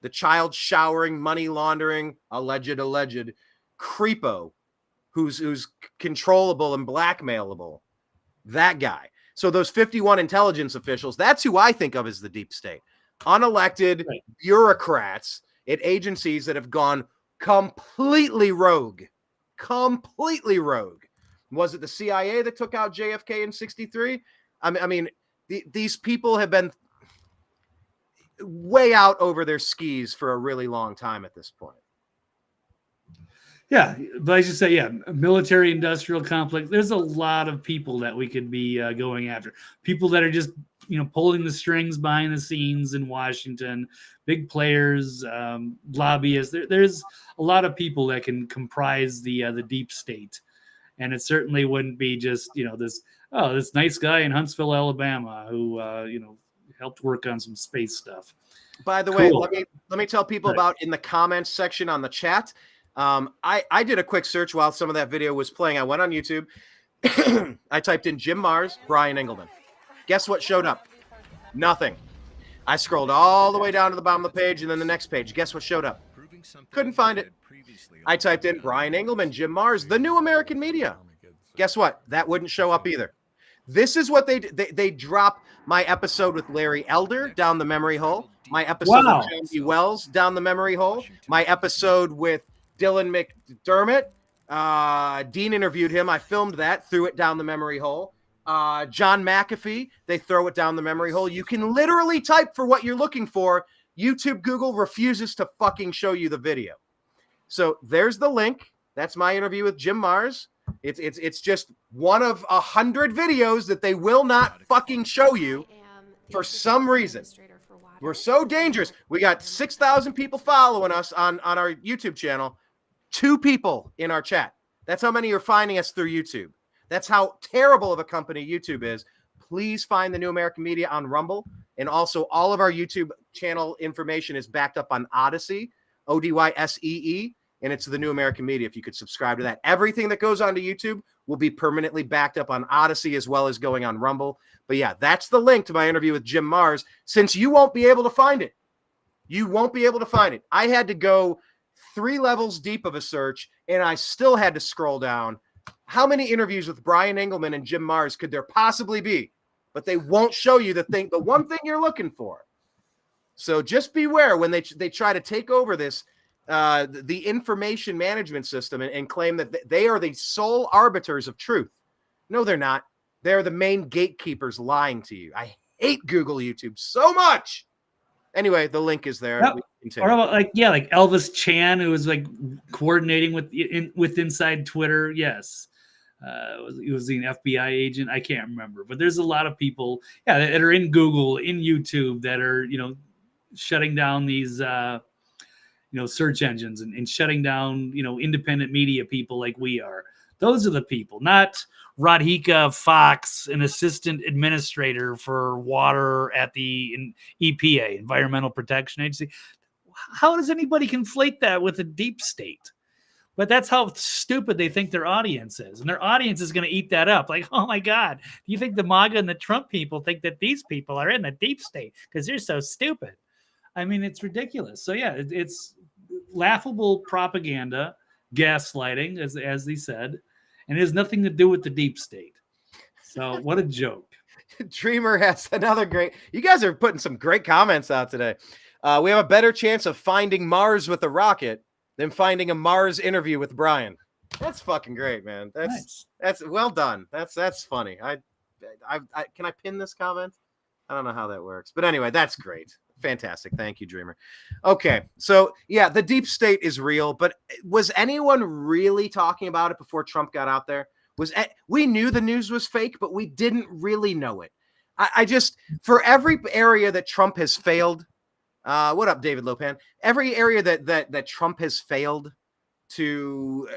The child showering, money laundering, alleged creepo who's controllable and blackmailable. That guy. So those 51 intelligence officials, that's who I think of as the deep state. Unelected bureaucrats at agencies that have gone completely rogue. Completely rogue. Was it the CIA that took out JFK in 1963? I mean, these people have been way out over their skis for a really long time at this point. Yeah, but I should say, military industrial complex. There's a lot of people that we could be going after. People that are just, pulling the strings behind the scenes in Washington, big players, lobbyists. There's a lot of people that can comprise the deep state. And it certainly wouldn't be just, this nice guy in Huntsville, Alabama, who, helped work on some space stuff. By the way, let me tell people about in the comments section on the chat. I did a quick search while some of that video was playing. I went on YouTube. I typed in Jim Mars, Brian Engelman. Guess what showed up? Nothing. I scrolled all the way down to the bottom of the page and then the next page. Guess what showed up? Couldn't find it. I typed in Brian Engelman, Jim Mars, the new American media. Guess what? That wouldn't show up either. This is what they drop my episode with Larry Elder down the memory hole. My episode with John B. Wells down the memory hole. My episode with Dylan McDermott. Dean interviewed him. I filmed that, threw it down the memory hole. John McAfee, they throw it down the memory hole. You can literally type for what you're looking for. YouTube, Google refuses to fucking show you the video. So there's the link. That's my interview with Jim Mars. It's just one of 100 videos that they will not fucking show you for some reason. We're so dangerous. We got 6,000 people following us on our YouTube channel. 2 people in our chat. That's how many are finding us through YouTube. That's how terrible of a company YouTube is. Please find the New American Media on Rumble. And also all of our YouTube channel information is backed up on Odyssey, Odyssee, and it's the New American Media. If you could subscribe to that. Everything that goes onto YouTube will be permanently backed up on Odyssey as well as going on Rumble. But yeah, that's the link to my interview with Jim Mars, since you won't be able to find it. You won't be able to find it. I had to go 3 levels deep of a search, and I still had to scroll down. How many interviews with Brian Engelman and Jim Mars could there possibly be? But they won't show you the one thing you're looking for. So just beware when they try to take over this, the information management system and claim that they are the sole arbiters of truth. No, they're not. They're the main gatekeepers lying to you. I hate Google YouTube so much. Anyway, the link is there. Or about like Elvis Chan, who was like coordinating with inside Twitter. Yes. He was an FBI agent. I can't remember, but there's a lot of people, that are in Google, in YouTube, that are, shutting down these, search engines and shutting down, independent media people like we are. Those are the people, not Radhika Fox, an assistant administrator for water at the EPA, Environmental Protection Agency. How does anybody conflate that with a deep state? But that's how stupid they think their audience is. And their audience is going to eat that up. Like, oh my God, do you think the MAGA and the Trump people think that these people are in the deep state because they're so stupid? I mean, it's ridiculous. So yeah, it's laughable propaganda, gaslighting, as he said, and it has nothing to do with the deep state. So what a joke. Dreamer has another great. You guys are putting some great comments out today. We have a better chance of finding Mars with a rocket than finding a Mars interview with Brian. That's fucking great, man. That's well done. That's funny. I can I pin this comment? I don't know how that works, but anyway, that's great. Fantastic. Thank you, Dreamer. Okay, so yeah, the deep state is real, but was anyone really talking about it before Trump got out there? We knew the news was fake, but we didn't really know it. I just, for every area that Trump has failed, what up, David Lopan? Every area that Trump has failed to,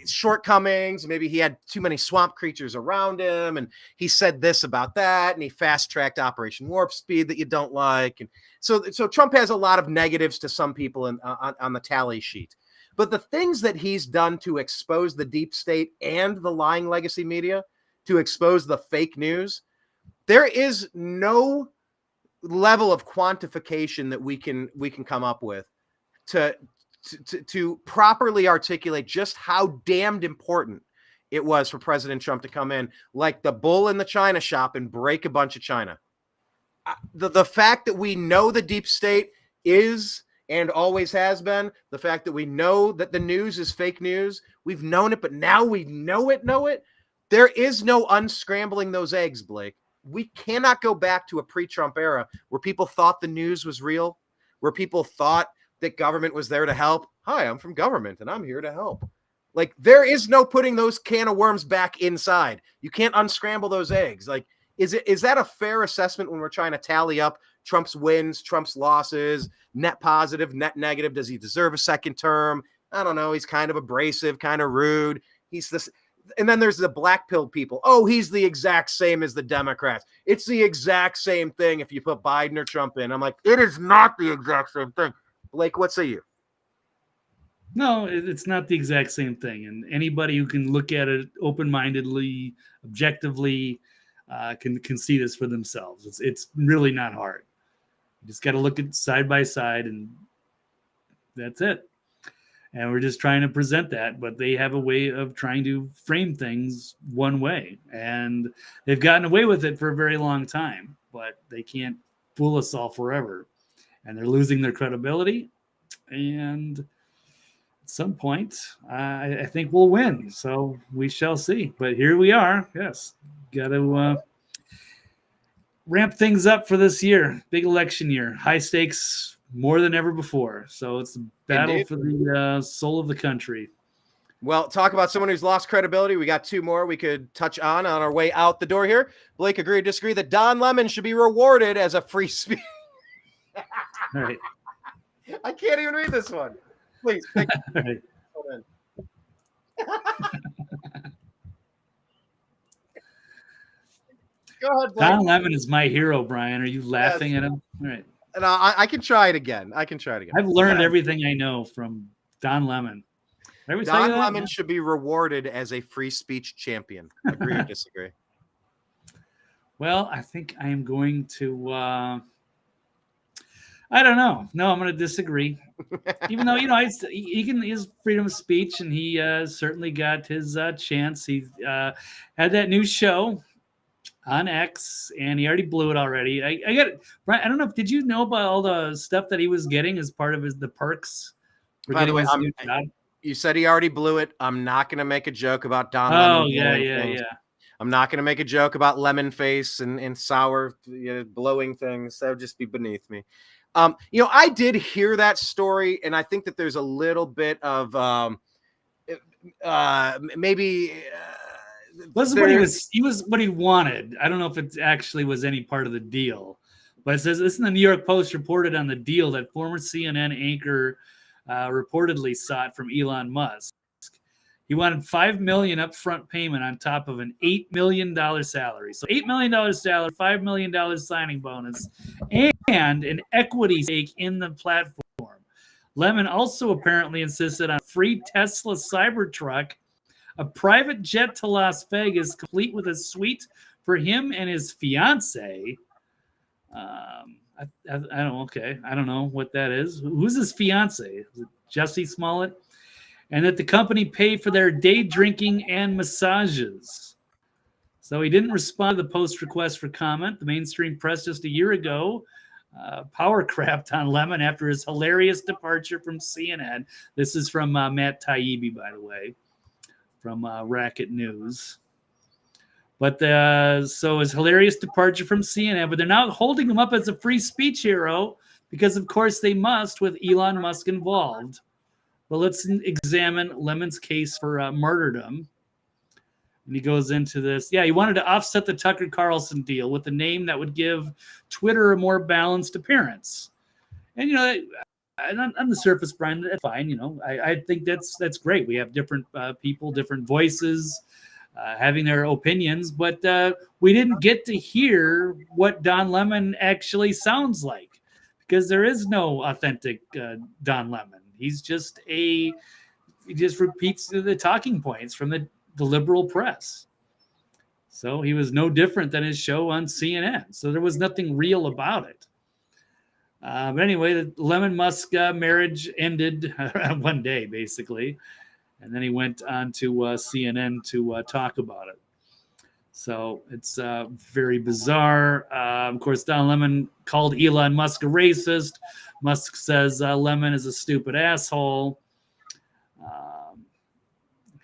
shortcomings, maybe he had too many swamp creatures around him, and he said this about that, and he fast-tracked Operation Warp Speed that you don't like, and so Trump has a lot of negatives to some people on the tally sheet. But the things that he's done to expose the deep state and the lying legacy media, to expose the fake news, there is no level of quantification that we can come up with to properly articulate just how damned important it was for President Trump to come in like the bull in the china shop and break a bunch of china. The fact that we know the deep state is and always has been, the fact that we know that the news is fake news, we've known it, but now we know it. There is no unscrambling those eggs, Blake. We cannot go back to a pre-Trump era where people thought the news was real, where people thought that government was there to help. Hi, I'm from government and I'm here to help. Like, there is no putting those can of worms back inside. You can't unscramble those eggs. Like, is that a fair assessment when we're trying to tally up Trump's wins, Trump's losses, net positive, net negative? Does he deserve a second term? I don't know. He's kind of abrasive, kind of rude. He's this. And then there's the black pill people. Oh, he's the exact same as the Democrats. It's the exact same thing if you put Biden or Trump in. I'm like, it is not the exact same thing. Blake, what say you? No, it's not the exact same thing. And anybody who can look at it open-mindedly, objectively, can see this for themselves. It's really not hard. You just got to look at side by side, and that's it. And we're just trying to present that, but they have a way of trying to frame things one way, and they've gotten away with it for a very long time, but they can't fool us all forever, and they're losing their credibility. And at some point, I think we'll win. So we shall see. But here we are. Yes, got to ramp things up for this year. Big election year, high stakes. More than ever before. So it's a battle Indeed. for the soul of the country. Well, talk about someone who's lost credibility. We got two more we could touch on our way out the door here. Blake, agree or disagree that Don Lemon should be rewarded as a free speech? All right. I can't even read this one. Please. All right. Go ahead, Blake. Don Lemon is my hero, Brian. Are you laughing at him? All right. And I can try it again. I've learned everything I know from Don Lemon. Don Lemon should be rewarded as a free speech champion. Agree or disagree? Well, I think I am going to. I don't know. No, I'm going to disagree. Even though his freedom of speech, and he certainly got his chance. He had that new show on X, and he already blew it already. I get it. Brian, I don't know. Did you know about all the stuff that he was getting as part of the perks? By the way, you said he already blew it. I'm not going to make a joke about Don Lemon. Oh, yeah. I'm not going to make a joke about lemon face and sour blowing things. That would just be beneath me. I did hear that story, and I think that there's a little bit of maybe. Wasn't what he was what he wanted. I don't know if it actually was any part of the deal, but it says this in the New York Post reported on the deal that former CNN anchor reportedly sought from Elon Musk. He wanted $5 million upfront payment on top of an $8 million salary. So $8 million salary, $5 million signing bonus, and an equity stake in the platform. Lemon also apparently insisted on a free Tesla Cybertruck, a private jet to Las Vegas, complete with a suite for him and his fiance. I don't know. Okay, I don't know what that is. Who's his fiance? Is it Jussie Smollett? and that the company paid for their day drinking and massages. So he didn't respond to the Post request for comment. The mainstream press just a year ago power crapped on Lemon after his hilarious departure from CNN. This is from Matt Taibbi, by the way, from Racket News. But so his hilarious departure from CNN, but they're now holding him up as a free speech hero because, of course, they must with Elon Musk involved. Well, let's examine Lemon's case for martyrdom. And he goes into this. Yeah, he wanted to offset the Tucker Carlson deal with a name that would give Twitter a more balanced appearance. And, you know, on the surface, Brian, that's fine. You know, I think that's great. We have different people, different voices, having their opinions, but we didn't get to hear what Don Lemon actually sounds like, because there is no authentic Don Lemon. He just repeats the talking points from the liberal press. So he was no different than his show on CNN. So there was nothing real about it. But anyway, the Lemon Musk marriage ended one day, basically. And then he went on to CNN to talk about it. So it's very bizarre. Of course, Don Lemon called Elon Musk a racist. Musk says Lemon is a stupid asshole.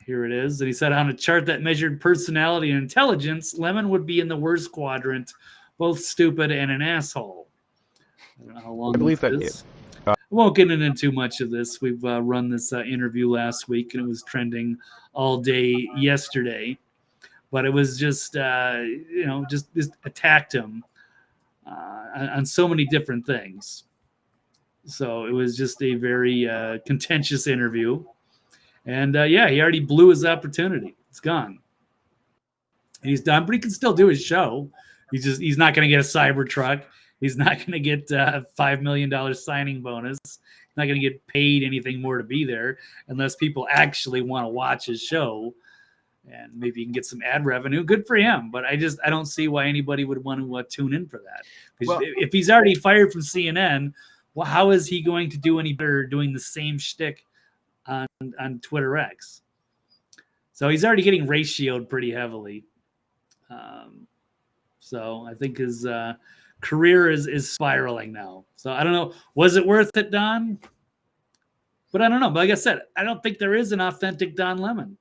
Here it is. And he said on a chart that measured personality and intelligence, Lemon would be in the worst quadrant, both stupid and an asshole. I don't know how long I believe that is. I won't get into too much of this. We've run this interview last week, and it was trending all day yesterday. But it was just, just attacked him on so many different things. So it was just a very contentious interview. And he already blew his opportunity. It's gone. And he's done, but he can still do his show. He's not going to get a Cybertruck. He's not going to get a $5 million signing bonus. He's not going to get paid anything more to be there unless people actually want to watch his show. And maybe he can get some ad revenue. Good for him. But I don't see why anybody would want to tune in for that. Because if he's already fired from CNN, well, how is he going to do any better doing the same shtick on Twitter X? So he's already getting ratioed pretty heavily. So I think his career is spiraling now. So I don't know. Was it worth it, Don? But I don't know. But like I said, I don't think there is an authentic Don Lemon.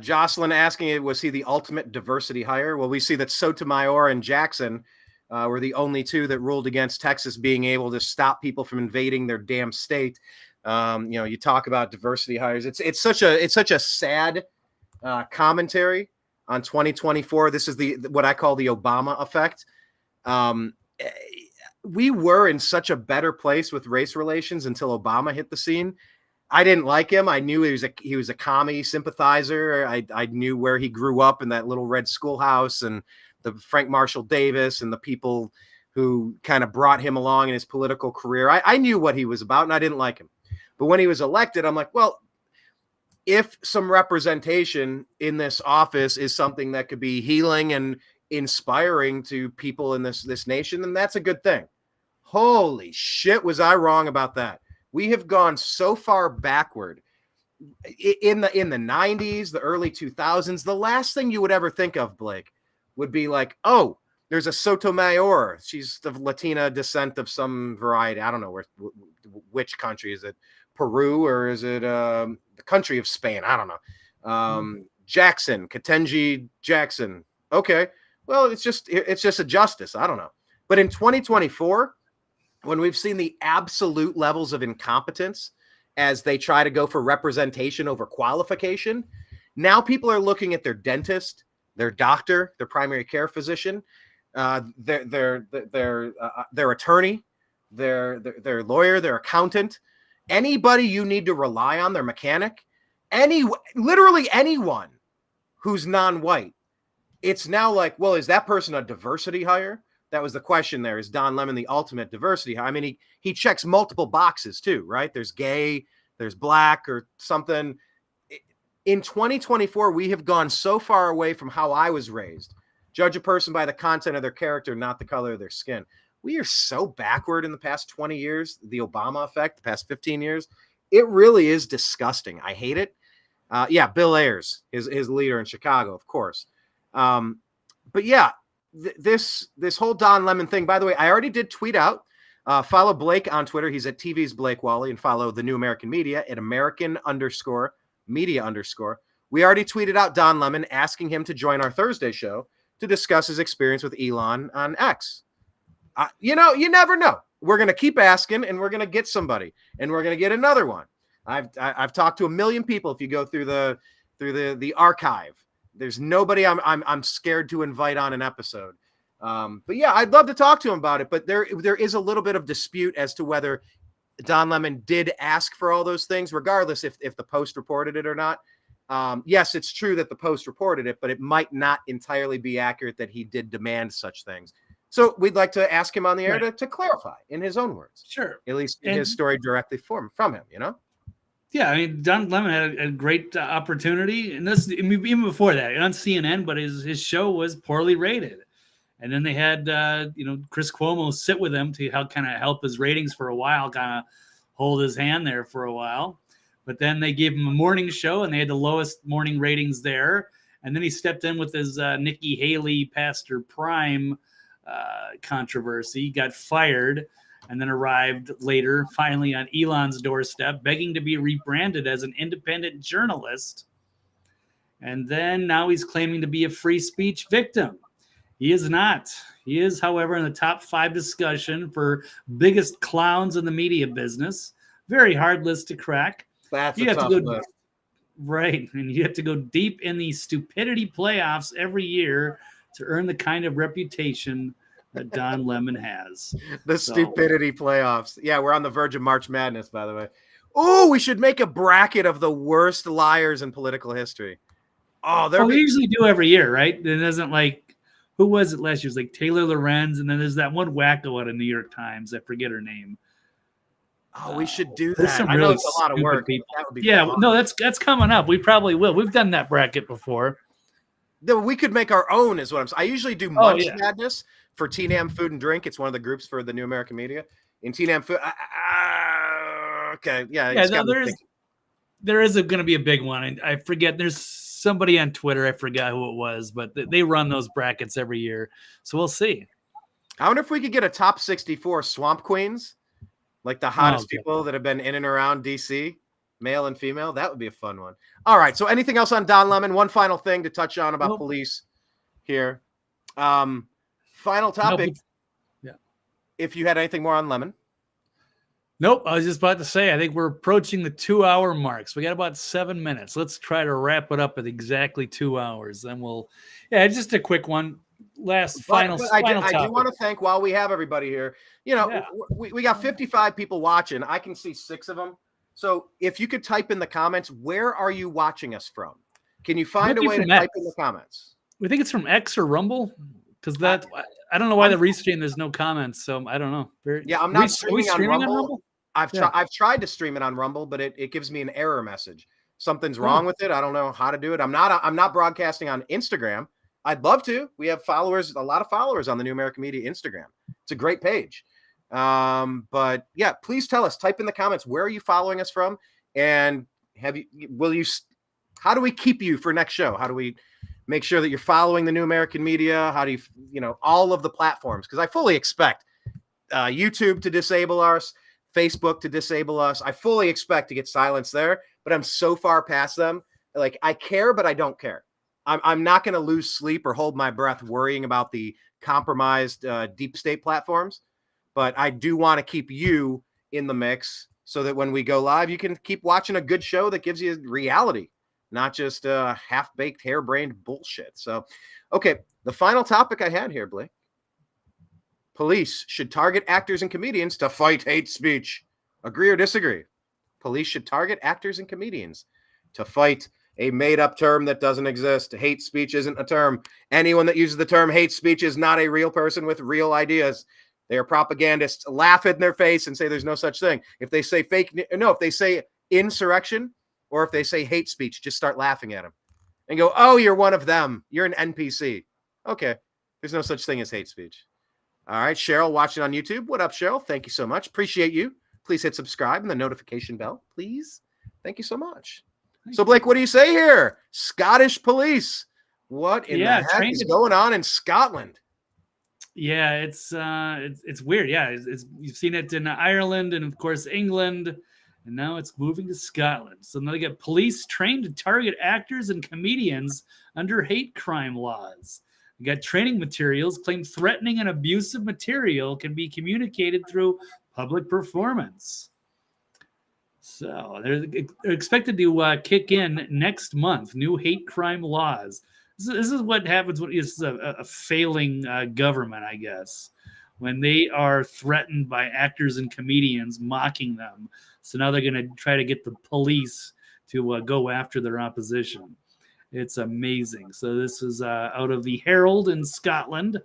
Jocelyn asking, was he the ultimate diversity hire? Well, we see that Sotomayor and Jackson were the only two that ruled against Texas being able to stop people from invading their damn state. You talk about diversity hires. It's such a sad commentary on 2024. This is what I call the Obama effect. We were in such a better place with race relations until Obama hit the scene. I didn't like him. I knew he was a commie sympathizer. I knew where he grew up in that little red schoolhouse and the Frank Marshall Davis and the people who kind of brought him along in his political career. I knew what he was about, and I didn't like him. But when he was elected, I'm like, well, if some representation in this office is something that could be healing and inspiring to people in this nation, then that's a good thing. Holy shit, was I wrong about that? We have gone so far backward in the 90s, the early 2000s. The last thing you would ever think of, Blake, would be like, oh, there's a Sotomayor. She's of Latina descent of some variety. I don't know which country. Is it Peru or is it the country of Spain? I don't know. Jackson, Ketanji Jackson. Okay. Well, it's just a justice. I don't know. But in 2024, when we've seen the absolute levels of incompetence as they try to go for representation over qualification, now people are looking at their dentist, their doctor, their primary care physician, their attorney, their lawyer, their accountant, anybody you need to rely on, their mechanic, literally anyone who's non-white. It's now like, well, is that person a diversity hire? That was the question there. Is Don Lemon the ultimate diversity hire? I mean, he checks multiple boxes too, right? There's gay, there's black or something. In 2024, we have gone so far away from how I was raised. Judge a person by the content of their character, not the color of their skin. We are so backward in the past 20 years, the Obama effect, the past 15 years. It really is disgusting. I hate it. Yeah, Bill Ayers, his leader in Chicago, of course. But yeah, this whole Don Lemon thing. By the way, I already did tweet out. Follow Blake on Twitter. He's at TV's Blake Walley, and follow the New American Media at American_media_. We already tweeted out Don Lemon asking him to join our Thursday show to discuss his experience with Elon on X. You never know. We're going to keep asking, and we're going to get somebody, and we're going to get another one. I've talked to a million people. If you go through the archive, there's nobody I'm scared to invite on an episode. But yeah, I'd love to talk to him about it. But there is a little bit of dispute as to whether Don Lemon did ask for all those things, regardless if the Post reported it or not. Yes, it's true that the Post reported it, but it might not entirely be accurate that he did demand such things. So we'd like to ask him on the air to clarify in his own words. Sure. At least in his story directly from him, Yeah, I mean, Don Lemon had a great opportunity, and even before that on CNN, but his show was poorly rated. And then they had Chris Cuomo sit with him to help his ratings for a while, kind of hold his hand there for a while. But then they gave him a morning show, and they had the lowest morning ratings there. And then he stepped in with his Nikki Haley Pastor Prime controversy, got fired, and then arrived later, finally on Elon's doorstep, begging to be rebranded as an independent journalist. And then now he's claiming to be a free speech victim. He is not. He is, however, in the top 5 discussion for biggest clowns in the media business. Very hard list to crack. That's a tough list. Right. And you have to go deep in the stupidity playoffs every year to earn the kind of reputation that Don Lemon has. Stupidity playoffs. Yeah, we're on the verge of March Madness, by the way. Oh, we should make a bracket of the worst liars in political history. We usually do every year, right? It isn't like, who was it last year? It was like Taylor Lorenz, and then there's that one wacko out of New York Times. I forget her name. Oh, we should do that. I really know it's a lot of work. That would be fun. No, that's coming up. We probably will. We've done that bracket before. We could make our own, is what I'm saying. I usually do Munch Madness for TNAM Food and Drink. It's one of the groups for the New American Media. In TNAM Food, okay, yeah. There is going to be a big one. And I forget. There's somebody on Twitter. I forgot who it was, but they run those brackets every year. So we'll see. I wonder if we could get a top 64 Swamp Queens, like the hottest people that have been in and around DC, male and female. That would be a fun one. All right. So anything else on Don Lemon? One final thing to touch on about police here. Final topic. Yeah. If you had anything more on Lemon. Nope. I was just about to say, I think we're approaching the 2-hour mark. So we got about 7 minutes. Let's try to wrap it up at exactly 2 hours. Then just a quick one. Final topic. I do want to thank, while we have everybody here, we got 55 people watching. I can see 6 of them. So if you could type in the comments, where are you watching us from? Can you find a way to type in the comments? We think it's from X or Rumble, because I don't know why the restream there's no comments. So I don't know. I'm not streaming on Rumble. I've tried to stream it on Rumble, but it gives me an error message. Something's wrong with it. I don't know how to do it. I'm not broadcasting on Instagram. I'd love to. We have followers, a lot of followers on the New American Media Instagram. It's a great page. But yeah, please tell us, type in the comments, where are you following us from? And how do we keep you for next show? How do we make sure that you're following the New American Media? How do you, all of the platforms? Because I fully expect YouTube to disable us, Facebook to disable us. I fully expect to get silence there, but I'm so far past them. Like, I care, but I don't care. I'm not going to lose sleep or hold my breath worrying about the compromised deep state platforms, but I do want to keep you in the mix so that when we go live, you can keep watching a good show that gives you reality, not just half-baked, harebrained bullshit. So, okay, the final topic I had here, Blake. Police should target actors and comedians to fight hate speech. Agree or disagree? Police should target actors and comedians to fight a made-up term that doesn't exist. Hate speech isn't a term. Anyone that uses the term hate speech is not a real person with real ideas. They are propagandists. Laugh in their face and say there's no such thing. If they say if they say insurrection or if they say hate speech, just start laughing at them and go, oh, you're one of them. You're an NPC. Okay. There's no such thing as hate speech. All right. Cheryl watching on YouTube. What up, Cheryl? Thank you so much. Appreciate you please hit subscribe and the notification bell, please. Thank you so much. So, Blake, what do you say here? Scottish police. What in the heck is going on in Scotland? Yeah, it's weird. Yeah, you've seen it in Ireland and, of course, England, and now it's moving to Scotland. So now they get police trained to target actors and comedians under hate crime laws. You got training materials claim threatening and abusive material can be communicated through public performance. So they're expected to kick in next month, new hate crime laws. This is what happens when it's a failing government, I guess, when they are threatened by actors and comedians mocking them. So now they're going to try to get the police to go after their opposition. It's amazing. So this is out of the Herald in Scotland.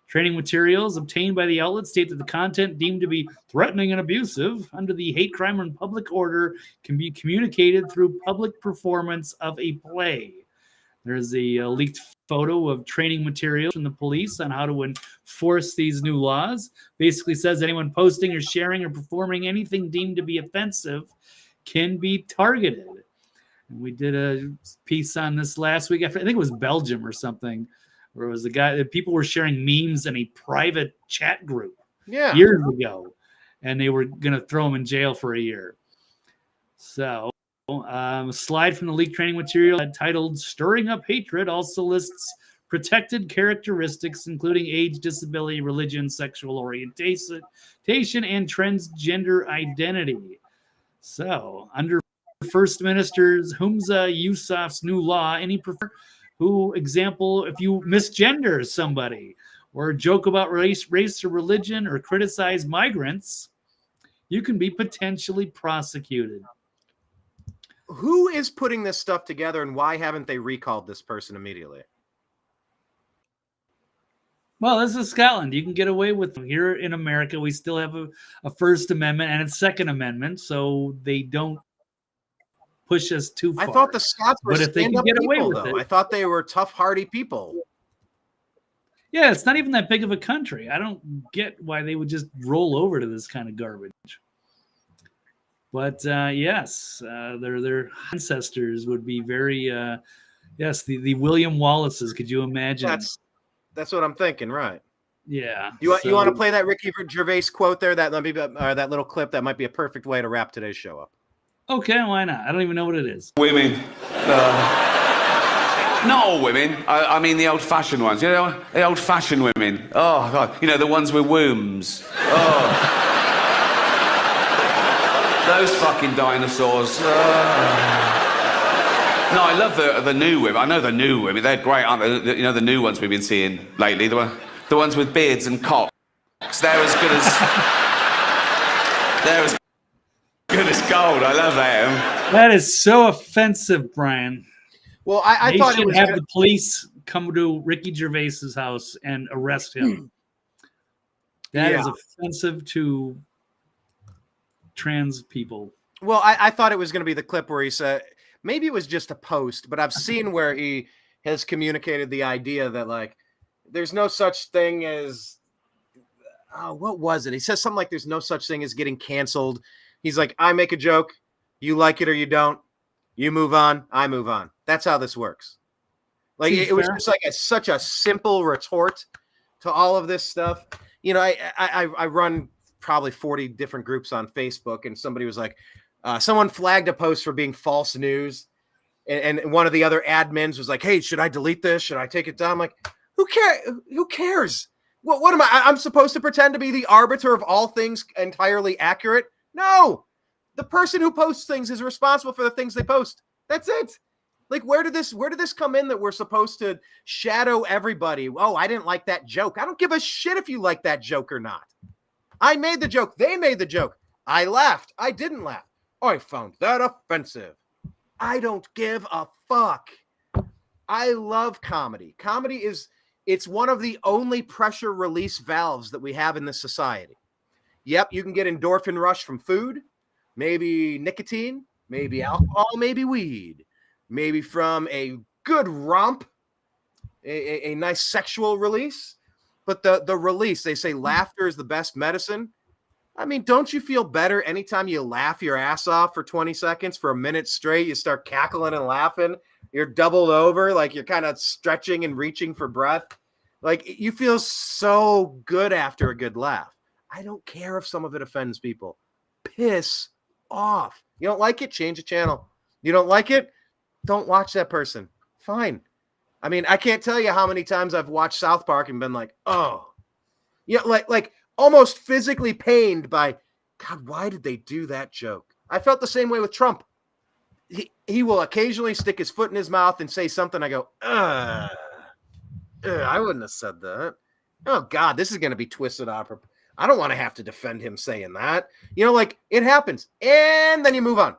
Training materials obtained by the outlet state that the content deemed to be threatening and abusive under the hate crime and public order can be communicated through public performance of a play. There's a leaked photo of training materials from the police on how to enforce these new laws. Basically says anyone posting or sharing or performing anything deemed to be offensive can be targeted. And we did a piece on this last week. I think it was Belgium or something, where it was the guy that people were sharing memes in a private chat group years ago, and they were going to throw him in jail for a year. So a slide from the leaked training material titled "Stirring Up Hatred" also lists protected characteristics, including age, disability, religion, sexual orientation, and transgender identity. So, under First Minister's Humza Yousaf's new law, example, if you misgender somebody or joke about race or religion or criticize migrants, you can be potentially prosecuted. Who is putting this stuff together, and why haven't they recalled this person immediately? Well, this is Scotland. You can get away with them. Here in America, we still have a First Amendment and a Second Amendment, so they don't push us too far. I thought the Scots were stand-up people, though. It, I thought they were tough, hardy people. Yeah, it's not even that big of a country. I don't get why they would just roll over to this kind of garbage. But yes, their ancestors would be very the William Wallaces. Could you imagine? That's what I'm thinking, right? Yeah. You want to play that Ricky Gervais quote there? That little clip that might be a perfect way to wrap today's show up. Okay, why not? I don't even know what it is. Women. Not all women. I mean the old-fashioned ones. You know, the old-fashioned women. Oh, God. You know, the ones with wombs. Oh. Those fucking dinosaurs. No, I love the new women. I know the new women. They're great, aren't they? You know, the new ones we've been seeing lately. The ones with beards and cocks. They're as good as... They're as good as gold. I love them. That is so offensive, Brian. Well, I thought it was have the police come to Ricky Gervais's house and arrest him. That is offensive to trans people. Well, I thought it was going to be the clip where he said, maybe it was just a post, but I've seen where he has communicated the idea that, like, there's no such thing as, what was it? He says something like there's no such thing as getting canceled. He's like, I make a joke, you like it or you don't, you move on, I move on. That's how this works. Like, it was just like such a simple retort to all of this stuff. You know, I run probably 40 different groups on Facebook, and somebody was like, someone flagged a post for being false news, and one of the other admins was like, hey, should I delete this? Should I take it down? I'm like, who cares? What am I? I'm supposed to pretend to be the arbiter of all things entirely accurate? No, the person who posts things is responsible for the things they post. That's it. Like, where did this come in that we're supposed to shadow everybody? Oh, I didn't like that joke. I don't give a shit if you like that joke or not. I made the joke. They made the joke. I laughed. I didn't laugh. I found that offensive. I don't give a fuck. I love comedy. Comedy it's one of the only pressure release valves that we have in this society. Yep, you can get endorphin rush from food, maybe nicotine, maybe alcohol, maybe weed, maybe from a good romp, a nice sexual release. But the release, they say laughter is the best medicine. I mean, don't you feel better anytime you laugh your ass off for 20 seconds for a minute straight? You start cackling and laughing. You're doubled over, like you're kind of stretching and reaching for breath. Like you feel so good after a good laugh. I don't care if some of it offends people. Piss off. You don't like it? Change the channel. You don't like it? Don't watch that person. Fine. I mean, I can't tell you how many times I've watched South Park and been like, oh, yeah, like almost physically pained by, God, why did they do that joke? I felt the same way with Trump. He will occasionally stick his foot in his mouth and say something. I go, I wouldn't have said that. Oh, God, this is going to be twisted up. I don't want to have to defend him saying that. You know, like it happens. And then you move on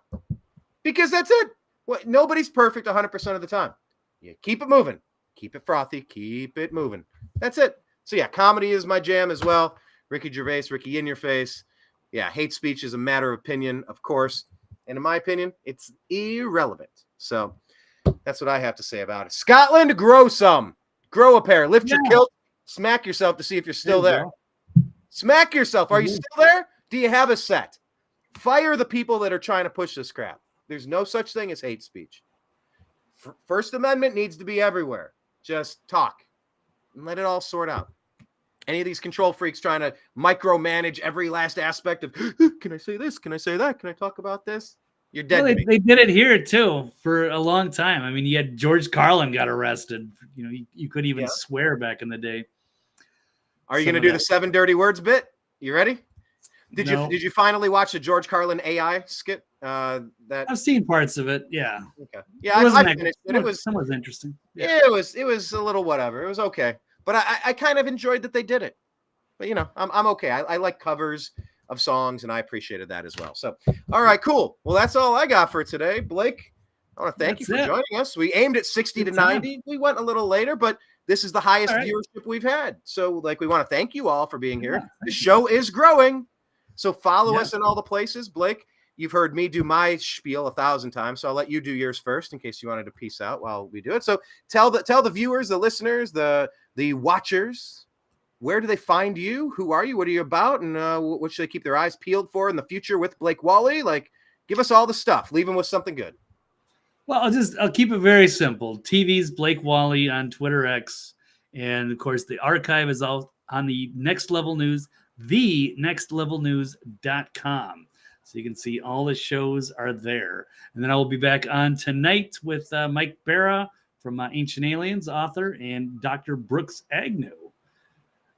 because that's it. Well, nobody's perfect 100% of the time. You keep it moving. Keep it frothy. Keep it moving. That's it. So, yeah, comedy is my jam as well. Ricky Gervais, Ricky in your face. Yeah, hate speech is a matter of opinion, of course. And in my opinion, it's irrelevant. So that's what I have to say about it. Scotland, grow some. Grow a pair. Lift your kilt. Smack yourself to see if you're still there. Smack yourself. Are you still there? Do you have a set? Fire the people that are trying to push this crap. There's no such thing as hate speech. First Amendment needs to be everywhere. Just talk and let it all sort out. Any of these control freaks trying to micromanage every last aspect of, can I say this? Can I say that? Can I talk about this? You're dead. Well, they did it here too for a long time. I mean, you had George Carlin got arrested. You know, you couldn't even swear back in the day. Are you going to do the 7 dirty words bit? You ready? Did you finally watch the George Carlin AI skit? That I've seen parts of it. Yeah. Okay. Yeah, I finished it. It was interesting. Yeah, it was a little whatever. It was okay. But I kind of enjoyed that they did it. But, you know, I'm okay. I like covers of songs, and I appreciated that as well. So, all right, cool. Well, that's all I got for today. Blake, I want to thank you for joining us. We aimed at 60 to 90. We went a little later, but this is the highest viewership we've had. So, like, we want to thank you all for being here. The show is growing. So follow us in all the places. Blake, you've heard me do my spiel 1,000 times, so I'll let you do yours first in case you wanted to peace out while we do it. So tell the viewers, the listeners, the watchers, where do they find you? Who are you? What are you about? And what should they keep their eyes peeled for in the future with Blake Walley? Like, give us all the stuff. Leave them with something good. Well, I'll keep it very simple. TV's Blake Walley on Twitter X. And of course, the archive is all on the Next Level News, thenextlevelnews.com. So you can see all the shows are there. And then I will be back on tonight with Mike Barra from Ancient Aliens, author, and Dr. Brooks Agnew.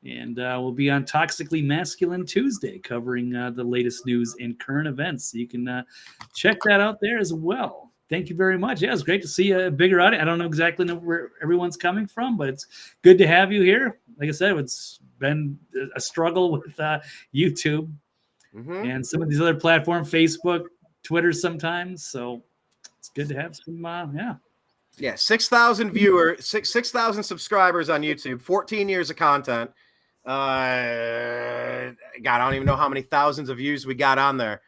And we'll be on Toxically Masculine Tuesday, covering the latest news and current events. So you can check that out there as well. Thank you very much. Yeah, it's great to see a bigger audience. I don't know exactly where everyone's coming from, but it's good to have you here. Like I said, it's been a struggle with YouTube and some of these other platforms, Facebook, Twitter sometimes. So it's good to have some, Yeah, 6,000 viewers, 6,000 subscribers on YouTube, 14 years of content. God, I don't even know how many thousands of views we got on there.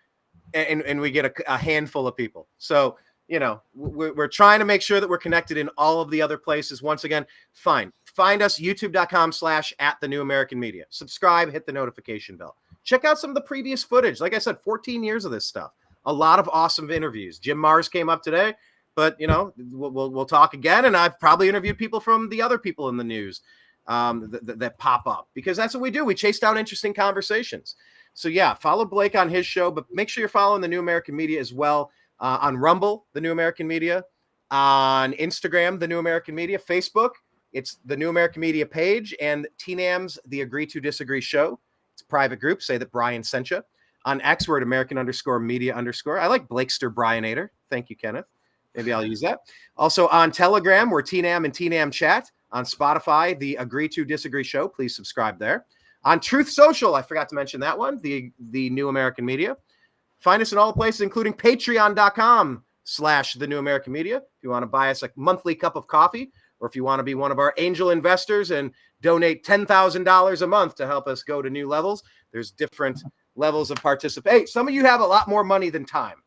And we get a handful of people. So, you know, we're trying to make sure that we're connected in all of the other places. Once again, find us, youtube.com/@thenewamericanmedia. Subscribe, hit the notification bell. Check out some of the previous footage. Like I said, 14 years of this stuff. A lot of awesome interviews. Jim Mars came up today, but, you know, we'll talk again. And I've probably interviewed people from the other people in the news that pop up, because that's what we do. We chase down interesting conversations. So, yeah, follow Blake on his show, but make sure you're following the New American Media as well. On Rumble, the New American Media, on Instagram, the New American Media, Facebook, it's the New American Media page, and TNAM's The Agree to Disagree Show. It's a private group. Say that Brian sent you. On X, we're at American_Media_. I like Blakester Brianator. Thank you, Kenneth. Maybe I'll use that. Also on Telegram, we're TNAM and TNAM Chat. On Spotify, The Agree to Disagree Show. Please subscribe there. On Truth Social, I forgot to mention that one, the New American Media. Find us in all the places, including patreon.com/the New American Media. If you want to buy us a monthly cup of coffee, or if you want to be one of our angel investors and donate $10,000 a month to help us go to new levels, there's different levels of participation. Hey, some of you have a lot more money than time.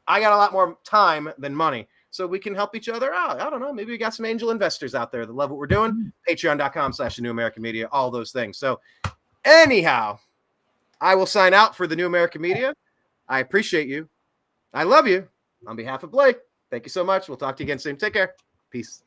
I got a lot more time than money, so we can help each other out. I don't know. Maybe we got some angel investors out there that love what we're doing. Patreon.com/the New American Media, all those things. So anyhow, I will sign out for the New American Media. I appreciate you. I love you. On behalf of Blake, thank you so much. We'll talk to you again soon. Take care. Peace.